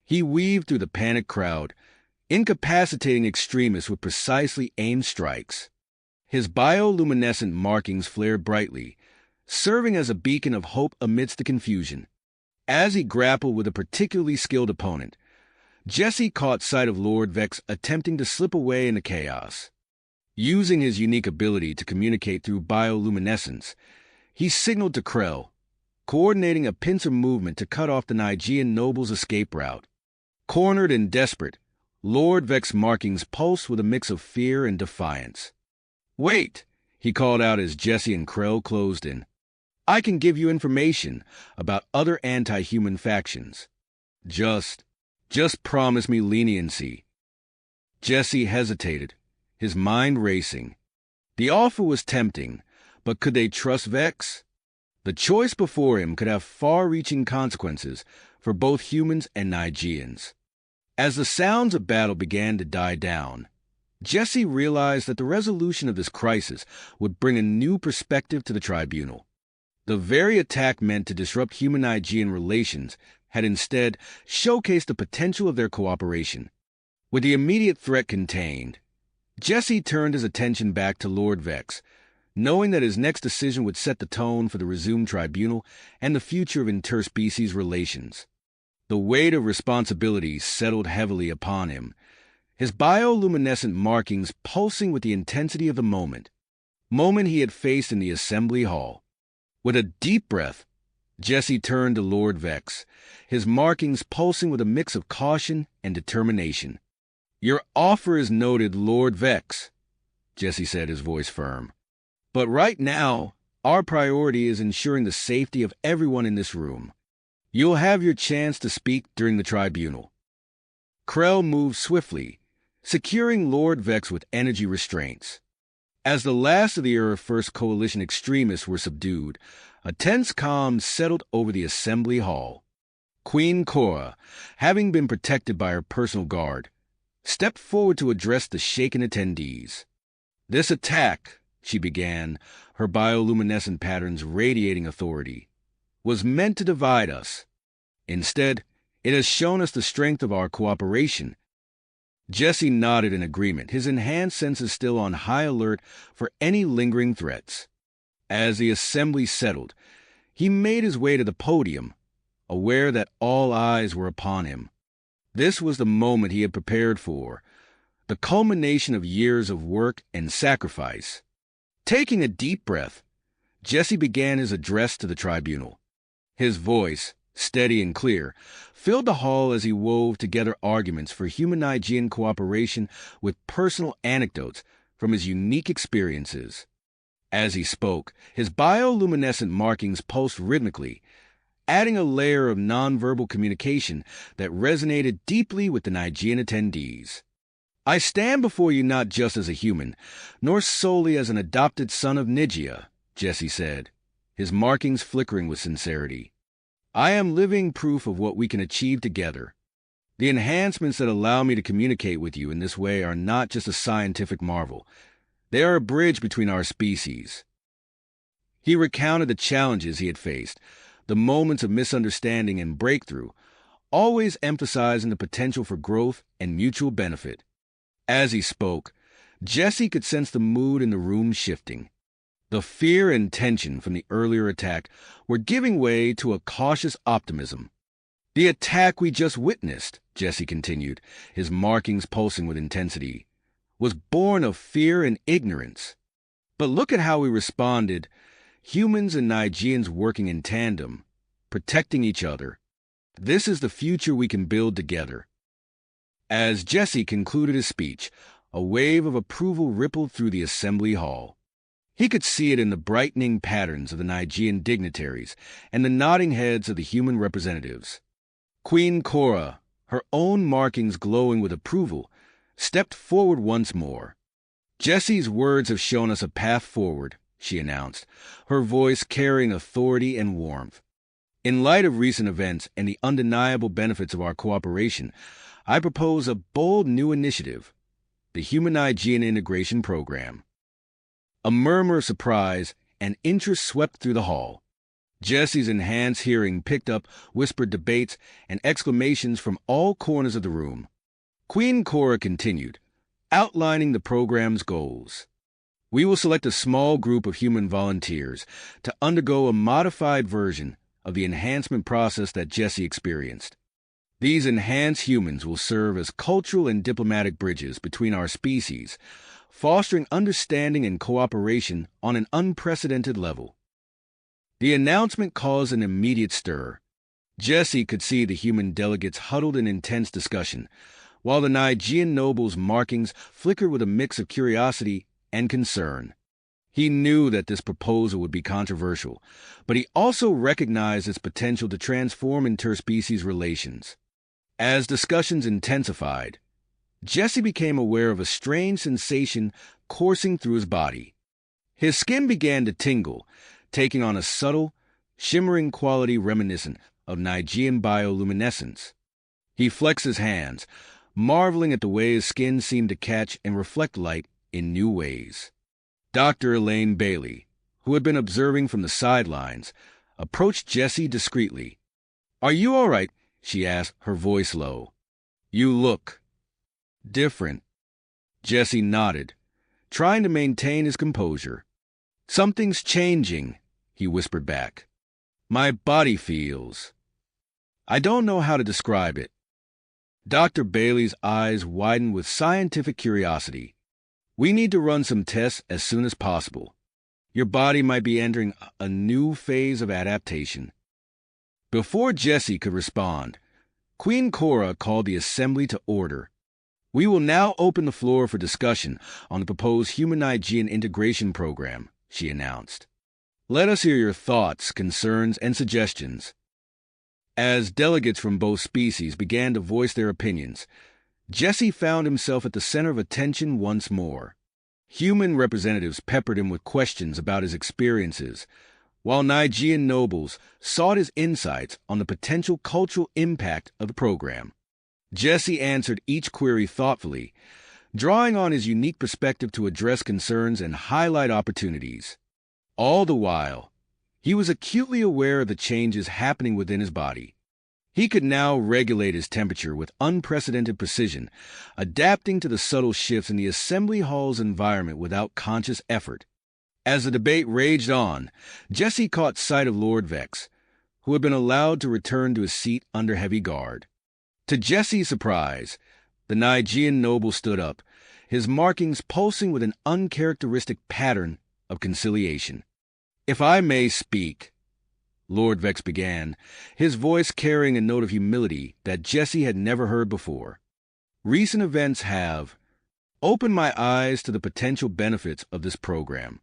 He weaved through the panicked crowd, incapacitating extremists with precisely aimed strikes. His bioluminescent markings flared brightly, serving as a beacon of hope amidst the confusion. As he grappled with a particularly skilled opponent, Jesse caught sight of Lord Vex attempting to slip away in the chaos. Using his unique ability to communicate through bioluminescence, he signaled to Krell, coordinating a pincer movement to cut off the Nigerian noble's escape route. Cornered and desperate, Lord Vex's markings pulsed with a mix of fear and defiance. "Wait," he called out as Jesse and Krell closed in. "I can give you information about other anti-human factions. Just promise me leniency." Jesse hesitated, his mind racing. The offer was tempting, but could they trust Vex? The choice before him could have far-reaching consequences for both humans and Nigerians. As the sounds of battle began to die down, Jesse realized that the resolution of this crisis would bring a new perspective to the tribunal. The very attack meant to disrupt human-Nigerian relations had instead showcased the potential of their cooperation. With the immediate threat contained, Jesse turned his attention back to Lord Vex, knowing that his next decision would set the tone for the resumed tribunal and the future of interspecies relations. The weight of responsibility settled heavily upon him, his bioluminescent markings pulsing with the intensity of the moment he had faced in the assembly hall. With a deep breath, Jesse turned to Lord Vex, his markings pulsing with a mix of caution and determination. "Your offer is noted, Lord Vex," Jesse said, his voice firm. "But right now, our priority is ensuring the safety of everyone in this room. You'll have your chance to speak during the tribunal." Krell moved swiftly, securing Lord Vex with energy restraints. As the last of the Earth First Coalition extremists were subdued, a tense calm settled over the assembly hall. Queen Cora, having been protected by her personal guard, stepped forward to address the shaken attendees. "This attack," she began, her bioluminescent patterns radiating authority, "was meant to divide us. Instead, it has shown us the strength of our cooperation." Jesse nodded in agreement, his enhanced senses still on high alert for any lingering threats. As the assembly settled, he made his way to the podium, aware that all eyes were upon him. This was the moment he had prepared for, the culmination of years of work and sacrifice. Taking a deep breath, Jesse began his address to the tribunal. His voice, steady and clear, filled the hall as he wove together arguments for human-Nigerian cooperation with personal anecdotes from his unique experiences. As he spoke, his bioluminescent markings pulsed rhythmically, adding a layer of nonverbal communication that resonated deeply with the Nigean attendees. I stand before you not just as a human, nor solely as an adopted son of Nigeria, Jesse said, his markings flickering with sincerity. I am living proof of what we can achieve together. The enhancements that allow me to communicate with you in this way are not just a scientific marvel. They are a bridge between our species. He recounted the challenges he had faced, the moments of misunderstanding and breakthrough, always emphasizing the potential for growth and mutual benefit. As he spoke, Jesse could sense the mood in the room shifting. The fear and tension from the earlier attack were giving way to a cautious optimism. The attack we just witnessed, Jesse continued, his markings pulsing with intensity, was born of fear and ignorance. But look at how we responded, humans and Nigerians working in tandem, protecting each other. This is the future we can build together. As Jesse concluded his speech, a wave of approval rippled through the assembly hall. He could see it in the brightening patterns of the Nigerian dignitaries and the nodding heads of the human representatives. Queen Cora, her own markings glowing with approval, stepped forward once more. Jesse's words have shown us a path forward, she announced, her voice carrying authority and warmth. In light of recent events and the undeniable benefits of our cooperation, I propose a bold new initiative, the Human Nigerian Integration Program. A murmur of surprise and interest swept through the hall. Jesse's enhanced hearing picked up whispered debates and exclamations from all corners of the room. Queen Cora continued, outlining the program's goals. We will select a small group of human volunteers to undergo a modified version of the enhancement process that Jesse experienced. These enhanced humans will serve as cultural and diplomatic bridges between our species, fostering understanding and cooperation on an unprecedented level. The announcement caused an immediate stir. Jesse could see the human delegates huddled in intense discussion, while the Nigerian noble's markings flickered with a mix of curiosity and concern. He knew that this proposal would be controversial, but he also recognized its potential to transform interspecies relations. As discussions intensified, Jesse became aware of a strange sensation coursing through his body. His skin began to tingle, taking on a subtle, shimmering quality reminiscent of Nigerian bioluminescence. He flexed his hands, marveling at the way his skin seemed to catch and reflect light in new ways. Dr. Elaine Bailey, who had been observing from the sidelines, approached Jesse discreetly. "Are you all right?" she asked, her voice low. "You look different." Jesse nodded, trying to maintain his composure. "Something's changing," he whispered back. "My body feels. I don't know how to describe it." Dr. Bailey's eyes widened with scientific curiosity. "We need to run some tests as soon as possible. Your body might be entering a new phase of adaptation." Before Jesse could respond, Queen Cora called the assembly to order. "We will now open the floor for discussion on the proposed Human Nigerian Integration Program," she announced. "Let us hear your thoughts, concerns, and suggestions." As delegates from both species began to voice their opinions, Jesse found himself at the center of attention once more. Human representatives peppered him with questions about his experiences, while Nigerian nobles sought his insights on the potential cultural impact of the program. Jesse answered each query thoughtfully, drawing on his unique perspective to address concerns and highlight opportunities. All the while, he was acutely aware of the changes happening within his body. He could now regulate his temperature with unprecedented precision, adapting to the subtle shifts in the assembly hall's environment without conscious effort. As the debate raged on, Jesse caught sight of Lord Vex, who had been allowed to return to his seat under heavy guard. To Jesse's surprise, the Nigerian noble stood up, his markings pulsing with an uncharacteristic pattern of conciliation. "If I may speak," Lord Vex began, his voice carrying a note of humility that Jesse had never heard before. "Recent events have opened my eyes to the potential benefits of this program.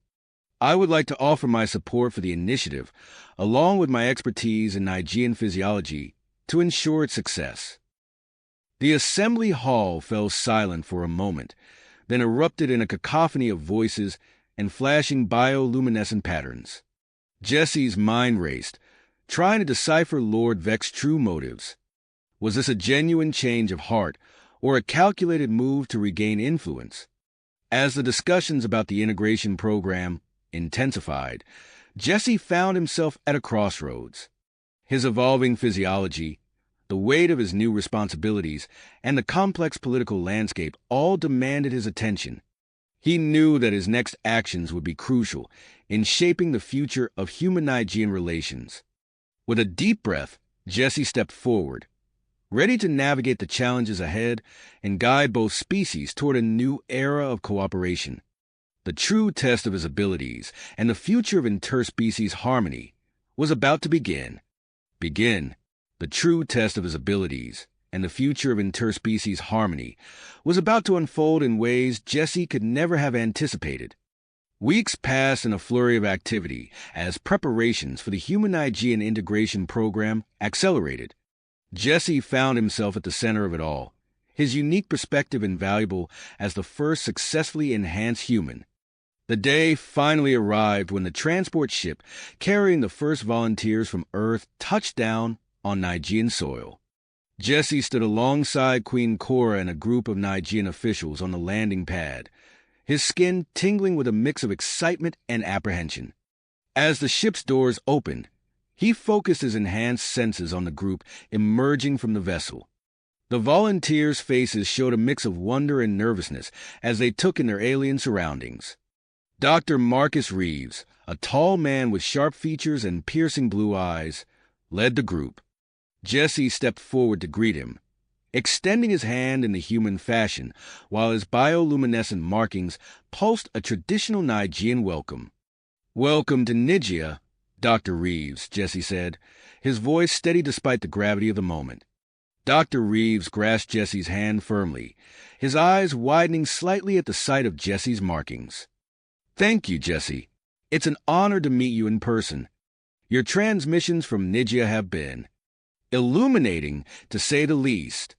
I would like to offer my support for the initiative, along with my expertise in Nigerian physiology, to ensure its success." The assembly hall fell silent for a moment, then erupted in a cacophony of voices and flashing bioluminescent patterns. Jesse's mind raced, trying to decipher Lord Vex's true motives. Was this a genuine change of heart, or a calculated move to regain influence? As the discussions about the integration program intensified, Jesse found himself at a crossroads. His evolving physiology, the weight of his new responsibilities, and the complex political landscape all demanded his attention. He knew that his next actions would be crucial in shaping the future of human-Nigerian relations. With a deep breath, Jesse stepped forward, ready to navigate the challenges ahead and guide both species toward a new era of cooperation. The true test of his abilities and the future of interspecies harmony was about to begin. The true test of his abilities and the future of interspecies harmony was about to unfold in ways Jesse could never have anticipated. Weeks passed in a flurry of activity as preparations for the human-Nigerian integration program accelerated. Jesse found himself at the center of it all, his unique perspective invaluable as the first successfully enhanced human. The day finally arrived when the transport ship carrying the first volunteers from Earth touched down on Nigerian soil. Jesse stood alongside Queen Cora and a group of Nigerian officials on the landing pad, his skin tingling with a mix of excitement and apprehension. As the ship's doors opened, he focused his enhanced senses on the group emerging from the vessel. The volunteers' faces showed a mix of wonder and nervousness as they took in their alien surroundings. Dr. Marcus Reeves, a tall man with sharp features and piercing blue eyes, led the group. Jesse stepped forward to greet him, extending his hand in the human fashion, while his bioluminescent markings pulsed a traditional Nigerian welcome. "Welcome to Nigeria, Dr. Reeves," Jesse said, his voice steady despite the gravity of the moment. Dr. Reeves grasped Jesse's hand firmly, his eyes widening slightly at the sight of Jesse's markings. "Thank you, Jesse. It's an honor to meet you in person. Your transmissions from Nigeria have been illuminating, to say the least."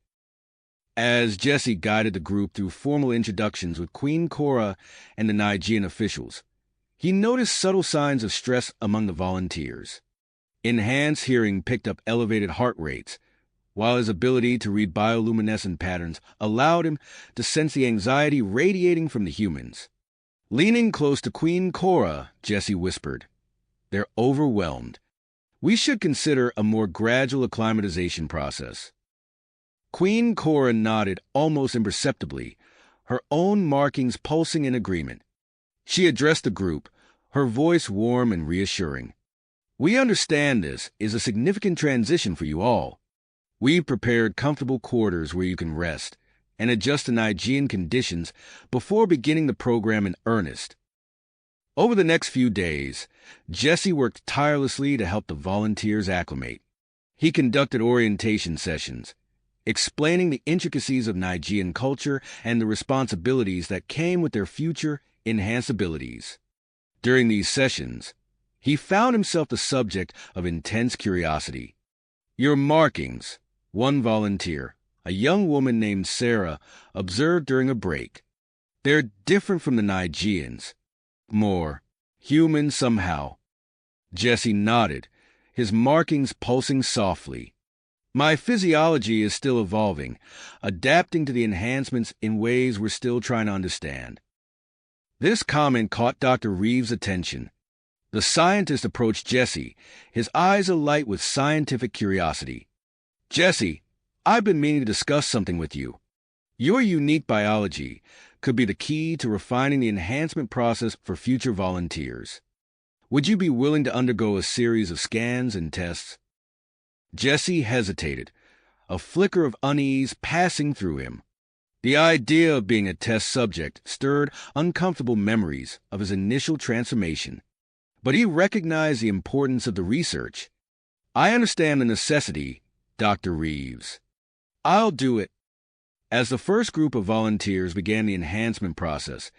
As Jesse guided the group through formal introductions with Queen Cora and the Nigerian officials, he noticed subtle signs of stress among the volunteers. Enhanced hearing picked up elevated heart rates, while his ability to read bioluminescent patterns allowed him to sense the anxiety radiating from the humans. Leaning close to Queen Cora, Jesse whispered, "They're overwhelmed. We should consider a more gradual acclimatization process." Queen Cora nodded almost imperceptibly, her own markings pulsing in agreement. She addressed the group, her voice warm and reassuring. "We understand this is a significant transition for you all. We've prepared comfortable quarters where you can rest and adjust to Nigerian conditions before beginning the program in earnest." Over the next few days, Jesse worked tirelessly to help the volunteers acclimate. He conducted orientation sessions, explaining the intricacies of Nigerian culture and the responsibilities that came with their future enhanced abilities. During these sessions, he found himself the subject of intense curiosity. "Your markings," one volunteer, a young woman named Sarah, observed during a break. "They're different from the Nigerians. More human somehow." Jesse nodded, his markings pulsing softly. "My physiology is still evolving, adapting to the enhancements in ways we're still trying to understand." This comment caught Dr. Reeves' attention. The scientist approached Jesse, his eyes alight with scientific curiosity. "Jesse, I've been meaning to discuss something with you. Your unique biology could be the key to refining the enhancement process for future volunteers. Would you be willing to undergo a series of scans and tests?" Jesse hesitated, a flicker of unease passing through him. The idea of being a test subject stirred uncomfortable memories of his initial transformation. But he recognized the importance of the research. "I understand the necessity, Dr. Reeves. I'll do it." As the first group of volunteers began the enhancement process,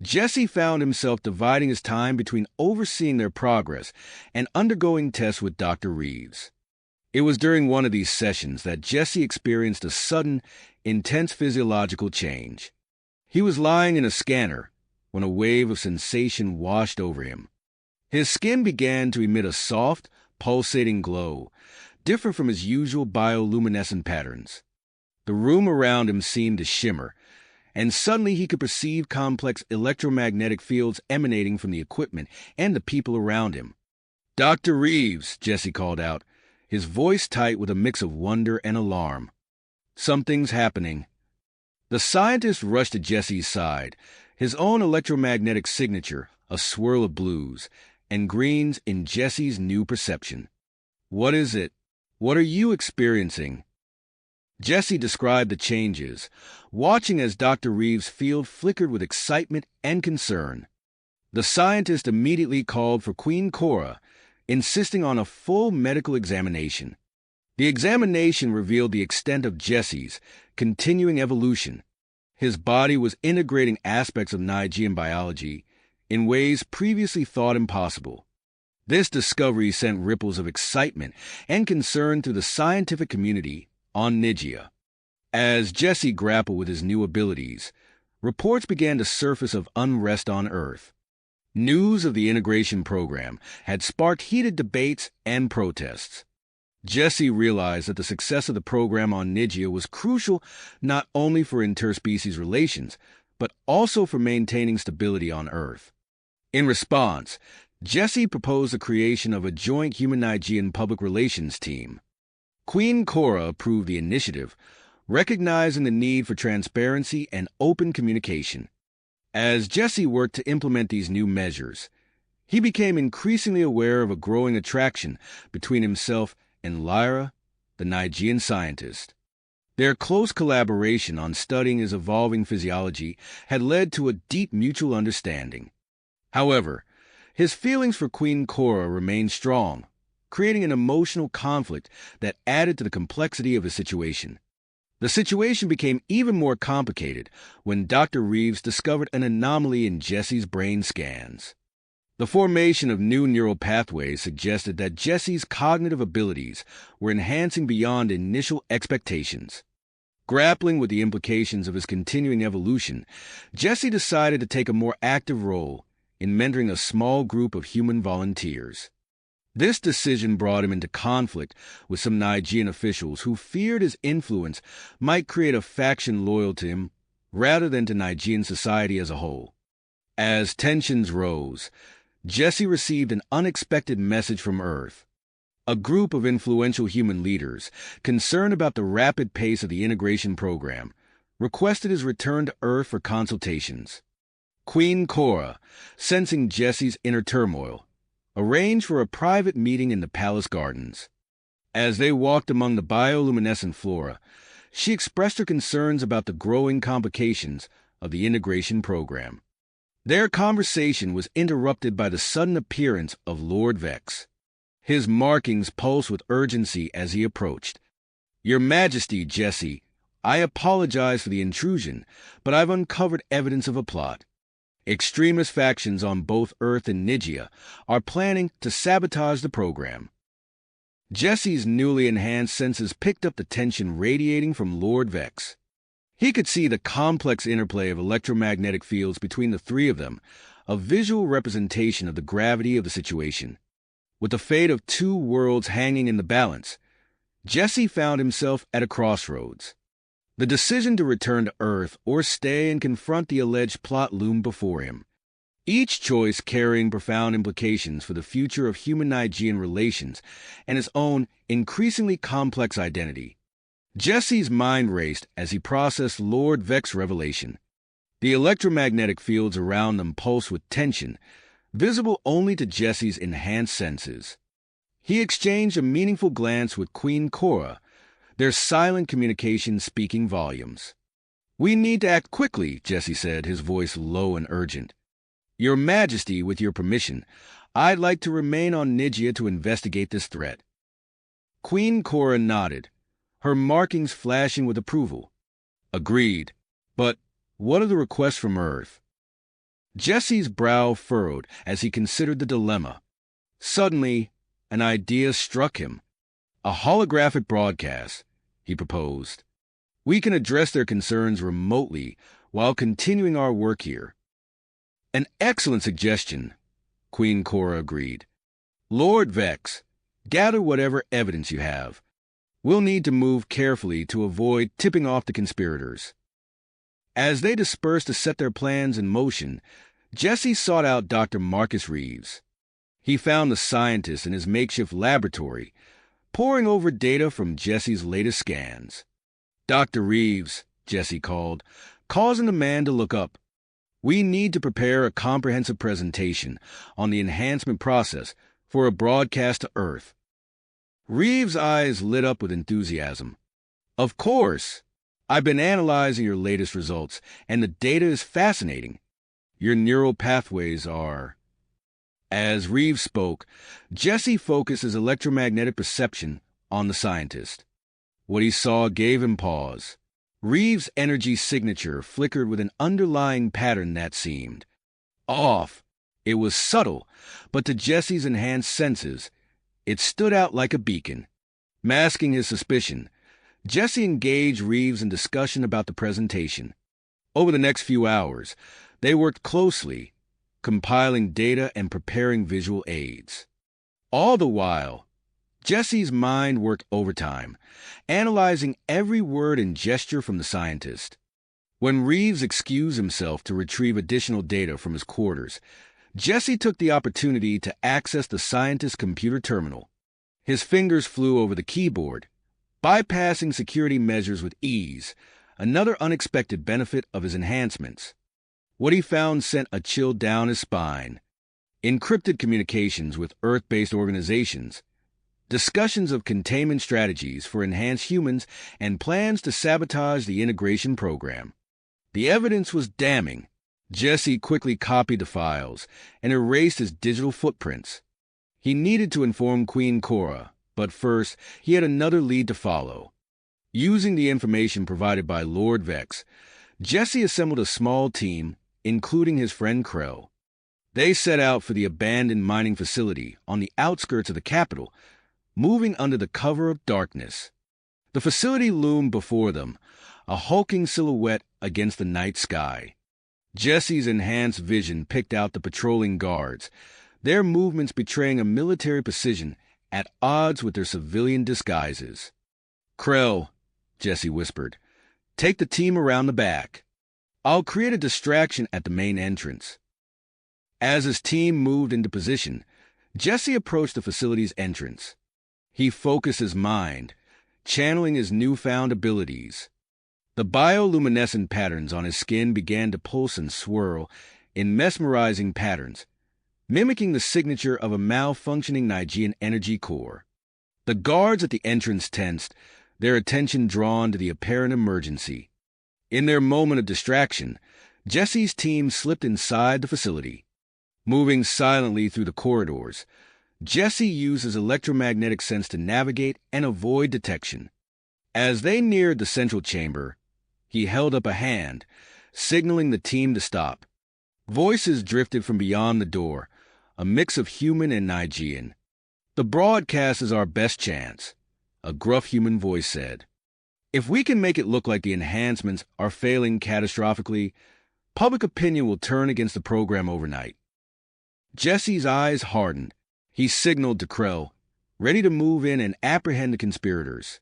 Jesse found himself dividing his time between overseeing their progress and undergoing tests with Dr. Reeves. It was during one of these sessions that Jesse experienced a sudden, intense physiological change. He was lying in a scanner when a wave of sensation washed over him. His skin began to emit a soft, pulsating glow, different from his usual bioluminescent patterns. The room around him seemed to shimmer, and suddenly he could perceive complex electromagnetic fields emanating from the equipment and the people around him. "Dr. Reeves," Jesse called out, his voice tight with a mix of wonder and alarm. "Something's happening." The scientist rushed to Jesse's side, his own electromagnetic signature, a swirl of blues and greens in Jesse's new perception. "What is it? What are you experiencing?" Jesse described the changes, watching as Dr. Reeves' field flickered with excitement and concern. The scientist immediately called for Queen Cora, insisting on a full medical examination. The examination revealed the extent of Jesse's continuing evolution. His body was integrating aspects of Nigean biology in ways previously thought impossible. This discovery sent ripples of excitement and concern through the scientific community on Nigia. As Jesse grappled with his new abilities, reports began to surface of unrest on Earth. News of the integration program had sparked heated debates and protests. Jesse realized that the success of the program on Nigia was crucial not only for interspecies relations, but also for maintaining stability on Earth. In response, Jesse proposed the creation of a joint human-Nigean public relations team. Queen Cora approved the initiative, recognizing the need for transparency and open communication. As Jesse worked to implement these new measures, he became increasingly aware of a growing attraction between himself and Lyra, the Nigean scientist. Their close collaboration on studying his evolving physiology had led to a deep mutual understanding. However, his feelings for Queen Cora remained strong, creating an emotional conflict that added to the complexity of his situation. The situation became even more complicated when Dr. Reeves discovered an anomaly in Jesse's brain scans. The formation of new neural pathways suggested that Jesse's cognitive abilities were enhancing beyond initial expectations. Grappling with the implications of his continuing evolution, Jesse decided to take a more active role in mentoring a small group of human volunteers. This decision brought him into conflict with some Nigerian officials who feared his influence might create a faction loyal to him rather than to Nigerian society as a whole. As tensions rose, Jesse received an unexpected message from Earth. A group of influential human leaders, concerned about the rapid pace of the integration program, requested his return to Earth for consultations. Queen Cora, sensing Jesse's inner turmoil, arranged for a private meeting in the palace gardens. As they walked among the bioluminescent flora, she expressed her concerns about the growing complications of the integration program. Their conversation was interrupted by the sudden appearance of Lord Vex. His markings pulsed with urgency as he approached. "Your Majesty, Jesse, I apologize for the intrusion, but I've uncovered evidence of a plot. Extremist factions on both Earth and Nigia are planning to sabotage the program." Jesse's newly enhanced senses picked up the tension radiating from Lord Vex. He could see the complex interplay of electromagnetic fields between the three of them, a visual representation of the gravity of the situation. With the fate of two worlds hanging in the balance, Jesse found himself at a crossroads. The decision to return to Earth or stay and confront the alleged plot loomed before him, each choice carrying profound implications for the future of human-Nigerian relations and his own increasingly complex identity. Jesse's mind raced as he processed Lord Vex's revelation. The electromagnetic fields around them pulsed with tension, visible only to Jesse's enhanced senses. He exchanged a meaningful glance with Queen Cora, their silent communication speaking volumes. "We need to act quickly," Jesse said, his voice low and urgent. "Your Majesty, with your permission, I'd like to remain on Nigia to investigate this threat." Queen Cora nodded, her markings flashing with approval. "Agreed. But what are the requests from Earth?" Jesse's brow furrowed as he considered the dilemma. Suddenly, an idea struck him. A holographic broadcast, he proposed. We can address their concerns remotely while continuing our work here. An excellent suggestion, Queen Cora agreed. Lord Vex, gather whatever evidence you have. We'll need to move carefully to avoid tipping off the conspirators. As they dispersed to set their plans in motion, Jesse sought out Dr. Marcus Reeves. He found the scientist in his makeshift laboratory, poring over data from Jesse's latest scans. Dr. Reeves, Jesse called, causing the man to look up. We need to prepare a comprehensive presentation on the enhancement process for a broadcast to Earth. Reeves' eyes lit up with enthusiasm. Of course! I've been analyzing your latest results, and the data is fascinating. Your neural pathways are... As Reeves spoke, Jesse focused his electromagnetic perception on the scientist. What he saw gave him pause. Reeves' energy signature flickered with an underlying pattern that seemed off. It was subtle, but to Jesse's enhanced senses, it stood out like a beacon. Masking his suspicion, Jesse engaged Reeves in discussion about the presentation. Over the next few hours, they worked closely, compiling data and preparing visual aids. All the while, Jesse's mind worked overtime, analyzing every word and gesture from the scientist. When Reeves excused himself to retrieve additional data from his quarters, Jesse took the opportunity to access the scientist's computer terminal. His fingers flew over the keyboard, bypassing security measures with ease, another unexpected benefit of his enhancements. What he found sent a chill down his spine. Encrypted communications with Earth-based organizations, discussions of containment strategies for enhanced humans, and plans to sabotage the integration program. The evidence was damning. Jesse quickly copied the files and erased his digital footprints. He needed to inform Queen Cora, but first he had another lead to follow. Using the information provided by Lord Vex, Jesse assembled a small team, including his friend Krell. They set out for the abandoned mining facility on the outskirts of the capital, moving under the cover of darkness. The facility loomed before them, a hulking silhouette against the night sky. Jesse's enhanced vision picked out the patrolling guards, their movements betraying a military precision at odds with their civilian disguises. Krell, Jesse whispered, take the team around the back. I'll create a distraction at the main entrance. As his team moved into position, Jesse approached the facility's entrance. He focused his mind, channeling his newfound abilities. The bioluminescent patterns on his skin began to pulse and swirl in mesmerizing patterns, mimicking the signature of a malfunctioning Nigean energy core. The guards at the entrance tensed, their attention drawn to the apparent emergency. In their moment of distraction, Jesse's team slipped inside the facility. Moving silently through the corridors, Jesse used his electromagnetic sense to navigate and avoid detection. As they neared the central chamber, he held up a hand, signaling the team to stop. Voices drifted from beyond the door, a mix of human and Nigean. The broadcast is our best chance, a gruff human voice said. If we can make it look like the enhancements are failing catastrophically, public opinion will turn against the program overnight. Jesse's eyes hardened. He signaled to Krell, ready to move in and apprehend the conspirators.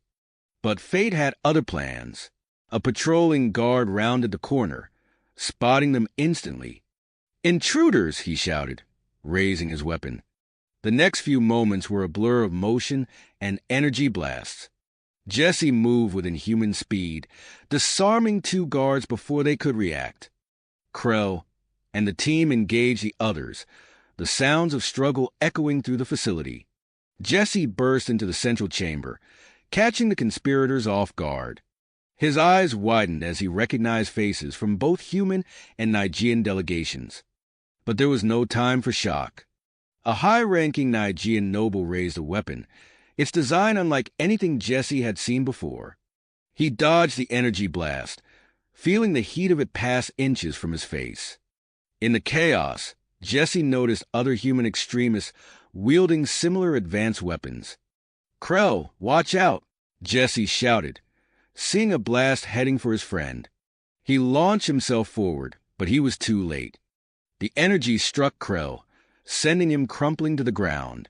But fate had other plans. A patrolling guard rounded the corner, spotting them instantly. "Intruders!" he shouted, raising his weapon. The next few moments were a blur of motion and energy blasts. Jesse moved with inhuman speed, disarming two guards before they could react. Krell and the team engaged the others, the sounds of struggle echoing through the facility. Jesse burst into the central chamber, catching the conspirators off guard. His eyes widened as he recognized faces from both human and Nigean delegations. But there was no time for shock. A high-ranking Nigean noble raised a weapon, its design unlike anything Jesse had seen before. He dodged the energy blast, feeling the heat of it pass inches from his face. In the chaos, Jesse noticed other human extremists wielding similar advanced weapons. "Krell, watch out!" Jesse shouted, seeing a blast heading for his friend. He launched himself forward, but he was too late. The energy struck Krell, sending him crumpling to the ground.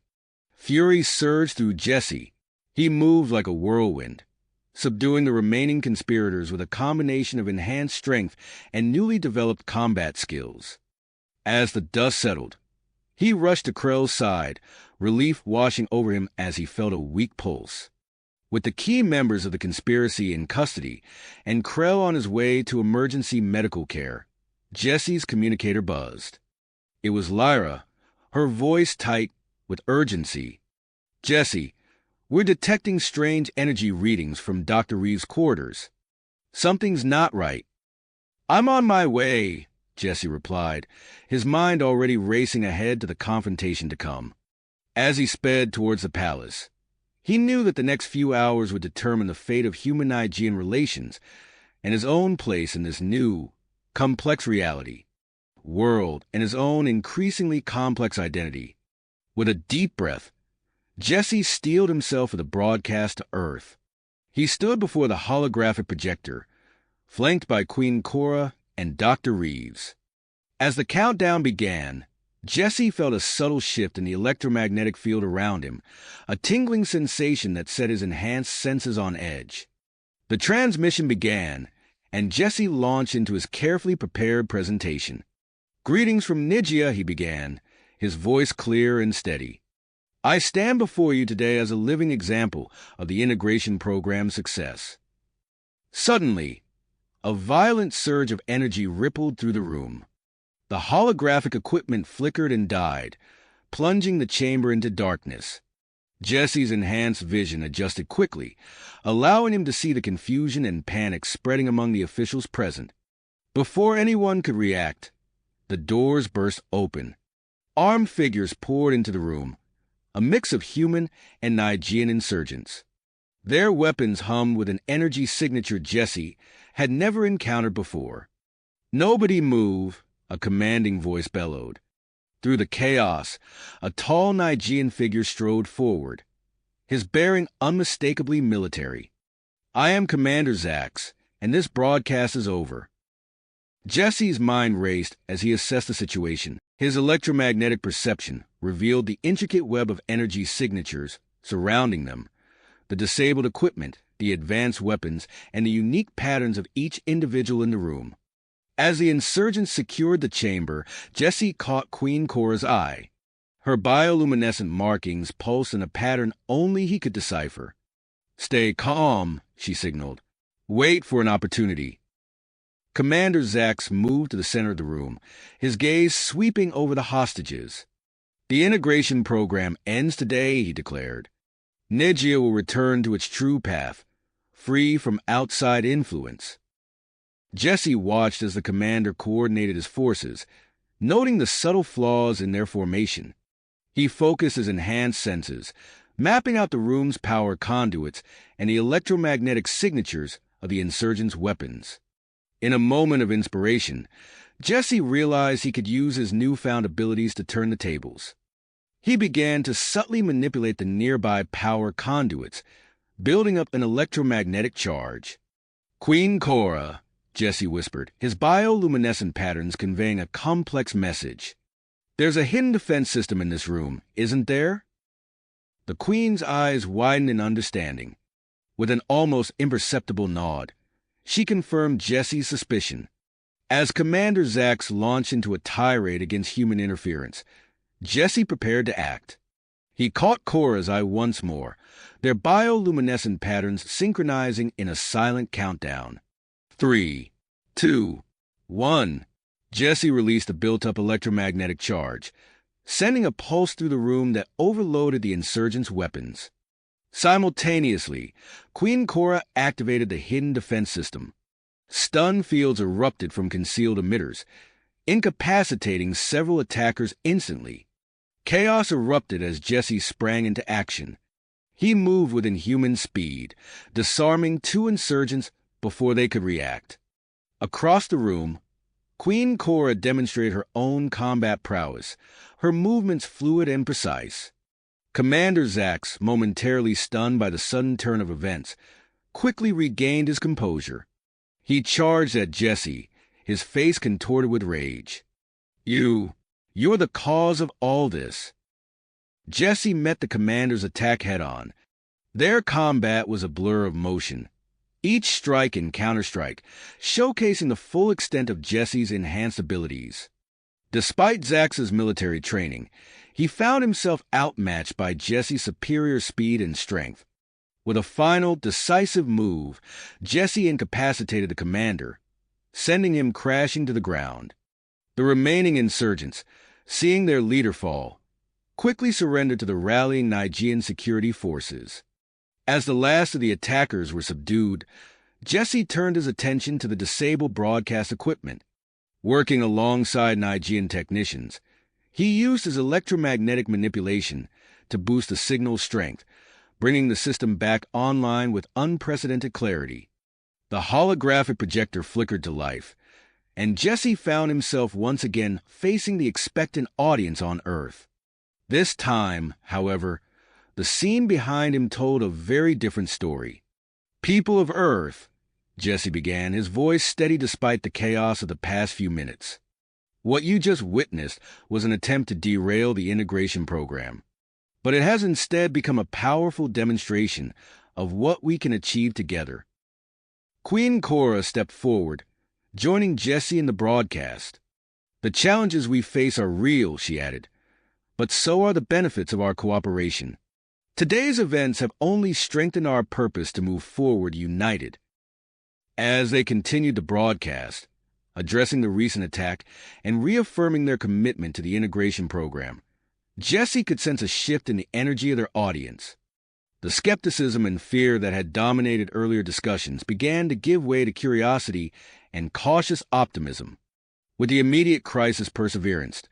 Fury surged through Jesse. He moved like a whirlwind, subduing the remaining conspirators with a combination of enhanced strength and newly developed combat skills. As the dust settled, he rushed to Krell's side, relief washing over him as he felt a weak pulse. With the key members of the conspiracy in custody and Krell on his way to emergency medical care, Jesse's communicator buzzed. It was Lyra, her voice tight with urgency. "Jesse, we're detecting strange energy readings from Dr. Reeves' quarters. Something's not right." "I'm on my way," Jesse replied, his mind already racing ahead to the confrontation to come. As he sped towards the palace, he knew that the next few hours would determine the fate of human-Nigean relations and his own place in this new, complex world, and his own increasingly complex identity. With a deep breath, Jesse steeled himself for the broadcast to Earth. He stood before the holographic projector, flanked by Queen Cora and Dr. Reeves. As the countdown began, Jesse felt a subtle shift in the electromagnetic field around him, a tingling sensation that set his enhanced senses on edge. The transmission began, and Jesse launched into his carefully prepared presentation. "Greetings from Nigia," he began, his voice clear and steady. "I stand before you today as a living example of the integration program's success." Suddenly, a violent surge of energy rippled through the room. The holographic equipment flickered and died, plunging the chamber into darkness. Jesse's enhanced vision adjusted quickly, allowing him to see the confusion and panic spreading among the officials present. Before anyone could react, the doors burst open. Armed figures poured into the room, a mix of human and Nigean insurgents. Their weapons hummed with an energy signature Jesse had never encountered before. "Nobody move," a commanding voice bellowed. Through the chaos, a tall Nigean figure strode forward, his bearing unmistakably military. "I am Commander Zax, and this broadcast is over." Jesse's mind raced as he assessed the situation. His electromagnetic perception revealed the intricate web of energy signatures surrounding them, the disabled equipment, the advanced weapons, and the unique patterns of each individual in the room. As the insurgents secured the chamber, Jesse caught Queen Cora's eye. Her bioluminescent markings pulsed in a pattern only he could decipher. "Stay calm," she signaled. "Wait for an opportunity." Commander Zax moved to the center of the room, his gaze sweeping over the hostages. "The integration program ends today," he declared. "Nigia will return to its true path, free from outside influence." Jesse watched as the commander coordinated his forces, noting the subtle flaws in their formation. He focused his enhanced senses, mapping out the room's power conduits and the electromagnetic signatures of the insurgents' weapons. In a moment of inspiration, Jesse realized he could use his newfound abilities to turn the tables. He began to subtly manipulate the nearby power conduits, building up an electromagnetic charge. "Queen Cora," Jesse whispered, his bioluminescent patterns conveying a complex message. "There's a hidden defense system in this room, isn't there?" The Queen's eyes widened in understanding. With an almost imperceptible nod, she confirmed Jesse's suspicion. As Commander Zax launched into a tirade against human interference, Jesse prepared to act. He caught Cora's eye once more, their bioluminescent patterns synchronizing in a silent countdown. 3, 2, 1. Jesse released a built-up electromagnetic charge, sending a pulse through the room that overloaded the insurgents' weapons. Simultaneously, Queen Cora activated the hidden defense system. Stun fields erupted from concealed emitters, incapacitating several attackers instantly. Chaos erupted as Jesse sprang into action. He moved with inhuman speed, disarming two insurgents before they could react. Across the room, Queen Cora demonstrated her own combat prowess, her movements fluid and precise. Commander Zax, momentarily stunned by the sudden turn of events, quickly regained his composure. He charged at Jesse, his face contorted with rage. You're the cause of all this. Jesse met the commander's attack head-on. Their combat was a blur of motion, each strike and counterstrike, showcasing the full extent of Jesse's enhanced abilities. Despite Zax's military training, he found himself outmatched by Jesse's superior speed and strength. With a final, decisive move, Jesse incapacitated the commander, sending him crashing to the ground. The remaining insurgents, seeing their leader fall, quickly surrendered to the rallying Nigerian security forces. As the last of the attackers were subdued, Jesse turned his attention to the disabled broadcast equipment. Working alongside Nigerian technicians, he used his electromagnetic manipulation to boost the signal's strength, bringing the system back online with unprecedented clarity. The holographic projector flickered to life, and Jesse found himself once again facing the expectant audience on Earth. This time, however, the scene behind him told a very different story. "People of Earth," Jesse began, his voice steady despite the chaos of the past few minutes. "What you just witnessed was an attempt to derail the integration program, but it has instead become a powerful demonstration of what we can achieve together." Queen Cora stepped forward, joining Jesse in the broadcast. "The challenges we face are real," she added, "but so are the benefits of our cooperation. Today's events have only strengthened our purpose to move forward united." As they continued to broadcast, addressing the recent attack and reaffirming their commitment to the integration program, Jesse could sense a shift in the energy of their audience. The skepticism and fear that had dominated earlier discussions began to give way to curiosity and cautious optimism. With the immediate crisis perseverance,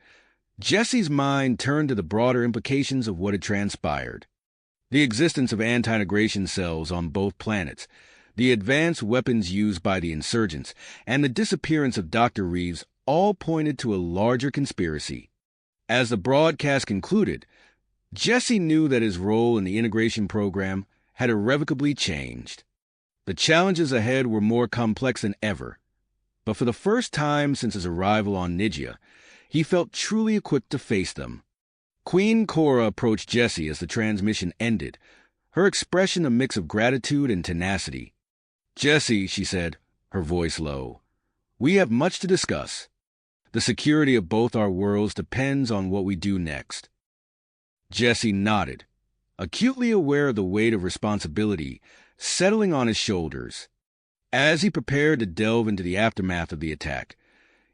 Jesse's mind turned to the broader implications of what had transpired. The existence of anti-integration cells on both planets, the advanced weapons used by the insurgents, and the disappearance of Dr. Reeves all pointed to a larger conspiracy. As the broadcast concluded, Jesse knew that his role in the integration program had irrevocably changed. The challenges ahead were more complex than ever, but for the first time since his arrival on Nigia, he felt truly equipped to face them. Queen Cora approached Jesse as the transmission ended, her expression a mix of gratitude and tenacity. "Jesse," she said, her voice low, "we have much to discuss. The security of both our worlds depends on what we do next." Jesse nodded, acutely aware of the weight of responsibility settling on his shoulders. As he prepared to delve into the aftermath of the attack,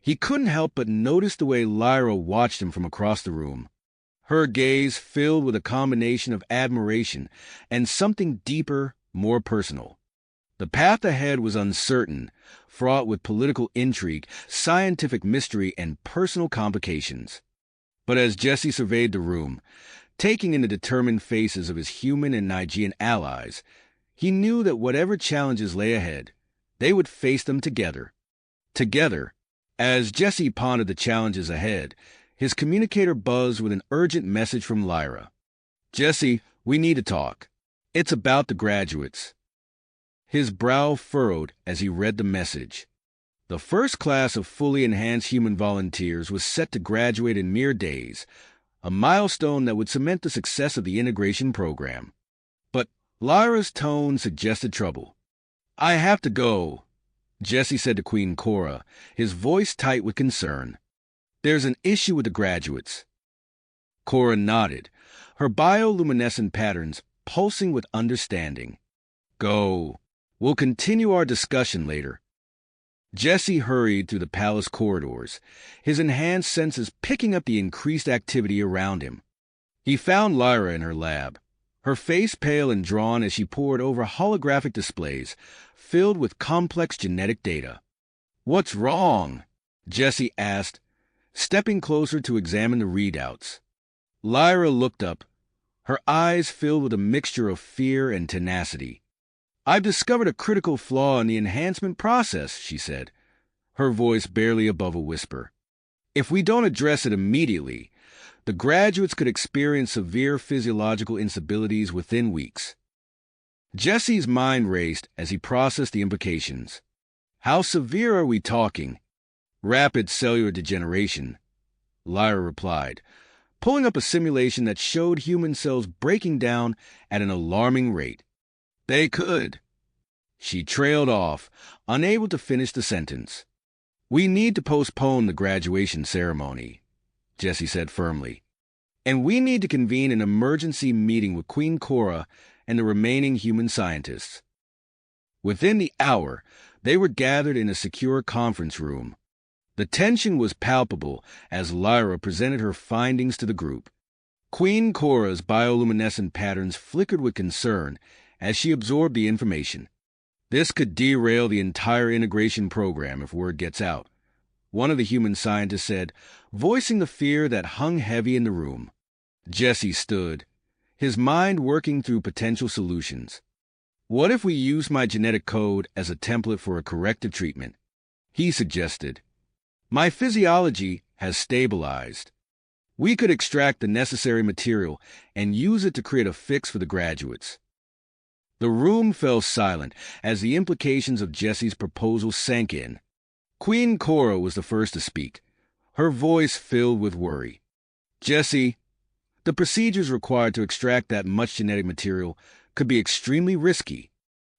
he couldn't help but notice the way Lyra watched him from across the room. Her gaze filled with a combination of admiration and something deeper, more personal. The path ahead was uncertain, fraught with political intrigue, scientific mystery, and personal complications. But as Jesse surveyed the room, taking in the determined faces of his human and Nigerian allies, he knew that whatever challenges lay ahead, they would face them together. Together. As Jesse pondered the challenges ahead, his communicator buzzed with an urgent message from Lyra. "Jesse, we need to talk. It's about the graduates." His brow furrowed as he read the message. The first class of fully enhanced human volunteers was set to graduate in mere days, a milestone that would cement the success of the integration program. But Lyra's tone suggested trouble. "I have to go," Jesse said to Queen Cora, his voice tight with concern. "There's an issue with the graduates." Cora nodded, her bioluminescent patterns pulsing with understanding. "Go. We'll continue our discussion later." Jesse hurried through the palace corridors, his enhanced senses picking up the increased activity around him. He found Lyra in her lab, her face pale and drawn as she pored over holographic displays filled with complex genetic data. "What's wrong?" Jesse asked, stepping closer to examine the readouts. Lyra looked up, her eyes filled with a mixture of fear and tenacity. "I've discovered a critical flaw in the enhancement process," she said, her voice barely above a whisper. "If we don't address it immediately, the graduates could experience severe physiological instabilities within weeks." Jesse's mind raced as he processed the implications. "How severe are we talking?" "Rapid cellular degeneration," Lyra replied, pulling up a simulation that showed human cells breaking down at an alarming rate. "They could." She trailed off, unable to finish the sentence. "We need to postpone the graduation ceremony," Jesse said firmly. "And we need to convene an emergency meeting with Queen Cora and the remaining human scientists." Within the hour, they were gathered in a secure conference room. The tension was palpable as Lyra presented her findings to the group. Queen Cora's bioluminescent patterns flickered with concern as she absorbed the information. "This could derail the entire integration program if word gets out," one of the human scientists said, voicing the fear that hung heavy in the room. Jesse stood, his mind working through potential solutions. "What if we use my genetic code as a template for a corrective treatment?" he suggested. "My physiology has stabilized. We could extract the necessary material and use it to create a fix for the graduates." The room fell silent as the implications of Jesse's proposal sank in. Queen Cora was the first to speak, her voice filled with worry. "Jesse, the procedures required to extract that much genetic material could be extremely risky.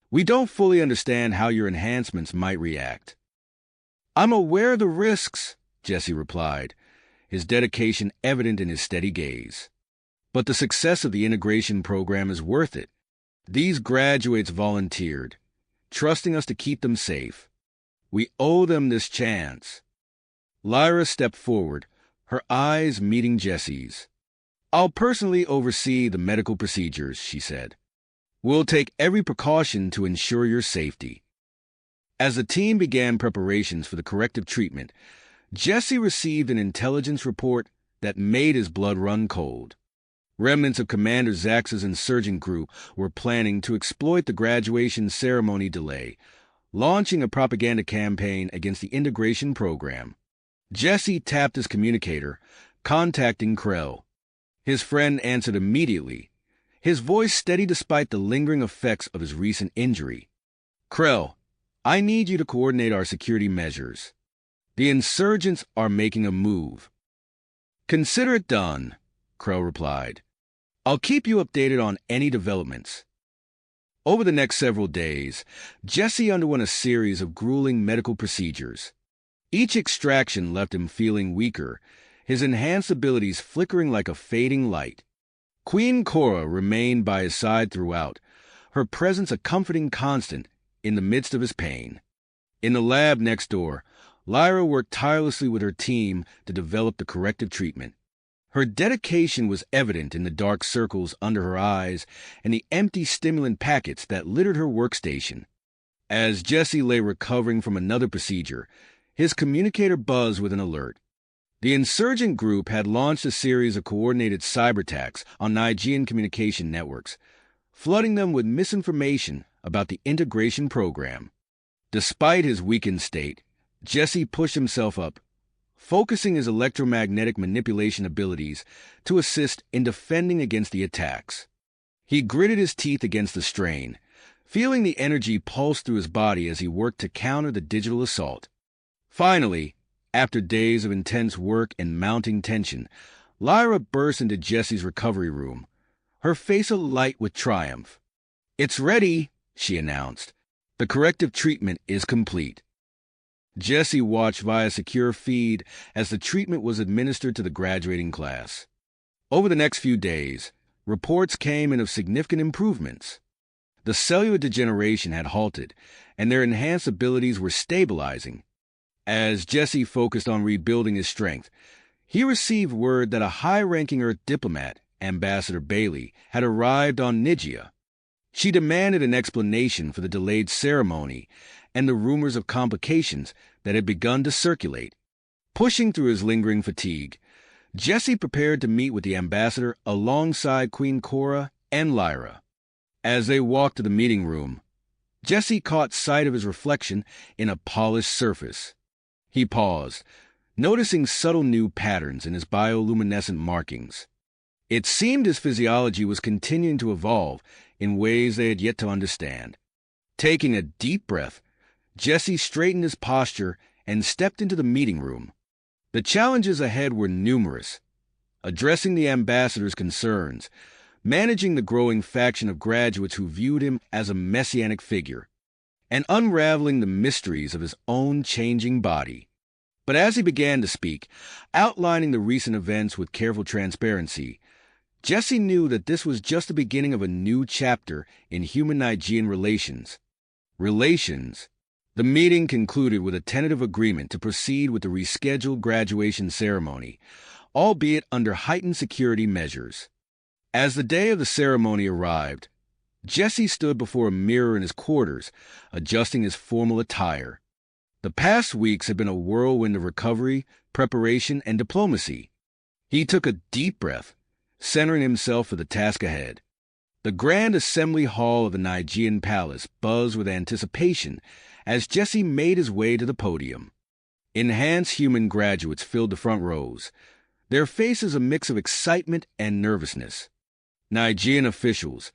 We don't fully understand how your enhancements might react." "I'm aware of the risks," Jesse replied, his dedication evident in his steady gaze. "But the success of the integration program is worth it. These graduates volunteered, trusting us to keep them safe. We owe them this chance." Lyra stepped forward, her eyes meeting Jesse's. "I'll personally oversee the medical procedures," she said. "We'll take every precaution to ensure your safety." As the team began preparations for the corrective treatment, Jesse received an intelligence report that made his blood run cold. Remnants of Commander Zax's insurgent group were planning to exploit the graduation ceremony delay, launching a propaganda campaign against the integration program. Jesse tapped his communicator, contacting Krell. His friend answered immediately, his voice steady despite the lingering effects of his recent injury. "Krell, I need you to coordinate our security measures. The insurgents are making a move." "Consider it done," Krell replied. "I'll keep you updated on any developments." Over the next several days, Jesse underwent a series of grueling medical procedures. Each extraction left him feeling weaker, his enhanced abilities flickering like a fading light. Queen Cora remained by his side throughout, her presence a comforting constant in the midst of his pain. In the lab next door, Lyra worked tirelessly with her team to develop the corrective treatment. Her dedication was evident in the dark circles under her eyes and the empty stimulant packets that littered her workstation. As Jesse lay recovering from another procedure, his communicator buzzed with an alert. The insurgent group had launched a series of coordinated cyber attacks on Nigean communication networks, flooding them with misinformation about the integration program. Despite his weakened state, Jesse pushed himself up, focusing his electromagnetic manipulation abilities to assist in defending against the attacks. He gritted his teeth against the strain, feeling the energy pulse through his body as he worked to counter the digital assault. Finally, after days of intense work and mounting tension, Lyra burst into Jesse's recovery room, her face alight with triumph. "It's ready," she announced. "The corrective treatment is complete." Jesse watched via secure feed as the treatment was administered to the graduating class. Over the next few days, reports came in of significant improvements. The cellular degeneration had halted, and their enhanced abilities were stabilizing. As Jesse focused on rebuilding his strength, he received word that a high-ranking Earth diplomat, Ambassador Bailey, had arrived on Nigia. She demanded an explanation for the delayed ceremony and the rumors of complications that had begun to circulate. Pushing through his lingering fatigue, Jesse prepared to meet with the ambassador alongside Queen Cora and Lyra. As they walked to the meeting room, Jesse caught sight of his reflection in a polished surface. He paused, noticing subtle new patterns in his bioluminescent markings. It seemed his physiology was continuing to evolve in ways they had yet to understand. Taking a deep breath, Jesse straightened his posture and stepped into the meeting room. The challenges ahead were numerous: addressing the ambassador's concerns, managing the growing faction of graduates who viewed him as a messianic figure, and unraveling the mysteries of his own changing body. But as he began to speak, outlining the recent events with careful transparency, Jesse knew that this was just the beginning of a new chapter in human-Nigean relations. The meeting concluded with a tentative agreement to proceed with the rescheduled graduation ceremony, albeit under heightened security measures. As the day of the ceremony arrived, Jesse stood before a mirror in his quarters, adjusting his formal attire. The past weeks had been a whirlwind of recovery, preparation, and diplomacy. He took a deep breath, centering himself for the task ahead. The grand assembly hall of the Nigean palace buzzed with anticipation as Jesse made his way to the podium. Enhanced human graduates filled the front rows, their faces a mix of excitement and nervousness. Nigerian officials,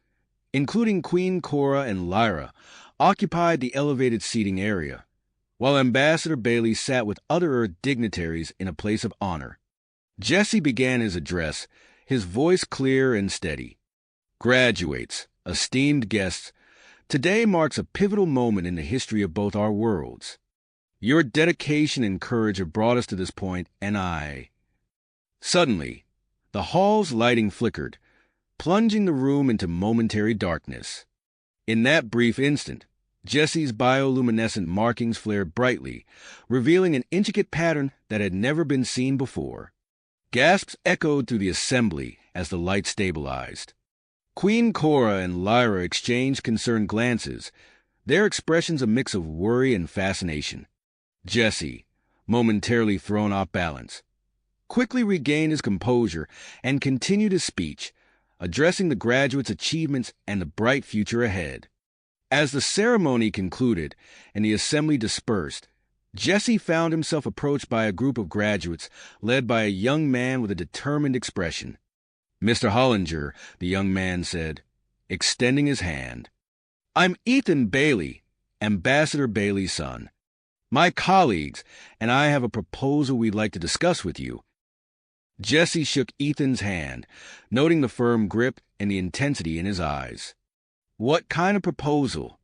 including Queen Cora and Lyra, occupied the elevated seating area, while Ambassador Bailey sat with other Earth dignitaries in a place of honor. Jesse began his address, his voice clear and steady. Graduates, esteemed guests, today marks a pivotal moment in the history of both our worlds. Your dedication and courage have brought us to this point, and Suddenly, the hall's lighting flickered, plunging the room into momentary darkness. In that brief instant, Jesse's bioluminescent markings flared brightly, revealing an intricate pattern that had never been seen before. Gasps echoed through the assembly as the light stabilized. Queen Cora and Lyra exchanged concerned glances, their expressions a mix of worry and fascination. Jesse, momentarily thrown off balance, quickly regained his composure and continued his speech, addressing the graduates' achievements and the bright future ahead. As the ceremony concluded and the assembly dispersed, Jesse found himself approached by a group of graduates led by a young man with a determined expression. "Mr. Hollinger," the young man said, extending his hand. "I'm Ethan Bailey, Ambassador Bailey's son. My colleagues and I have a proposal we'd like to discuss with you." Jesse shook Ethan's hand, noting the firm grip and the intensity in his eyes. "What kind of proposal?"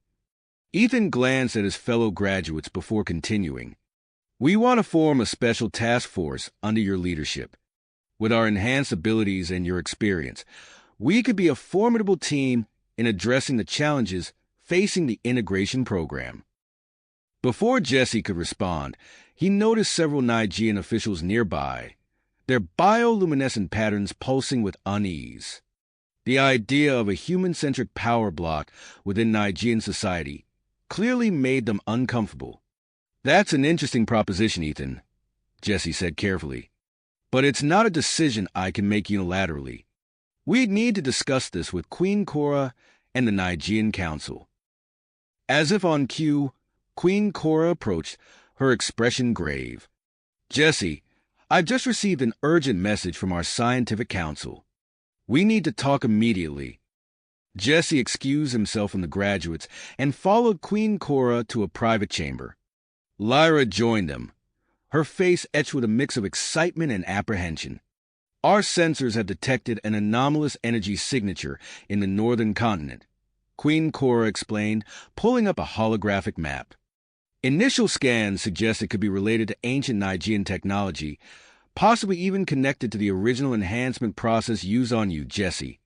Ethan glanced at his fellow graduates before continuing. "We want to form a special task force under your leadership. With our enhanced abilities and your experience, we could be a formidable team in addressing the challenges facing the integration program." Before Jesse could respond, he noticed several Nigerian officials nearby, their bioluminescent patterns pulsing with unease. The idea of a human-centric power block within Nigerian society clearly made them uncomfortable. "That's an interesting proposition, Ethan," Jesse said carefully. "But it's not a decision I can make unilaterally. We'd need to discuss this with Queen Cora and the Nigerian Council." As if on cue, Queen Cora approached, her expression grave. "Jesse, I've just received an urgent message from our scientific council. We need to talk immediately." Jesse excused himself from the graduates and followed Queen Cora to a private chamber. Lyra joined them, her face etched with a mix of excitement and apprehension. "Our sensors have detected an anomalous energy signature in the northern continent," Queen Cora explained, pulling up a holographic map. "Initial scans suggest it could be related to ancient Nigerian technology, possibly even connected to the original enhancement process used on you, Jesse."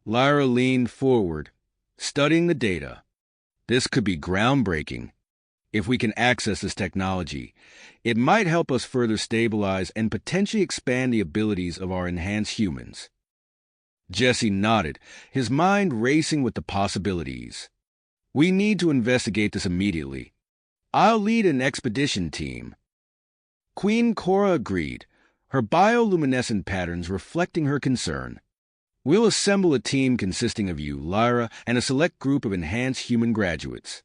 Lyra leaned forward, studying the data. "This could be groundbreaking. If we can access this technology, it might help us further stabilize and potentially expand the abilities of our enhanced humans." Jesse nodded, his mind racing with the possibilities. "We need to investigate this immediately. I'll lead an expedition team." Queen Cora agreed, her bioluminescent patterns reflecting her concern. "We'll assemble a team consisting of you, Lyra, and a select group of enhanced human graduates.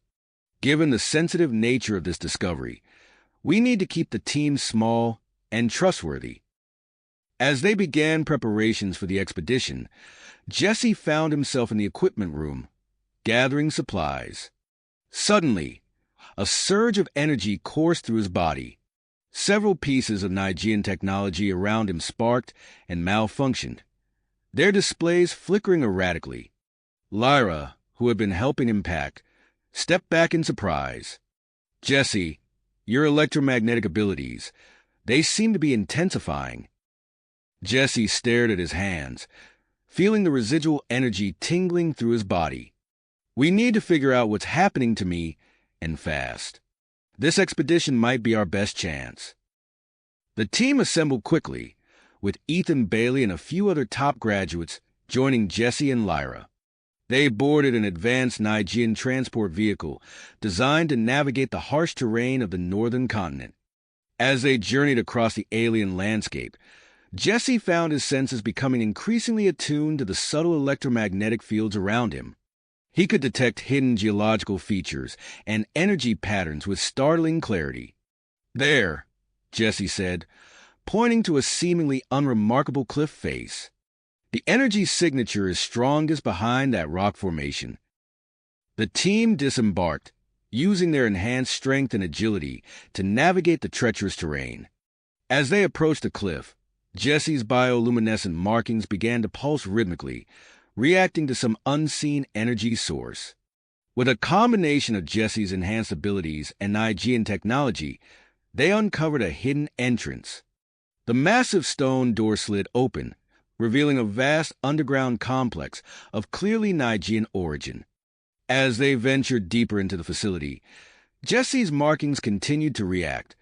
Given the sensitive nature of this discovery, We need to keep the team small and trustworthy. As they began preparations for the expedition, Jesse found himself in the equipment room, gathering supplies. Suddenly, a surge of energy coursed through his body. Several pieces of Nigerian technology around him sparked and malfunctioned, their displays flickering erratically. Lyra, who had been helping him pack, stepped back in surprise. "Jesse, your electromagnetic abilities, they seem to be intensifying." Jesse stared at his hands, feeling the residual energy tingling through his body. "We need to figure out what's happening to me, and fast. This expedition might be our best chance." The team assembled quickly, with Ethan Bailey and a few other top graduates joining Jesse and Lyra. They boarded an advanced Nigerian transport vehicle designed to navigate the harsh terrain of the northern continent. As they journeyed across the alien landscape, Jesse found his senses becoming increasingly attuned to the subtle electromagnetic fields around him. He could detect hidden geological features and energy patterns with startling clarity. "There," Jesse said, pointing to a seemingly unremarkable cliff face. "The energy signature is strongest behind that rock formation." The team disembarked, using their enhanced strength and agility to navigate the treacherous terrain. As they approached the cliff, Jesse's bioluminescent markings began to pulse rhythmically, reacting to some unseen energy source. With a combination of Jesse's enhanced abilities and Nigerian technology, they uncovered a hidden entrance. The massive stone door slid open, revealing a vast underground complex of clearly Nigerian origin. As they ventured deeper into the facility, Jesse's markings continued to react,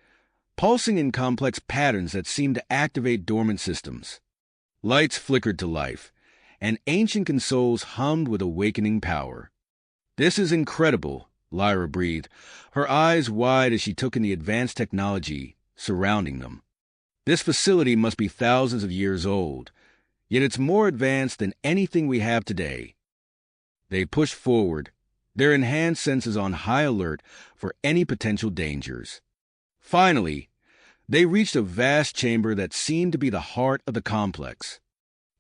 pulsing in complex patterns that seemed to activate dormant systems. Lights flickered to life, and ancient consoles hummed with awakening power. "This is incredible," Lyra breathed, her eyes wide as she took in the advanced technology surrounding them. "This facility must be thousands of years old, yet it's more advanced than anything we have today." They pushed forward, their enhanced senses on high alert for any potential dangers. Finally, they reached a vast chamber that seemed to be the heart of the complex.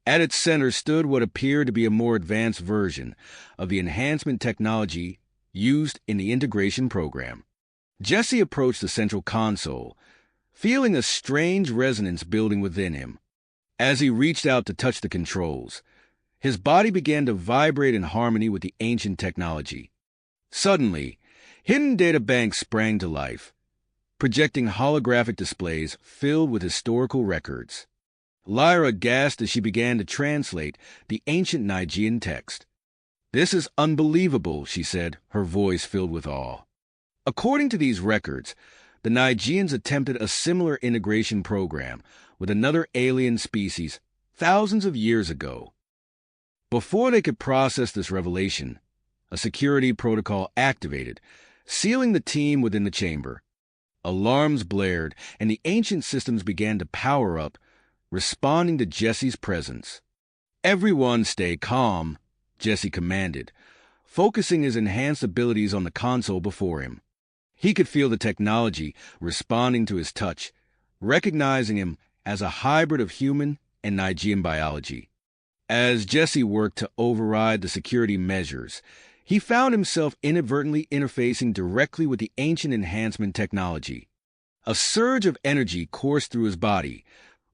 At its center stood what appeared to be a more advanced version of the enhancement technology used in the integration program. Jesse approached the central console, feeling a strange resonance building within him. As he reached out to touch the controls, his body began to vibrate in harmony with the ancient technology. Suddenly, hidden data banks sprang to life, projecting holographic displays filled with historical records. Lyra gasped as she began to translate the ancient Nigerian text. "This is unbelievable," she said, her voice filled with awe. According to these records, the Nigerians attempted a similar integration program with another alien species thousands of years ago. Before they could process this revelation, a security protocol activated, sealing the team within the chamber. Alarms blared, and the ancient systems began to power up, responding to Jesse's presence. "Everyone stay calm," Jesse commanded, focusing his enhanced abilities on the console before him. He could feel the technology responding to his touch, recognizing him as a hybrid of human and Nigerian biology. As Jesse worked to override the security measures, he found himself inadvertently interfacing directly with the ancient enhancement technology. A surge of energy coursed through his body,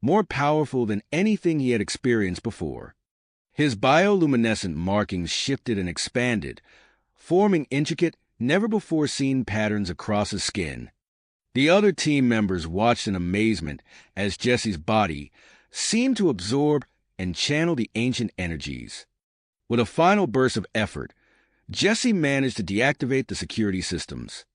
more powerful than anything he had experienced before. His bioluminescent markings shifted and expanded, forming intricate, never-before-seen patterns across his skin. The other team members watched in amazement as Jesse's body seemed to absorb and channel the ancient energies. With a final burst of effort, Jesse managed to deactivate the security systems.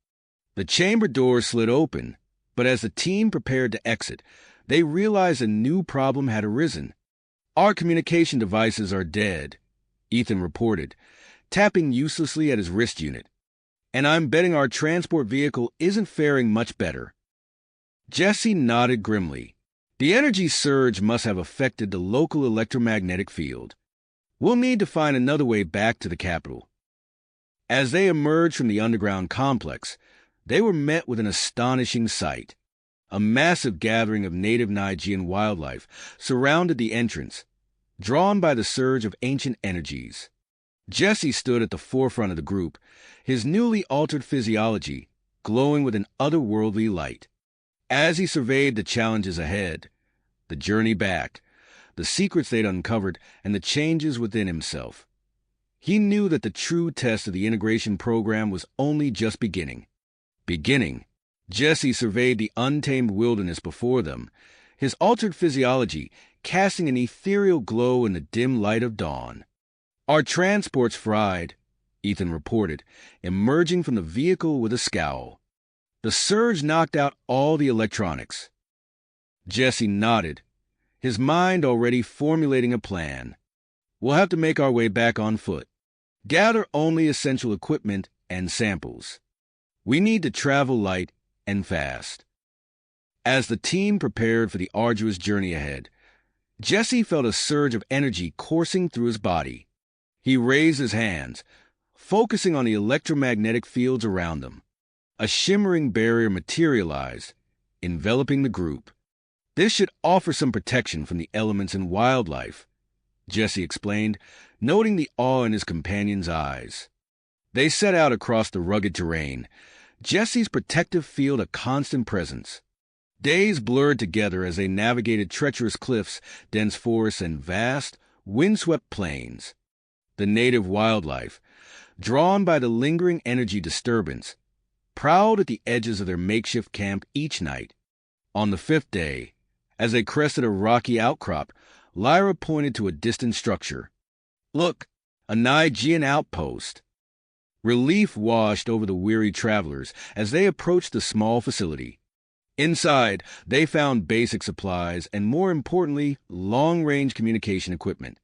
The chamber doors slid open, but as the team prepared to exit, they realized a new problem had arisen. "Our communication devices are dead," Ethan reported, tapping uselessly at his wrist unit. "And I'm betting our transport vehicle isn't faring much better." Jesse nodded grimly. "The energy surge must have affected the local electromagnetic field. We'll need to find another way back to the capital." As they emerged from the underground complex, they were met with an astonishing sight. A massive gathering of native Nigerian wildlife surrounded the entrance, drawn by the surge of ancient energies. Jesse stood at the forefront of the group, his newly altered physiology glowing with an otherworldly light. As he surveyed the challenges ahead, the journey back, the secrets they'd uncovered, and the changes within himself, he knew that the true test of the integration program was only just beginning. Jesse surveyed the untamed wilderness before them, his altered physiology casting an ethereal glow in the dim light of dawn. "Our transport's fried," Ethan reported, emerging from the vehicle with a scowl. "The surge knocked out all the electronics." Jesse nodded, his mind already formulating a plan. "We'll have to make our way back on foot. Gather only essential equipment and samples. We need to travel light and fast." As the team prepared for the arduous journey ahead, Jesse felt a surge of energy coursing through his body. He raised his hands, focusing on the electromagnetic fields around them. A shimmering barrier materialized, enveloping the group. "This should offer some protection from the elements and wildlife," Jesse explained, noting the awe in his companion's eyes. They set out across the rugged terrain, Jesse's protective field a constant presence. Days blurred together as they navigated treacherous cliffs, dense forests, and vast, windswept plains. The native wildlife, drawn by the lingering energy disturbance, prowled at the edges of their makeshift camp each night. On the fifth day, as they crested a rocky outcrop, Lyra pointed to a distant structure. "Look, a Nigerian outpost." Relief washed over the weary travelers as they approached the small facility. Inside, they found basic supplies and, more importantly, long-range communication equipment.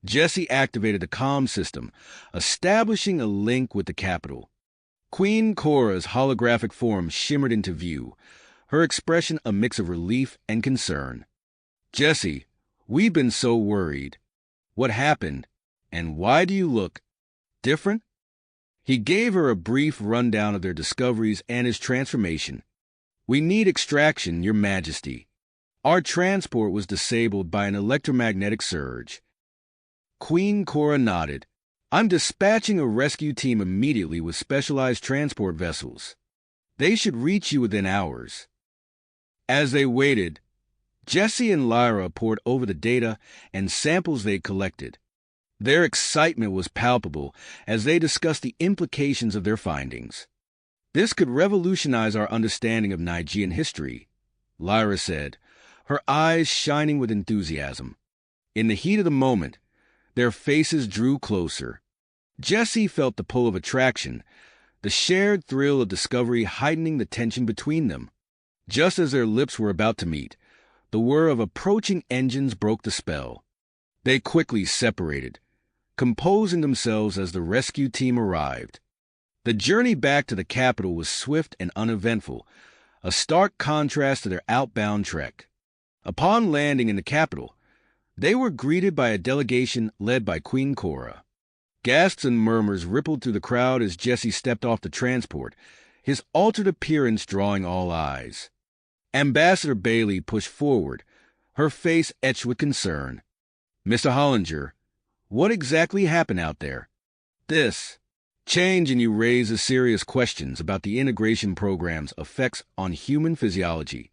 Jesse activated the comm system, establishing a link with the capital. Queen Cora's holographic form shimmered into view, her expression a mix of relief and concern. "Jesse, we've been so worried. What happened, and why do you look different?" He gave her a brief rundown of their discoveries and his transformation. "We need extraction, Your Majesty. Our transport was disabled by an electromagnetic surge." Queen Cora nodded. "I'm dispatching a rescue team immediately with specialized transport vessels. They should reach you within hours." As they waited, Jesse and Lyra pored over the data and samples they collected. Their excitement was palpable as they discussed the implications of their findings. "This could revolutionize our understanding of Nigerian history," Lyra said, her eyes shining with enthusiasm. In the heat of the moment, their faces drew closer. Jesse felt the pull of attraction, the shared thrill of discovery heightening the tension between them. Just as their lips were about to meet, the whir of approaching engines broke the spell. They quickly separated, composing themselves as the rescue team arrived. The journey back to the capital was swift and uneventful, a stark contrast to their outbound trek. Upon landing in the capital, they were greeted by a delegation led by Queen Cora. Gasps and murmurs rippled through the crowd as Jesse stepped off the transport, his altered appearance drawing all eyes. Ambassador Bailey pushed forward, her face etched with concern. "Mr. Hollinger, what exactly happened out there?" "This change in you raises serious questions about the integration program's effects on human physiology."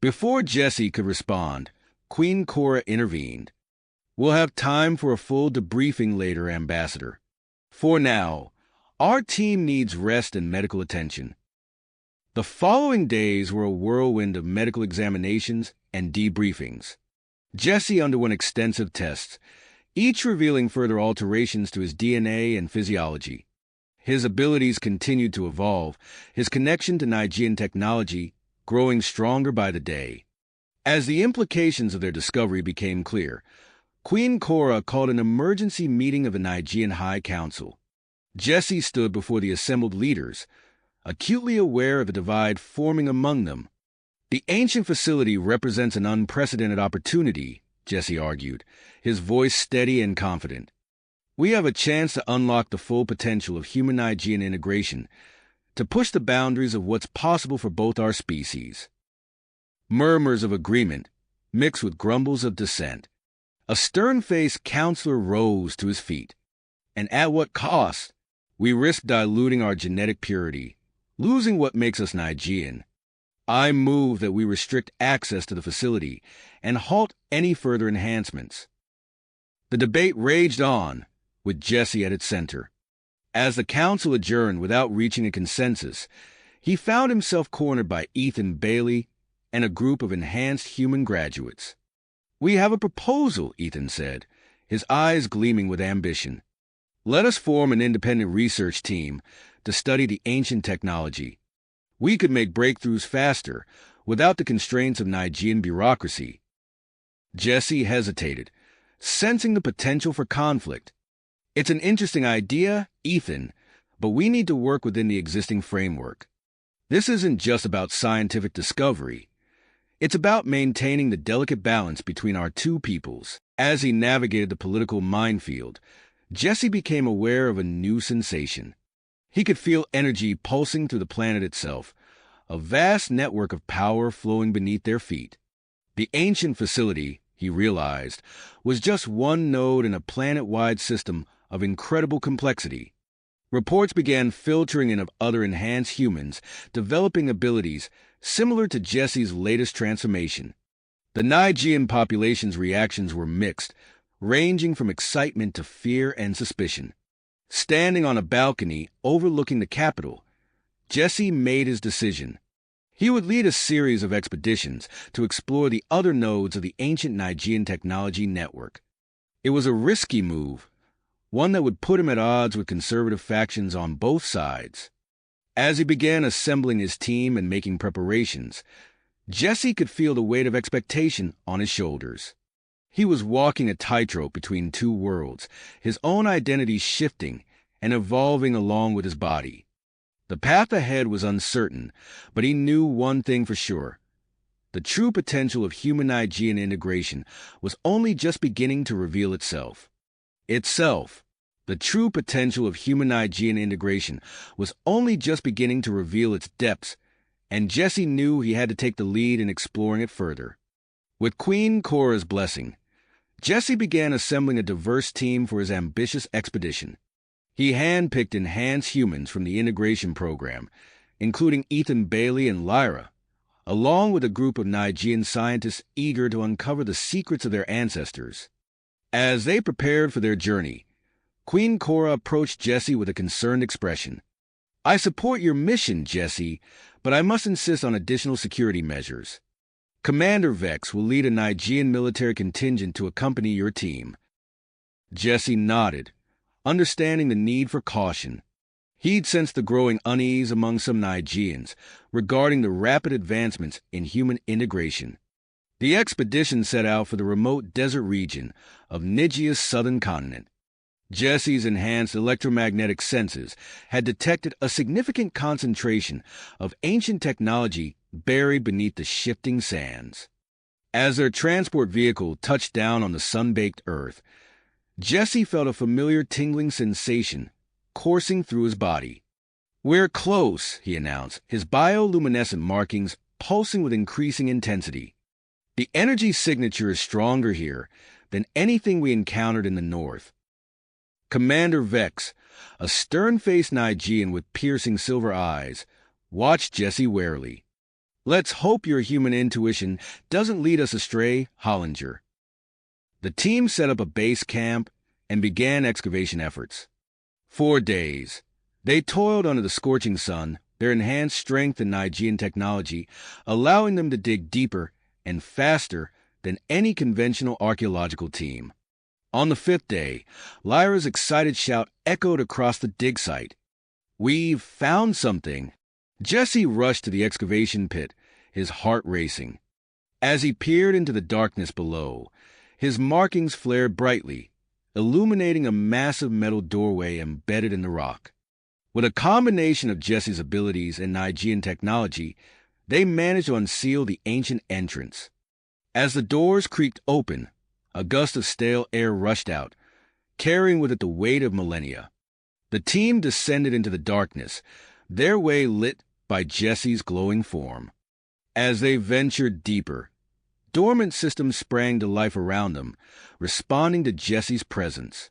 Before Jesse could respond, Queen Cora intervened. "We'll have time for a full debriefing later, Ambassador. For now, our team needs rest and medical attention." The following days were a whirlwind of medical examinations and debriefings. Jesse underwent extensive tests, each revealing further alterations to his DNA and physiology. His abilities continued to evolve, his connection to Nigerian technology growing stronger by the day. As the implications of their discovery became clear, Queen Cora called an emergency meeting of the Nigerian High Council. Jesse stood before the assembled leaders, acutely aware of the divide forming among them. "The ancient facility represents an unprecedented opportunity," Jesse argued, his voice steady and confident. "We have a chance to unlock the full potential of human Nigerian integration, to push the boundaries of what's possible for both our species. Murmurs of agreement mixed with grumbles of dissent. A stern-faced counselor rose to his feet. And at what cost? We risk diluting our genetic purity, losing what makes us Nigean. I move that we restrict access to the facility and halt any further enhancements. The debate raged on, with Jesse at its center. As the council adjourned without reaching a consensus, he found himself cornered by Ethan Bailey and a group of enhanced human graduates. "We have a proposal," Ethan said, his eyes gleaming with ambition. "Let us form an independent research team to study the ancient technology. We could make breakthroughs faster without the constraints of Nigean bureaucracy." Jesse hesitated, sensing the potential for conflict. "It's an interesting idea, Ethan, but we need to work within the existing framework. This isn't just about scientific discovery. It's about maintaining the delicate balance between our two peoples." As he navigated the political minefield, Jesse became aware of a new sensation. He could feel energy pulsing through the planet itself, a vast network of power flowing beneath their feet. The ancient facility, he realized, was just one node in a planet-wide system of incredible complexity. Reports began filtering in of other enhanced humans, developing abilities similar to Jesse's latest transformation. The Nigean population's reactions were mixed, ranging from excitement to fear and suspicion. Standing on a balcony overlooking the capital, Jesse made his decision. He would lead a series of expeditions to explore the other nodes of the ancient Nigean technology network. It was a risky move, one that would put him at odds with conservative factions on both sides. As he began assembling his team and making preparations, Jesse could feel the weight of expectation on his shoulders. He was walking a tightrope between two worlds, his own identity shifting and evolving along with his body. The path ahead was uncertain, but he knew one thing for sure. The true potential of human Nigean integration was only just beginning to reveal itself. The true potential of human Nigean integration was only just beginning to reveal its depths, and Jesse knew he had to take the lead in exploring it further. With Queen Cora's blessing, Jesse began assembling a diverse team for his ambitious expedition. He handpicked enhanced humans from the integration program, including Ethan Bailey and Lyra, along with a group of Nigean scientists eager to uncover the secrets of their ancestors. As they prepared for their journey, Queen Cora approached Jesse with a concerned expression. "I support your mission, Jesse, but I must insist on additional security measures. Commander Vex will lead a Nigean military contingent to accompany your team." Jesse nodded, understanding the need for caution. He'd sensed the growing unease among some Nigeans regarding the rapid advancements in human integration. The expedition set out for the remote desert region of Nigeria's southern continent. Jesse's enhanced electromagnetic senses had detected a significant concentration of ancient technology buried beneath the shifting sands. As their transport vehicle touched down on the sun-baked earth, Jesse felt a familiar tingling sensation coursing through his body. "We're close," he announced, his bioluminescent markings pulsing with increasing intensity. "The energy signature is stronger here than anything we encountered in the north." Commander Vex, a stern-faced Nigean with piercing silver eyes, watched Jesse warily. "Let's hope your human intuition doesn't lead us astray, Hollinger." The team set up a base camp and began excavation efforts. 4 days. They toiled under the scorching sun, their enhanced strength and Nigean technology allowing them to dig deeper and faster than any conventional archaeological team. On the 5th day, Lyra's excited shout echoed across the dig site. "We've found something." Jesse rushed to the excavation pit, his heart racing. As he peered into the darkness below, his markings flared brightly, illuminating a massive metal doorway embedded in the rock. With a combination of Jesse's abilities and Nigean technology, they managed to unseal the ancient entrance. As the doors creaked open, a gust of stale air rushed out, carrying with it the weight of millennia. The team descended into the darkness, their way lit by Jesse's glowing form. As they ventured deeper, dormant systems sprang to life around them, responding to Jesse's presence.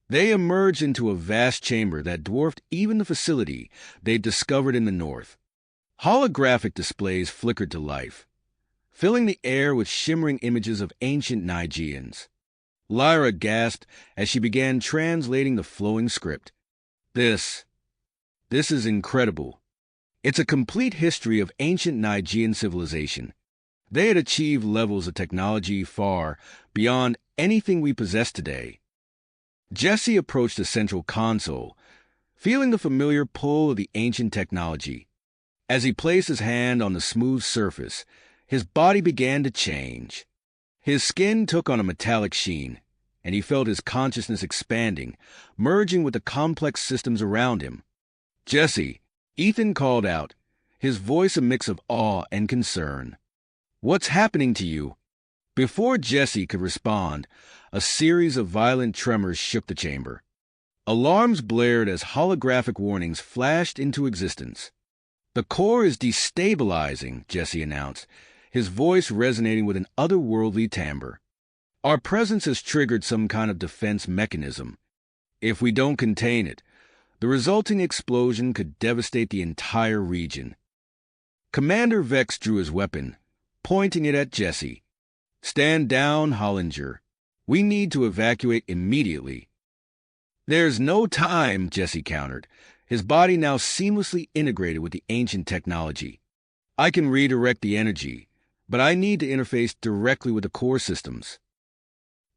They emerged into a vast chamber that dwarfed even the facility they'd discovered in the north. Holographic displays flickered to life, filling the air with shimmering images of ancient Nigeans. Lyra gasped as she began translating the flowing script. This is incredible. It's a complete history of ancient Nigean civilization. They had achieved levels of technology far beyond anything we possess today. Jesse approached the central console, feeling the familiar pull of the ancient technology. As he placed his hand on the smooth surface, his body began to change. His skin took on a metallic sheen, and he felt his consciousness expanding, merging with the complex systems around him. "Jesse," Ethan called out, his voice a mix of awe and concern. "What's happening to you?" Before Jesse could respond, a series of violent tremors shook the chamber. Alarms blared as holographic warnings flashed into existence. "The core is destabilizing," Jesse announced, his voice resonating with an otherworldly timbre. "Our presence has triggered some kind of defense mechanism. If we don't contain it, the resulting explosion could devastate the entire region." Commander Vex drew his weapon, pointing it at Jesse. "Stand down, Hollinger. We need to evacuate immediately." "There's no time," Jesse countered, his body now seamlessly integrated with the ancient technology. "I can redirect the energy, but I need to interface directly with the core systems."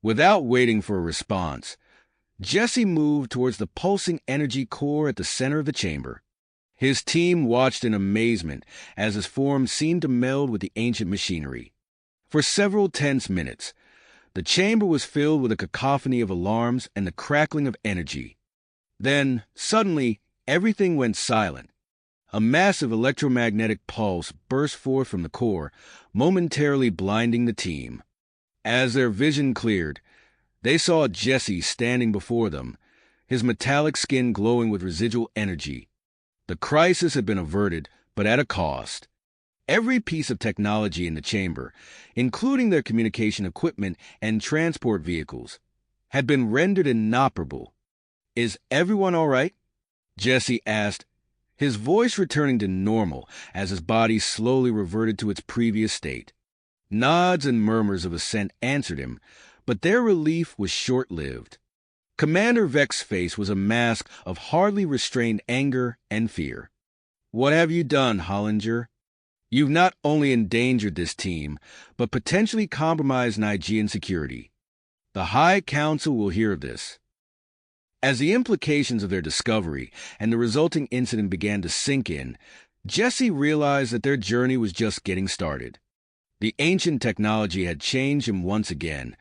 Without waiting for a response, Jesse moved towards the pulsing energy core at the center of the chamber. His team watched in amazement as his form seemed to meld with the ancient machinery. For several tense minutes, the chamber was filled with a cacophony of alarms and the crackling of energy. Then, suddenly, everything went silent. A massive electromagnetic pulse burst forth from the core, momentarily blinding the team. As their vision cleared, they saw Jesse standing before them, his metallic skin glowing with residual energy. The crisis had been averted, but at a cost. Every piece of technology in the chamber, including their communication equipment and transport vehicles, had been rendered inoperable. "Is everyone all right?" Jesse asked, his voice returning to normal as his body slowly reverted to its previous state. Nods and murmurs of assent answered him, but their relief was short-lived. Commander Vex's face was a mask of hardly restrained anger and fear. "What have you done, Hollinger? You've not only endangered this team, but potentially compromised Nigean security. The High Council will hear of this." As the implications of their discovery and the resulting incident began to sink in, Jesse realized that their journey was just getting started. The ancient technology had changed him once again,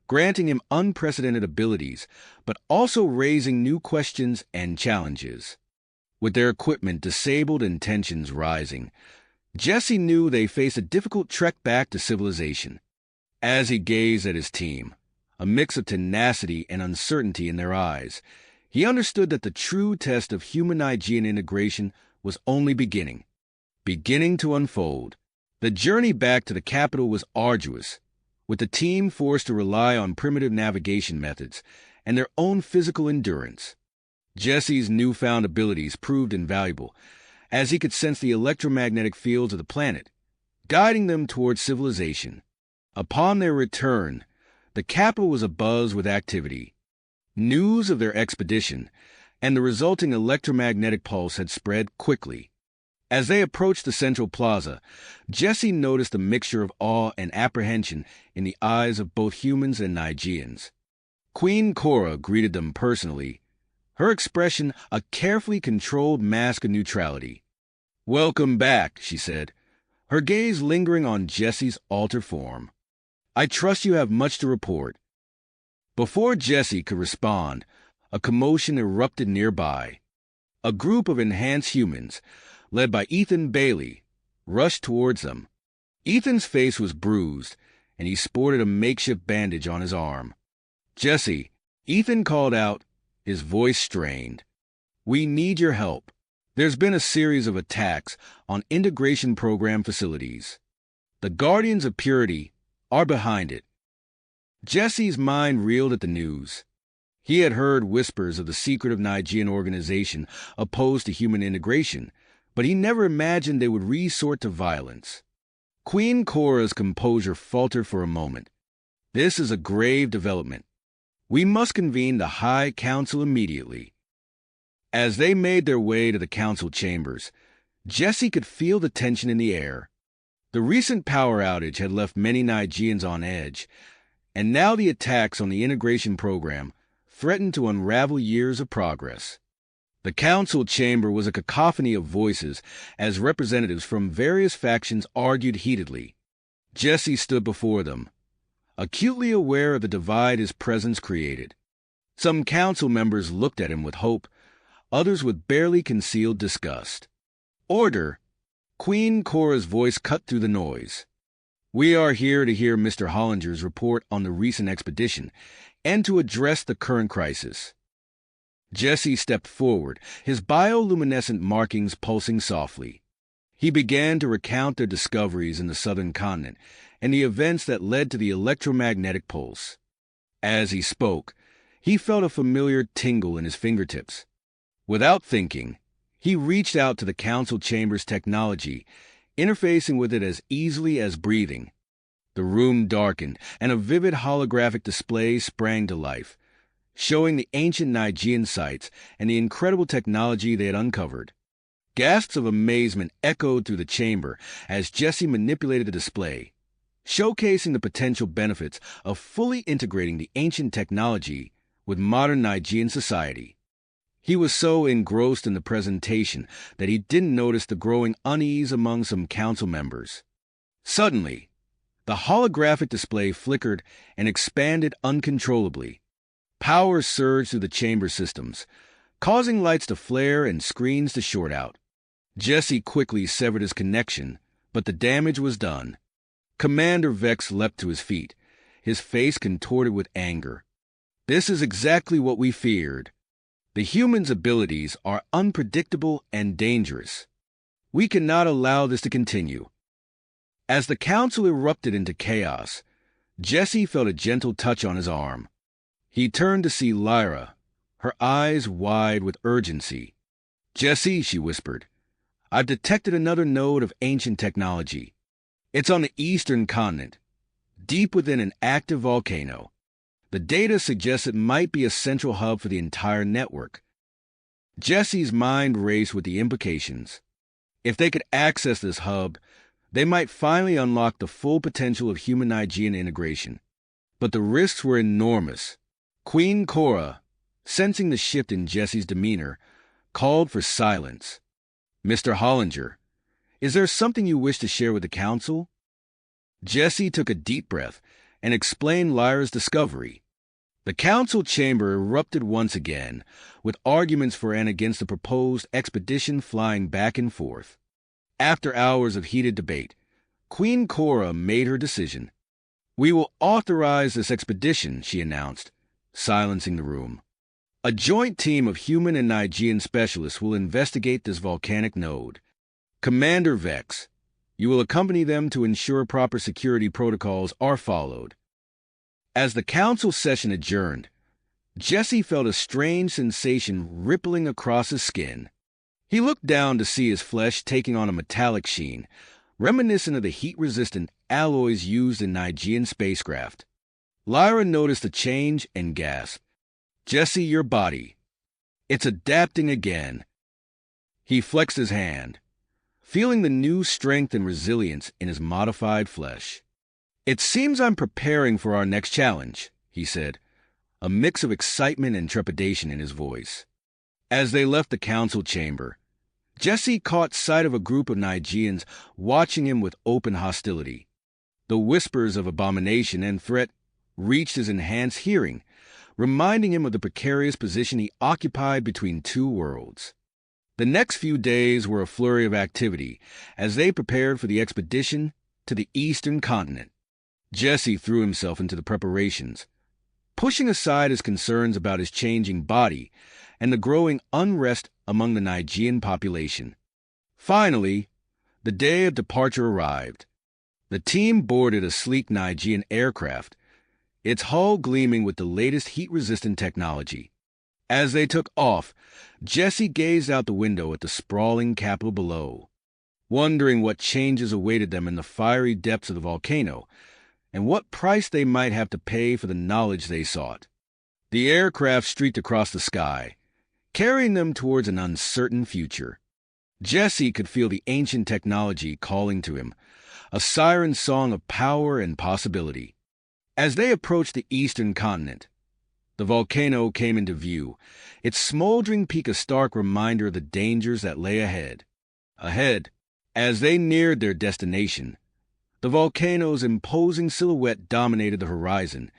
granting him unprecedented abilities, but also raising new questions and challenges. With their equipment disabled and tensions rising, Jesse knew they faced a difficult trek back to civilization. As he gazed at his team, a mix of tenacity and uncertainty in their eyes, he understood that the true test of human-Nigean integration was only beginning to unfold. The journey back to the capital was arduous, with the team forced to rely on primitive navigation methods and their own physical endurance. Jesse's newfound abilities proved invaluable, as he could sense the electromagnetic fields of the planet, guiding them towards civilization. Upon their return, the capital was abuzz with activity. News of their expedition and the resulting electromagnetic pulse had spread quickly. As they approached the central plaza, Jesse noticed a mixture of awe and apprehension in the eyes of both humans and Nigeans. Queen Cora greeted them personally, her expression a carefully controlled mask of neutrality. "Welcome back," she said, her gaze lingering on Jesse's altered form. "I trust you have much to report." Before Jesse could respond, a commotion erupted nearby. A group of enhanced humans, led by Ethan Bailey, rushed towards them. Ethan's face was bruised, and he sported a makeshift bandage on his arm. "Jesse," Ethan called out, his voice strained. "We need your help." There's been a series of attacks on integration program facilities. The Guardians of Purity are behind it. Jesse's mind reeled at the news. He had heard whispers of the secretive Nigerian organization opposed to human integration, but he never imagined they would resort to violence. Queen Cora's composure faltered for a moment. This is a grave development. We must convene the High Council immediately. As they made their way to the council chambers, Jesse could feel the tension in the air. The recent power outage had left many Nigerians on edge, and now the attacks on the integration program threatened to unravel years of progress. The council chamber was a cacophony of voices as representatives from various factions argued heatedly. Jesse stood before them, acutely aware of the divide his presence created. Some council members looked at him with hope, others with barely concealed disgust. "Order!" Queen Cora's voice cut through the noise. "We are here to hear Mr. Hollinger's report on the recent expedition and to address the current crisis." Jesse stepped forward, his bioluminescent markings pulsing softly. He began to recount their discoveries in the southern continent and the events that led to the electromagnetic pulse. As he spoke, he felt a familiar tingle in his fingertips. Without thinking, he reached out to the council chamber's technology, interfacing with it as easily as breathing. The room darkened, and a vivid holographic display sprang to life, showing the ancient Nigerian sites and the incredible technology they had uncovered. Gasps of amazement echoed through the chamber as Jesse manipulated the display, showcasing the potential benefits of fully integrating the ancient technology with modern Nigerian society. He was so engrossed in the presentation that he didn't notice the growing unease among some council members. Suddenly, the holographic display flickered and expanded uncontrollably. Power surged through the chamber systems, causing lights to flare and screens to short out. Jesse quickly severed his connection, but the damage was done. Commander Vex leapt to his feet, his face contorted with anger. "This is exactly what we feared. The humans' abilities are unpredictable and dangerous. We cannot allow this to continue." As the council erupted into chaos, Jesse felt a gentle touch on his arm. He turned to see Lyra, her eyes wide with urgency. "Jesse," she whispered, "I've detected another node of ancient technology. It's on the eastern continent, deep within an active volcano. The data suggests it might be a central hub for the entire network." Jesse's mind raced with the implications. If they could access this hub, they might finally unlock the full potential of human-Nigerian integration. But the risks were enormous. Queen Cora, sensing the shift in Jesse's demeanor, called for silence. "Mr. Hollinger, is there something you wish to share with the council?" Jesse took a deep breath and explained Lyra's discovery. The council chamber erupted once again, with arguments for and against the proposed expedition flying back and forth. After hours of heated debate, Queen Cora made her decision. "We will authorize this expedition," she announced, silencing the room. "A joint team of human and Nigerian specialists will investigate this volcanic node. Commander Vex, you will accompany them to ensure proper security protocols are followed." As the council session adjourned, Jesse felt a strange sensation rippling across his skin. He looked down to see his flesh taking on a metallic sheen, reminiscent of the heat-resistant alloys used in Nigerian spacecraft. Lyra noticed the change and gasped. "Jesse, your body. It's adapting again." He flexed his hand, feeling the new strength and resilience in his modified flesh. "It seems I'm preparing for our next challenge," he said, a mix of excitement and trepidation in his voice. As they left the council chamber, Jesse caught sight of a group of Nigerians watching him with open hostility. The whispers of abomination and threat reached his enhanced hearing, reminding him of the precarious position he occupied between two worlds. The next few days were a flurry of activity as they prepared for the expedition to the eastern continent. Jesse threw himself into the preparations, pushing aside his concerns about his changing body and the growing unrest among the Nigean population. Finally, the day of departure arrived. The team boarded a sleek Nigean aircraft, its hull gleaming with the latest heat-resistant technology. As they took off, Jesse gazed out the window at the sprawling capital below, wondering what changes awaited them in the fiery depths of the volcano, and what price they might have to pay for the knowledge they sought. The aircraft streaked across the sky, carrying them towards an uncertain future. Jesse could feel the ancient technology calling to him, a siren song of power and possibility. As they approached the eastern continent, the volcano came into view, its smoldering peak a stark reminder of the dangers that lay ahead. As they neared their destination, the volcano's imposing silhouette dominated the horizon,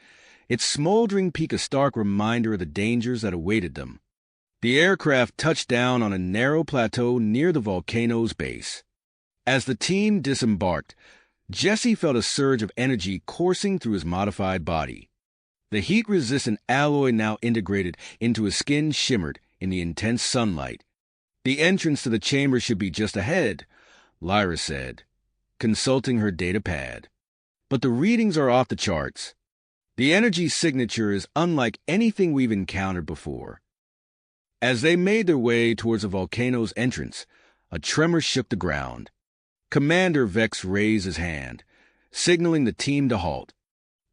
its smoldering peak a stark reminder of the dangers that awaited them. The aircraft touched down on a narrow plateau near the volcano's base. As the team disembarked, Jesse felt a surge of energy coursing through his modified body. The heat-resistant alloy now integrated into his skin shimmered in the intense sunlight. The entrance to the chamber should be just ahead, Lyra said, consulting her data pad. But the readings are off the charts. The energy signature is unlike anything we've encountered before. As they made their way towards the volcano's entrance, a tremor shook the ground. Commander Vex raised his hand, signaling the team to halt.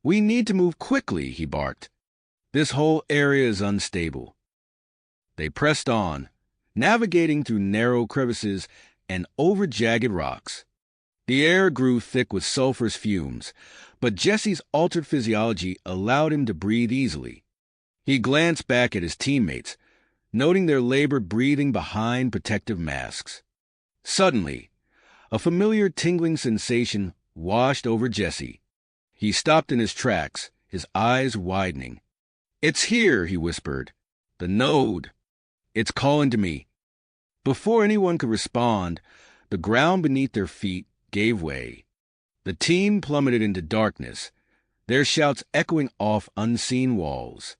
"We need to move quickly," he barked. "This whole area is unstable." They pressed on, navigating through narrow crevices and over jagged rocks. The air grew thick with sulfurous fumes, but Jesse's altered physiology allowed him to breathe easily. He glanced back at his teammates, noting their labored breathing behind protective masks. Suddenly, a familiar tingling sensation washed over Jesse. He stopped in his tracks, his eyes widening. "It's here," he whispered. "The node. It's calling to me." Before anyone could respond, the ground beneath their feet gave way. The team plummeted into darkness, their shouts echoing off unseen walls.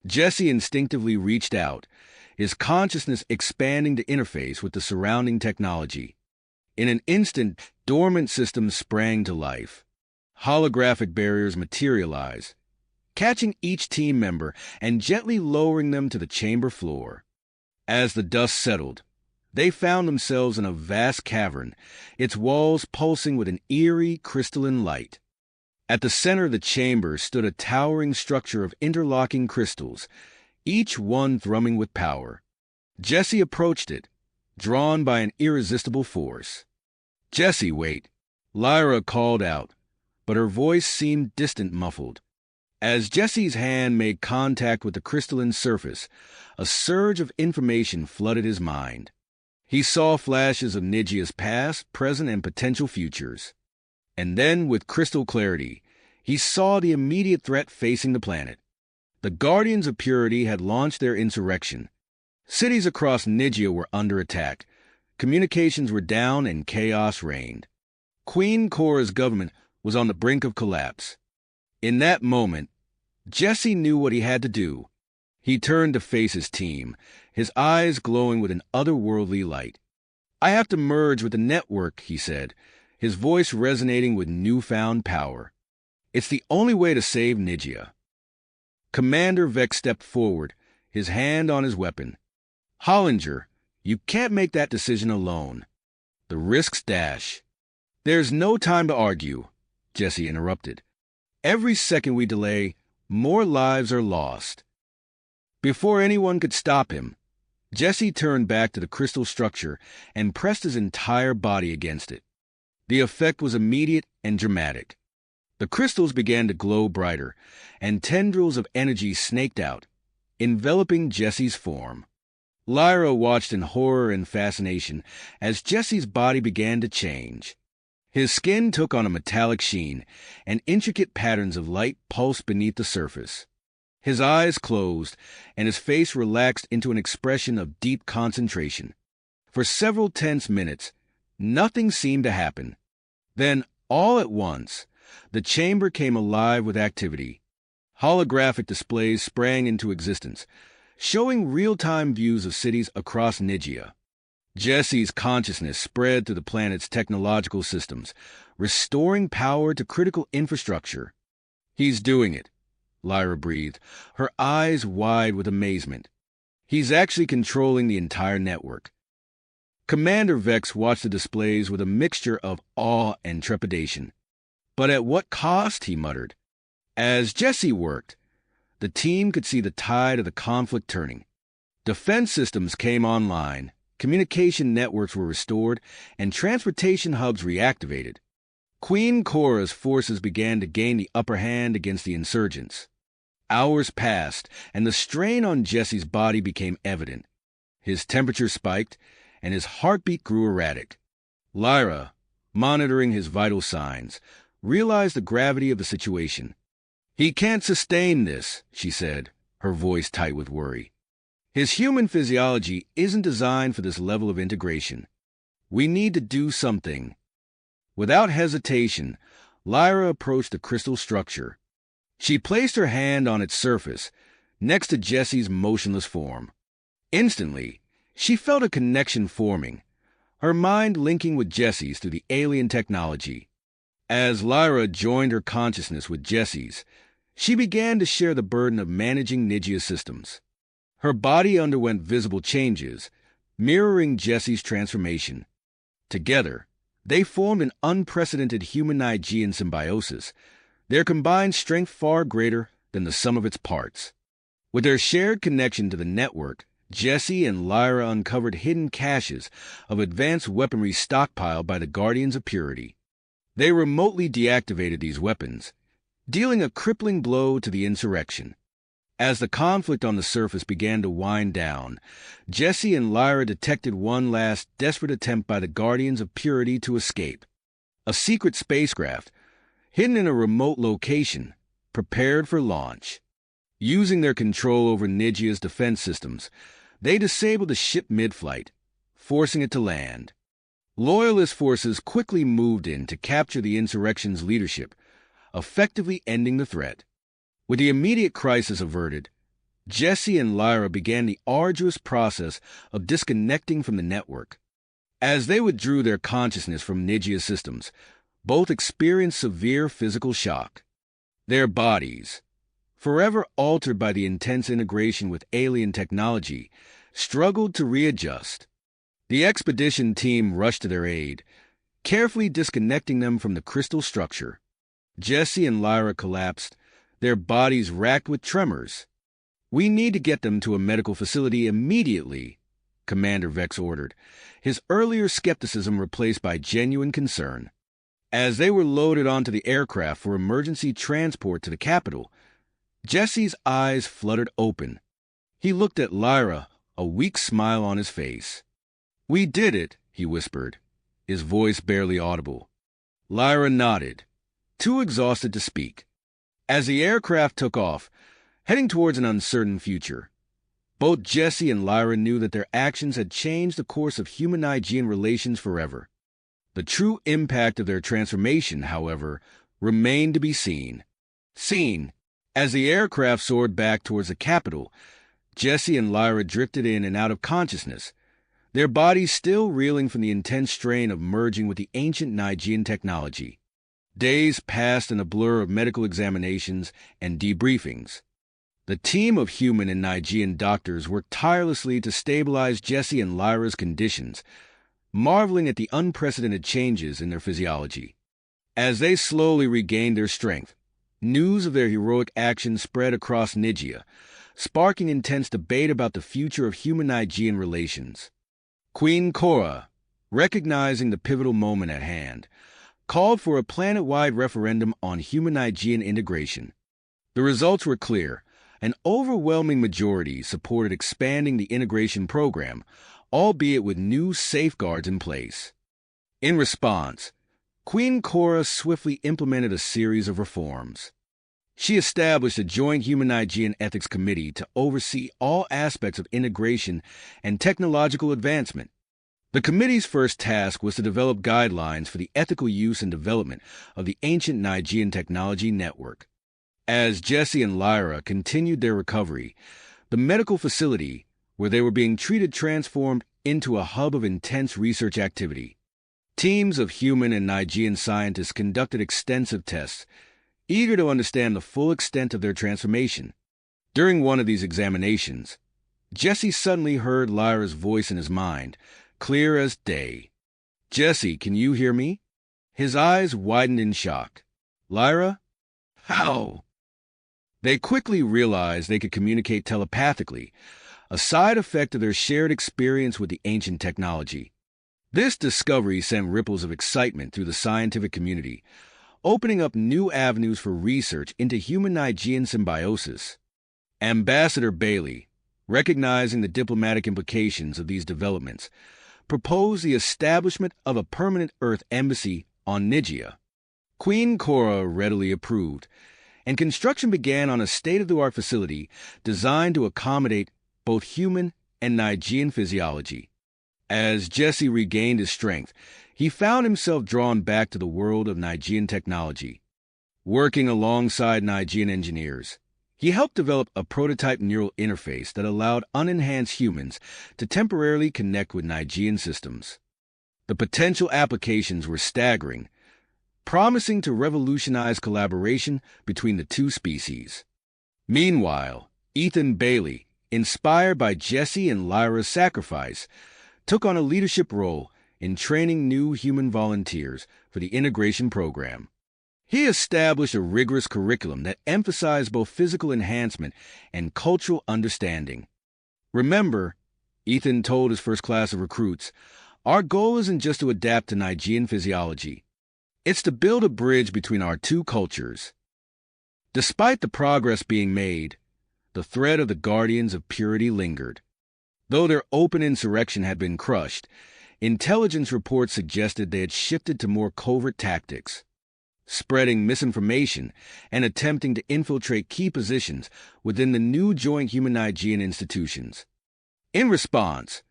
Jesse instinctively reached out, his consciousness expanding to interface with the surrounding technology. In an instant, dormant systems sprang to life. Holographic barriers materialized, catching each team member and gently lowering them to the chamber floor. As the dust settled, they found themselves in a vast cavern, its walls pulsing with an eerie, crystalline light. At the center of the chamber stood a towering structure of interlocking crystals, each one thrumming with power. Jesse approached it, drawn by an irresistible force. "Jesse, wait," Lyra called out, but her voice seemed distant, muffled. As Jesse's hand made contact with the crystalline surface, a surge of information flooded his mind. He saw flashes of Nigea's past, present, and potential futures. And then, with crystal clarity, he saw the immediate threat facing the planet. The Guardians of Purity had launched their insurrection. Cities across Nigea were under attack. Communications were down and chaos reigned. Queen Cora's government was on the brink of collapse. In that moment, Jesse knew what he had to do. He turned to face his team, his eyes glowing with an otherworldly light. "I have to merge with the network," he said, his voice resonating with newfound power. "It's the only way to save Nigea." Commander Vex stepped forward, his hand on his weapon. "Hollinger, you can't make that decision alone. The risks dash." "There's no time to argue," Jesse interrupted. "Every second we delay, more lives are lost." Before anyone could stop him, Jesse turned back to the crystal structure and pressed his entire body against it. The effect was immediate and dramatic. The crystals began to glow brighter, and tendrils of energy snaked out, enveloping Jesse's form. Lyra watched in horror and fascination as Jesse's body began to change. His skin took on a metallic sheen, and intricate patterns of light pulsed beneath the surface. His eyes closed, and his face relaxed into an expression of deep concentration. For several tense minutes, nothing seemed to happen. Then, all at once, the chamber came alive with activity. Holographic displays sprang into existence, showing real-time views of cities across Nigia. Jesse's consciousness spread through the planet's technological systems, restoring power to critical infrastructure. "He's doing it," Lyra breathed, her eyes wide with amazement. "He's actually controlling the entire network." Commander Vex watched the displays with a mixture of awe and trepidation. "But at what cost?" he muttered. As Jesse worked, the team could see the tide of the conflict turning. Defense systems came online, communication networks were restored, and transportation hubs reactivated. Queen Cora's forces began to gain the upper hand against the insurgents. Hours passed, and the strain on Jesse's body became evident. His temperature spiked, and his heartbeat grew erratic. Lyra, monitoring his vital signs, realized the gravity of the situation. "He can't sustain this," she said, her voice tight with worry. "His human physiology isn't designed for this level of integration. We need to do something." Without hesitation, Lyra approached the crystal structure. She placed her hand on its surface, next to Jesse's motionless form. Instantly, she felt a connection forming, her mind linking with Jesse's through the alien technology. As Lyra joined her consciousness with Jesse's, she began to share the burden of managing Nigia's systems. Her body underwent visible changes, mirroring Jesse's transformation. Together, they formed an unprecedented human-Nigean symbiosis, their combined strength far greater than the sum of its parts. With their shared connection to the network, Jesse and Lyra uncovered hidden caches of advanced weaponry stockpiled by the Guardians of Purity. They remotely deactivated these weapons, dealing a crippling blow to the insurrection. As the conflict on the surface began to wind down, Jesse and Lyra detected one last desperate attempt by the Guardians of Purity to escape. A secret spacecraft, hidden in a remote location, prepared for launch. Using their control over Nigia's defense systems, they disabled the ship mid-flight, forcing it to land. Loyalist forces quickly moved in to capture the insurrection's leadership, effectively ending the threat. With the immediate crisis averted, Jesse and Lyra began the arduous process of disconnecting from the network. As they withdrew their consciousness from Nigia's systems, both experienced severe physical shock. Their bodies, forever altered by the intense integration with alien technology, struggled to readjust. The expedition team rushed to their aid, carefully disconnecting them from the crystal structure. Jesse and Lyra collapsed, their bodies racked with tremors. "We need to get them to a medical facility immediately," Commander Vex ordered, his earlier skepticism replaced by genuine concern. As they were loaded onto the aircraft for emergency transport to the capital, Jesse's eyes fluttered open. He looked at Lyra, a weak smile on his face. "We did it," he whispered, his voice barely audible. Lyra nodded, too exhausted to speak. As the aircraft took off, heading towards an uncertain future, both Jesse and Lyra knew that their actions had changed the course of human-Nigean relations forever. The true impact of their transformation, however, remained to be seen. As the aircraft soared back towards the capital, Jesse and Lyra drifted in and out of consciousness, their bodies still reeling from the intense strain of merging with the ancient Nigean technology. Days passed in a blur of medical examinations and debriefings. The team of human and Nigean doctors worked tirelessly to stabilize Jesse and Lyra's conditions, marveling at the unprecedented changes in their physiology. As they slowly regained their strength, news of their heroic actions spread across Nigia, sparking intense debate about the future of human-Nigean relations. Queen Cora, recognizing the pivotal moment at hand, called for a planet-wide referendum on human-Nigean integration. The results were clear. An overwhelming majority supported expanding the integration program, albeit with new safeguards in place. In response, Queen Cora swiftly implemented a series of reforms. She established a joint human-Nigean ethics committee to oversee all aspects of integration and technological advancement. The committee's first task was to develop guidelines for the ethical use and development of the ancient Nigean technology network. As Jesse and Lyra continued their recovery, The medical facility, where they were being treated, transformed into a hub of intense research activity. Teams of human and Nigerian scientists conducted extensive tests, eager to understand the full extent of their transformation. During one of these examinations, Jesse suddenly heard Lyra's voice in his mind, clear as day. "Jesse, can you hear me?" His eyes widened in shock. "Lyra? How?" They quickly realized they could communicate telepathically, a side effect of their shared experience with the ancient technology. This discovery sent ripples of excitement through the scientific community, opening up new avenues for research into human-Nigerian symbiosis. Ambassador Bailey, recognizing the diplomatic implications of these developments, proposed the establishment of a permanent Earth embassy on Nigeria. Queen Cora readily approved, and construction began on a state-of-the-art facility designed to accommodate both human and Nigerian physiology. As Jesse regained his strength, he found himself drawn back to the world of Nigerian technology. Working alongside Nigerian engineers, he helped develop a prototype neural interface that allowed unenhanced humans to temporarily connect with Nigerian systems. The potential applications were staggering, promising to revolutionize collaboration between the two species. Meanwhile, Ethan Bailey, inspired by Jesse and Lyra's sacrifice, took on a leadership role in training new human volunteers for the integration program. He established a rigorous curriculum that emphasized both physical enhancement and cultural understanding. "Remember," Ethan told his first class of recruits, "our goal isn't just to adapt to Nigerian physiology. It's to build a bridge between our two cultures." Despite the progress being made, the threat of the Guardians of Purity lingered. Though their open insurrection had been crushed, intelligence reports suggested they had shifted to more covert tactics, spreading misinformation and attempting to infiltrate key positions within the new joint human-Nigerian institutions. In response,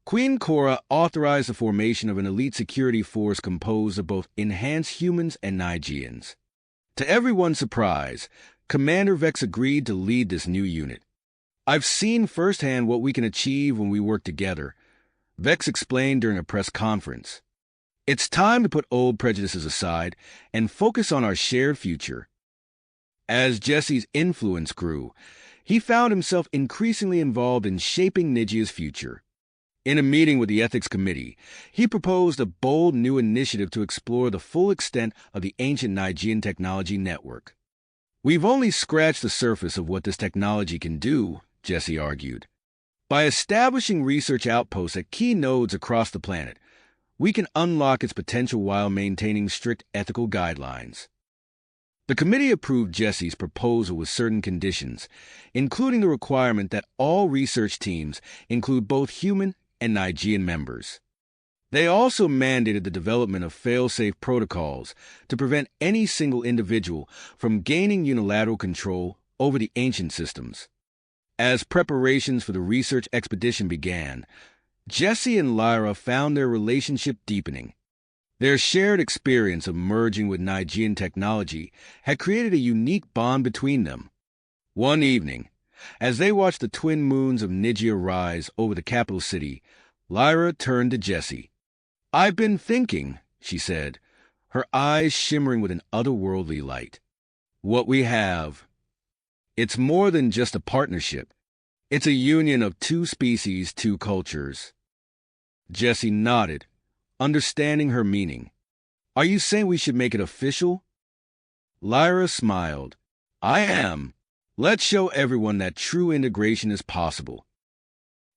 Queen Cora authorized the formation of an elite security force composed of both enhanced humans and Nigerians. To everyone's surprise, Commander Vex agreed to lead this new unit. "I've seen firsthand what we can achieve when we work together," Vex explained during a press conference. "It's time to put old prejudices aside and focus on our shared future." As Jesse's influence grew, he found himself increasingly involved in shaping Nigeria's future. In a meeting with the Ethics Committee, he proposed a bold new initiative to explore the full extent of the ancient Nigerian technology network. "We've only scratched the surface of what this technology can do," Jesse argued. "By establishing research outposts at key nodes across the planet, we can unlock its potential while maintaining strict ethical guidelines." The committee approved Jesse's proposal with certain conditions, including the requirement that all research teams include both human and Nigerian members. They also mandated the development of fail-safe protocols to prevent any single individual from gaining unilateral control over the ancient systems. As preparations for the research expedition began, Jesse and Lyra found their relationship deepening. Their shared experience of merging with Nigerian technology had created a unique bond between them. One evening, as they watched the twin moons of Nigeria rise over the capital city, Lyra turned to Jesse. "I've been thinking," she said, her eyes shimmering with an otherworldly light. "What we have, it's more than just a partnership. It's a union of two species, two cultures." Jesse nodded, understanding her meaning. "Are you saying we should make it official?" Lyra smiled. "I am. Let's show everyone that true integration is possible."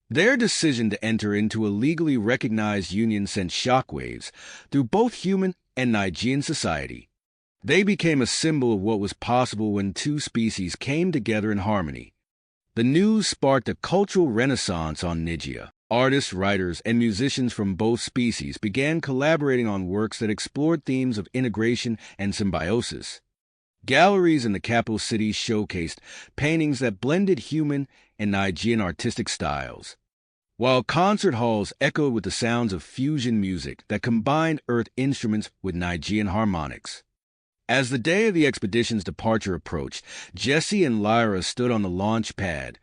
Their decision to enter into a legally recognized union sent shockwaves through both human and Nigerian society. They became a symbol of what was possible when two species came together in harmony. The news sparked a cultural renaissance on Nigeria. Artists, writers, and musicians from both species began collaborating on works that explored themes of integration and symbiosis. Galleries in the capital city showcased paintings that blended human and Nigerian artistic styles, while concert halls echoed with the sounds of fusion music that combined Earth instruments with Nigerian harmonics. As the day of the expedition's departure approached, Jesse and Lyra stood on the launch pad,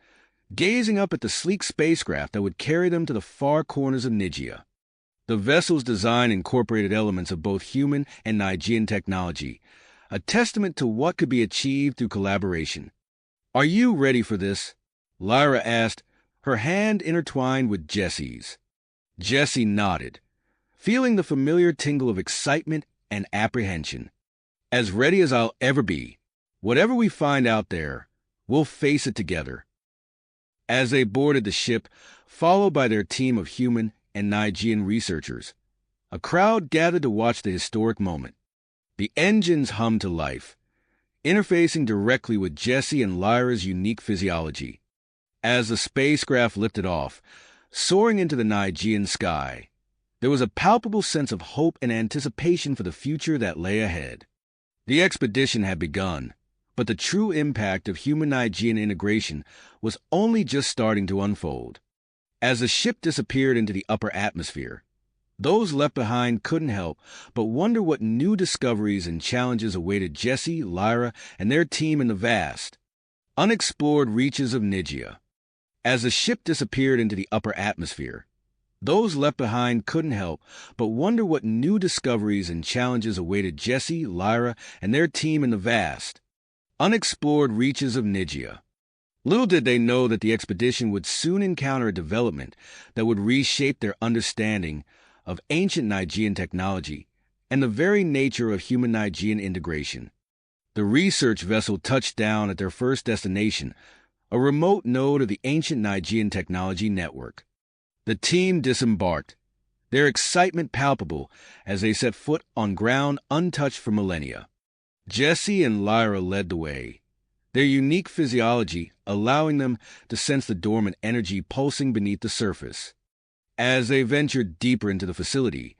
gazing up at the sleek spacecraft that would carry them to the far corners of Nigia. The vessel's design incorporated elements of both human and Nigean technology, a testament to what could be achieved through collaboration. "Are you ready for this?" Lyra asked, her hand intertwined with Jesse's. Jesse nodded, feeling the familiar tingle of excitement and apprehension. "As ready as I'll ever be. Whatever we find out there, we'll face it together." As they boarded the ship, followed by their team of human and Nigean researchers, a crowd gathered to watch the historic moment. The engines hummed to life, interfacing directly with Jesse and Lyra's unique physiology. As the spacecraft lifted off, soaring into the Nigean sky, there was a palpable sense of hope and anticipation for the future that lay ahead. The expedition had begun, but the true impact of human-Nigean integration was only just starting to unfold. As the ship disappeared into the upper atmosphere, those left behind couldn't help but wonder what new discoveries and challenges awaited Jesse, Lyra, and their team in the vast, unexplored reaches of Nigia. As the ship disappeared into the upper atmosphere, those left behind couldn't help but wonder what new discoveries and challenges awaited Jesse, Lyra, and their team in the vast, unexplored reaches of Nigia. Little did they know that the expedition would soon encounter a development that would reshape their understanding of ancient Nigean technology and the very nature of human Nigean integration. The research vessel touched down at their first destination, a remote node of the ancient Nigean technology network. The team disembarked, their excitement palpable as they set foot on ground untouched for millennia. Jesse and Lyra led the way, their unique physiology allowing them to sense the dormant energy pulsing beneath the surface. As they ventured deeper into the facility,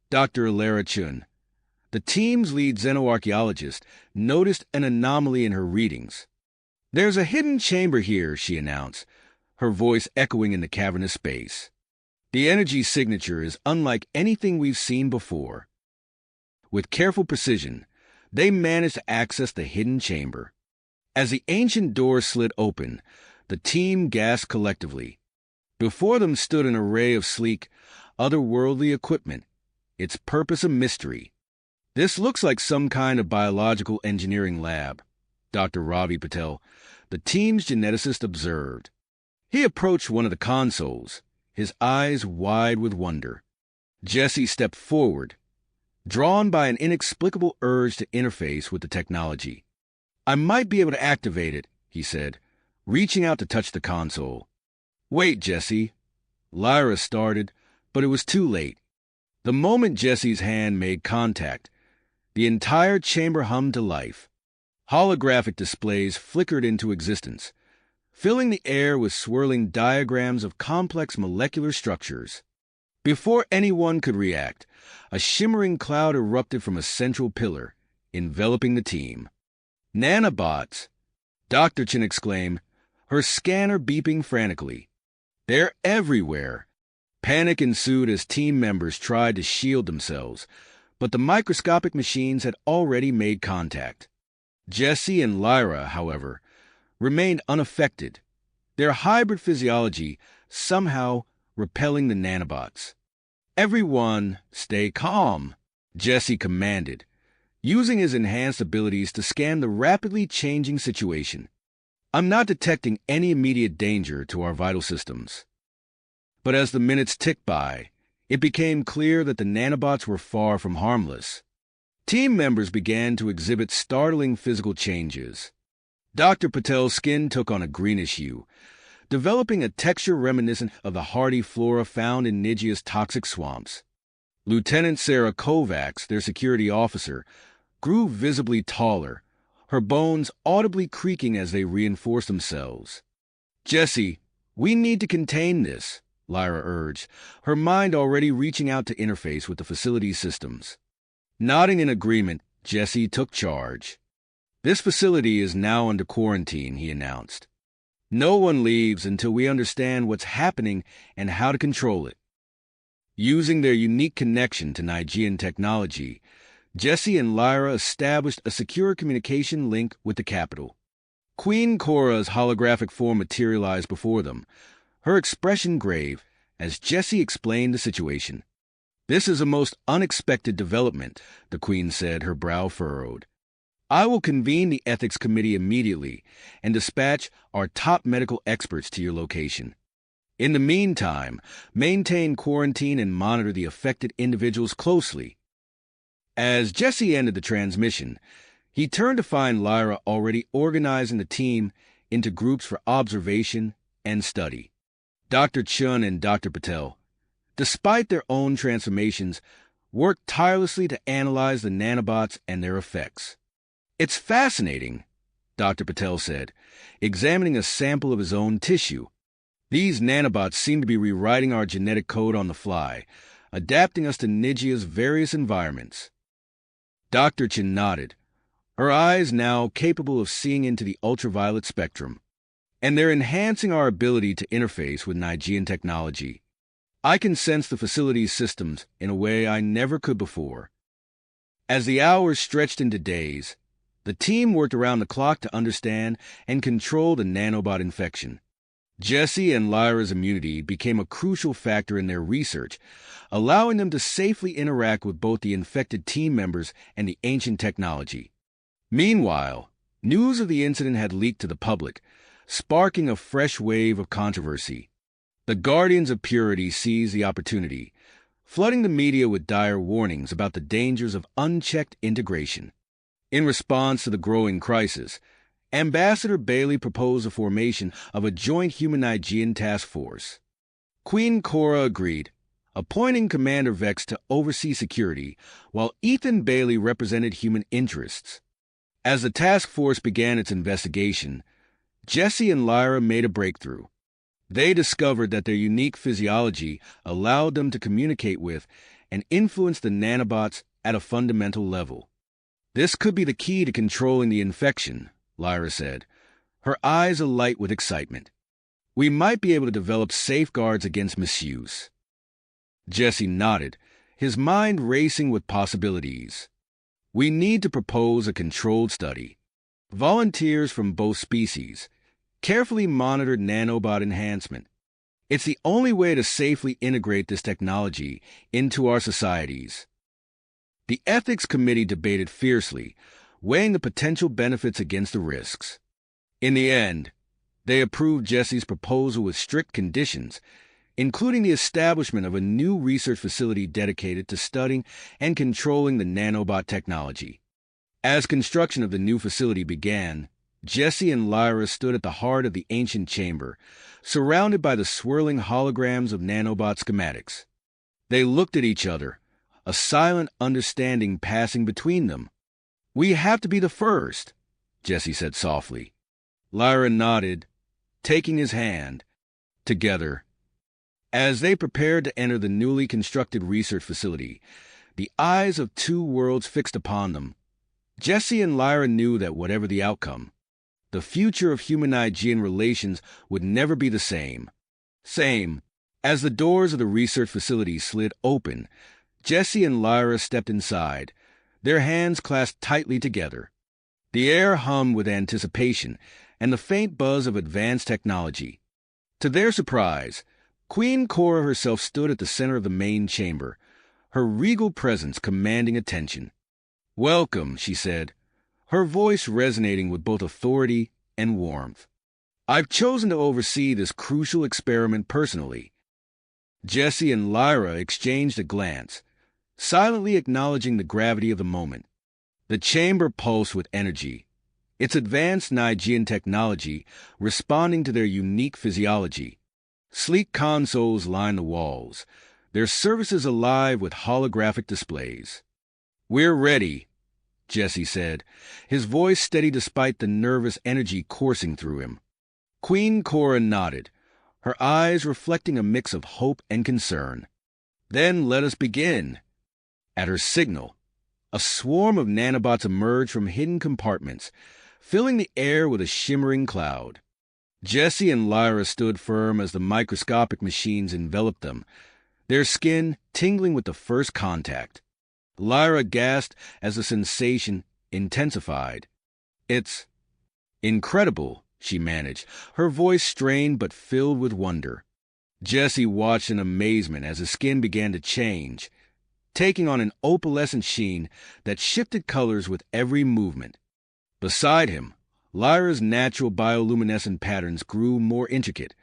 Dr. Alara Chun, the team's lead xenoarchaeologist, noticed an anomaly in her readings. "There's a hidden chamber here," she announced, her voice echoing in the cavernous space. "The energy signature is unlike anything we've seen before." With careful precision, they managed to access the hidden chamber. As the ancient door slid open, the team gasped collectively. Before them stood an array of sleek, otherworldly equipment, its purpose a mystery. "This looks like some kind of biological engineering lab," Dr. Ravi Patel, the team's geneticist, observed. He approached one of the consoles, his eyes wide with wonder. Jesse stepped forward, drawn by an inexplicable urge to interface with the technology. "I might be able to activate it," he said, reaching out to touch the console. "Wait, Jesse." Lyra started, but it was too late. The moment Jesse's hand made contact, the entire chamber hummed to life. Holographic displays flickered into existence, filling the air with swirling diagrams of complex molecular structures. Before anyone could react, a shimmering cloud erupted from a central pillar, enveloping the team. "Nanobots!" Dr. Chen exclaimed, her scanner beeping frantically. "They're everywhere!" Panic ensued as team members tried to shield themselves, but the microscopic machines had already made contact. Jesse and Lyra, however, remained unaffected, their hybrid physiology somehow repelling the nanobots. "Everyone, stay calm," Jesse commanded, using his enhanced abilities to scan the rapidly changing situation. "I'm not detecting any immediate danger to our vital systems." But as the minutes ticked by, it became clear that the nanobots were far from harmless. Team members began to exhibit startling physical changes. Dr. Patel's skin took on a greenish hue, developing a texture reminiscent of the hardy flora found in Nigia's toxic swamps. Lieutenant Sarah Kovacs, their security officer, grew visibly taller, her bones audibly creaking as they reinforced themselves. "Jesse, we need to contain this," Lyra urged, her mind already reaching out to interface with the facility's systems. Nodding in agreement, Jesse took charge. "This facility is now under quarantine," he announced. "No one leaves until we understand what's happening and how to control it." Using their unique connection to Nigean technology, Jesse and Lyra established a secure communication link with the capital. Queen Cora's holographic form materialized before them, her expression grave, as Jessie explained the situation. "This is a most unexpected development," the Queen said, her brow furrowed. "I will convene the Ethics Committee immediately and dispatch our top medical experts to your location. In the meantime, maintain quarantine and monitor the affected individuals closely." As Jesse ended the transmission, he turned to find Lyra already organizing the team into groups for observation and study. Dr. Chun and Dr. Patel, despite their own transformations, worked tirelessly to analyze the nanobots and their effects. "It's fascinating," Dr. Patel said, examining a sample of his own tissue. "These nanobots seem to be rewriting our genetic code on the fly, adapting us to Nijia's various environments." Dr. Chin nodded, her eyes now capable of seeing into the ultraviolet spectrum. "And they're enhancing our ability to interface with Nijian technology. I can sense the facility's systems in a way I never could before." As the hours stretched into days, the team worked around the clock to understand and control the nanobot infection. Jesse and Lyra's immunity became a crucial factor in their research, allowing them to safely interact with both the infected team members and the ancient technology. Meanwhile, news of the incident had leaked to the public, sparking a fresh wave of controversy. The Guardians of Purity seized the opportunity, flooding the media with dire warnings about the dangers of unchecked integration. In response to the growing crisis, Ambassador Bailey proposed the formation of a joint human-Nigean task force. Queen Cora agreed, appointing Commander Vex to oversee security, while Ethan Bailey represented human interests. As the task force began its investigation, Jesse and Lyra made a breakthrough. They discovered that their unique physiology allowed them to communicate with and influence the nanobots at a fundamental level. "This could be the key to controlling the infection," Lyra said, her eyes alight with excitement. "We might be able to develop safeguards against misuse." Jesse nodded, his mind racing with possibilities. "We need to propose a controlled study. Volunteers from both species, carefully monitored nanobot enhancement. It's the only way to safely integrate this technology into our societies." The Ethics Committee debated fiercely, weighing the potential benefits against the risks. In the end, they approved Jesse's proposal with strict conditions, including the establishment of a new research facility dedicated to studying and controlling the nanobot technology. As construction of the new facility began, Jesse and Lyra stood at the heart of the ancient chamber, surrounded by the swirling holograms of nanobot schematics. They looked at each other, a silent understanding passing between them. "We have to be the first," Jesse said softly. Lyra nodded, taking his hand. Together, as they prepared to enter the newly constructed research facility, the eyes of two worlds fixed upon them. Jesse and Lyra knew that whatever the outcome, the future of human-Nigean relations would never be the same. As the doors of the research facility slid open, Jesse and Lyra stepped inside, their hands clasped tightly together. The air hummed with anticipation and the faint buzz of advanced technology. To their surprise, Queen Cora herself stood at the center of the main chamber, her regal presence commanding attention. "Welcome," she said, her voice resonating with both authority and warmth. "I've chosen to oversee this crucial experiment personally." Jesse and Lyra exchanged a glance, silently acknowledging the gravity of the moment. The chamber pulsed with energy, its advanced Nigean technology responding to their unique physiology. Sleek consoles lined the walls, their surfaces alive with holographic displays. "We're ready," Jesse said, his voice steady despite the nervous energy coursing through him. Queen Cora nodded, her eyes reflecting a mix of hope and concern. "Then let us begin." At her signal, a swarm of nanobots emerged from hidden compartments, filling the air with a shimmering cloud. Jesse and Lyra stood firm as the microscopic machines enveloped them, their skin tingling with the first contact. Lyra gasped as the sensation intensified. Incredible, she managed, her voice strained but filled with wonder. Jessie watched in amazement as his skin began to change, taking on an opalescent sheen that shifted colors with every movement. Beside him, Lyra's natural bioluminescent patterns grew more intricate,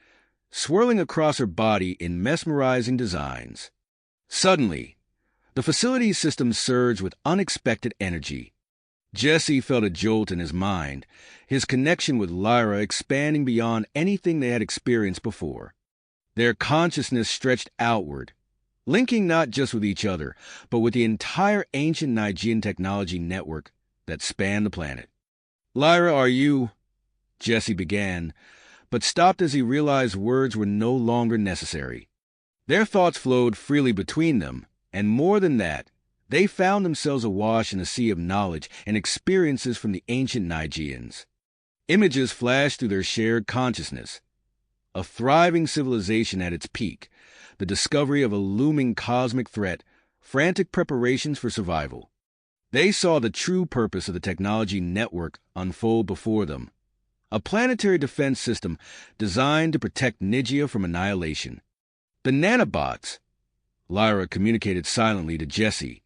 swirling across her body in mesmerizing designs. Suddenly, the facility's system surged with unexpected energy. Jesse felt a jolt in his mind, his connection with Lyra expanding beyond anything they had experienced before. Their consciousness stretched outward, linking not just with each other, but with the entire ancient Nigean technology network that spanned the planet. "Lyra, are you—" Jesse began, but stopped as he realized words were no longer necessary. Their thoughts flowed freely between them, and more than that, they found themselves awash in a sea of knowledge and experiences from the ancient Nigeans. Images flashed through their shared consciousness. A thriving civilization at its peak, the discovery of a looming cosmic threat, frantic preparations for survival. They saw the true purpose of the technology network unfold before them. A planetary defense system designed to protect Nigia from annihilation. The nanobots, Lyra communicated silently to Jesse.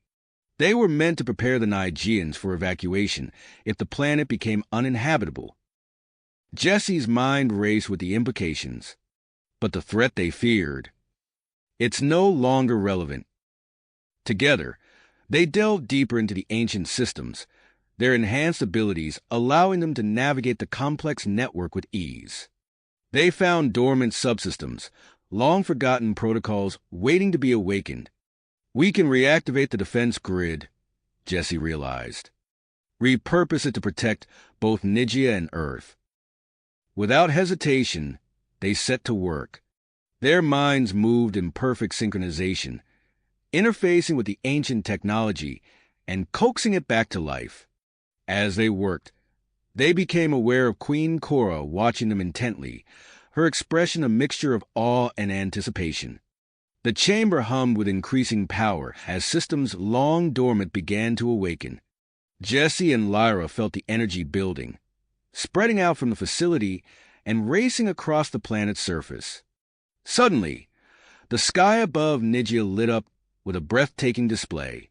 They were meant to prepare the Nigeans for evacuation if the planet became uninhabitable. Jesse's mind raced with the implications, but the threat they feared, it's no longer relevant. Together, they delved deeper into the ancient systems, their enhanced abilities allowing them to navigate the complex network with ease. They found dormant subsystems, long-forgotten protocols waiting to be awakened. "We can reactivate the defense grid," Jesse realized. "Repurpose it to protect both Nigia and Earth." Without hesitation, they set to work. Their minds moved in perfect synchronization, interfacing with the ancient technology and coaxing it back to life. As they worked, they became aware of Queen Cora watching them intently, her expression a mixture of awe and anticipation. The chamber hummed with increasing power as systems long dormant began to awaken. Jesse and Lyra felt the energy building, spreading out from the facility and racing across the planet's surface. Suddenly, the sky above Nigia lit up with a breathtaking display.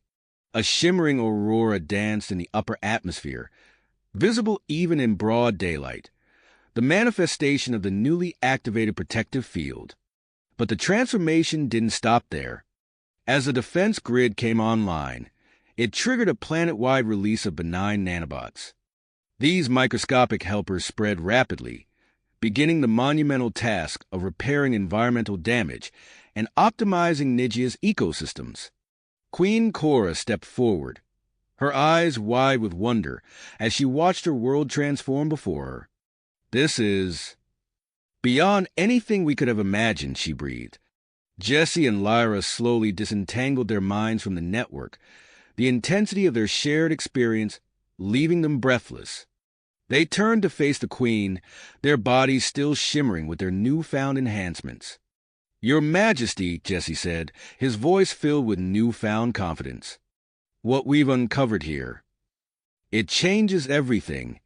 A shimmering aurora danced in the upper atmosphere, visible even in broad daylight, the manifestation of the newly activated protective field. But the transformation didn't stop there. As the defense grid came online, it triggered a planet-wide release of benign nanobots. These microscopic helpers spread rapidly, beginning the monumental task of repairing environmental damage and optimizing Nigia's ecosystems. Queen Cora stepped forward, her eyes wide with wonder as she watched her world transform before her. "This is beyond anything we could have imagined," she breathed. Jesse and Lyra slowly disentangled their minds from the network, the intensity of their shared experience leaving them breathless. They turned to face the Queen, their bodies still shimmering with their newfound enhancements. "Your Majesty," Jesse said, his voice filled with newfound confidence. "What we've uncovered here, it changes everything."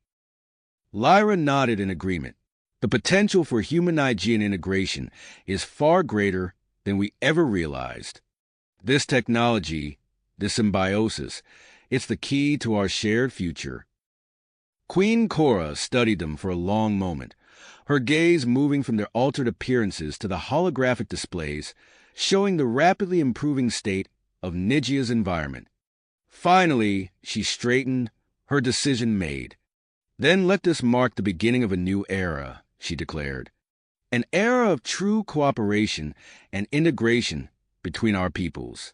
Lyra nodded in agreement. "The potential for human-Nigean integration is far greater than we ever realized. This technology, this symbiosis, it's the key to our shared future." Queen Cora studied them for a long moment, her gaze moving from their altered appearances to the holographic displays, showing the rapidly improving state of Nigia's environment. Finally, she straightened, her decision made. "Then let this mark the beginning of a new era," she declared. "An era of true cooperation and integration between our peoples."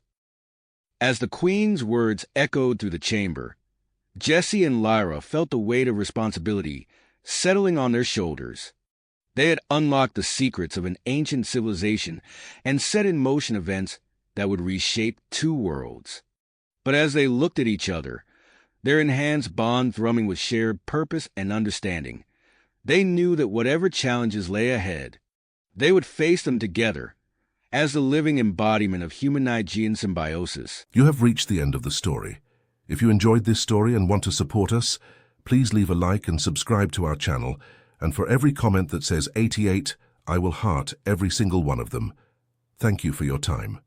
As the Queen's words echoed through the chamber, Jesse and Lyra felt the weight of responsibility settling on their shoulders. They had unlocked the secrets of an ancient civilization and set in motion events that would reshape two worlds. But as they looked at each other, their enhanced bond thrumming with shared purpose and understanding, they knew that whatever challenges lay ahead, they would face them together as the living embodiment of human-Nigean symbiosis. You have reached the end of the story. If you enjoyed this story and want to support us, Please leave a like and subscribe to our channel, and for every comment that says 88, I will heart every single one of them. Thank you for your time.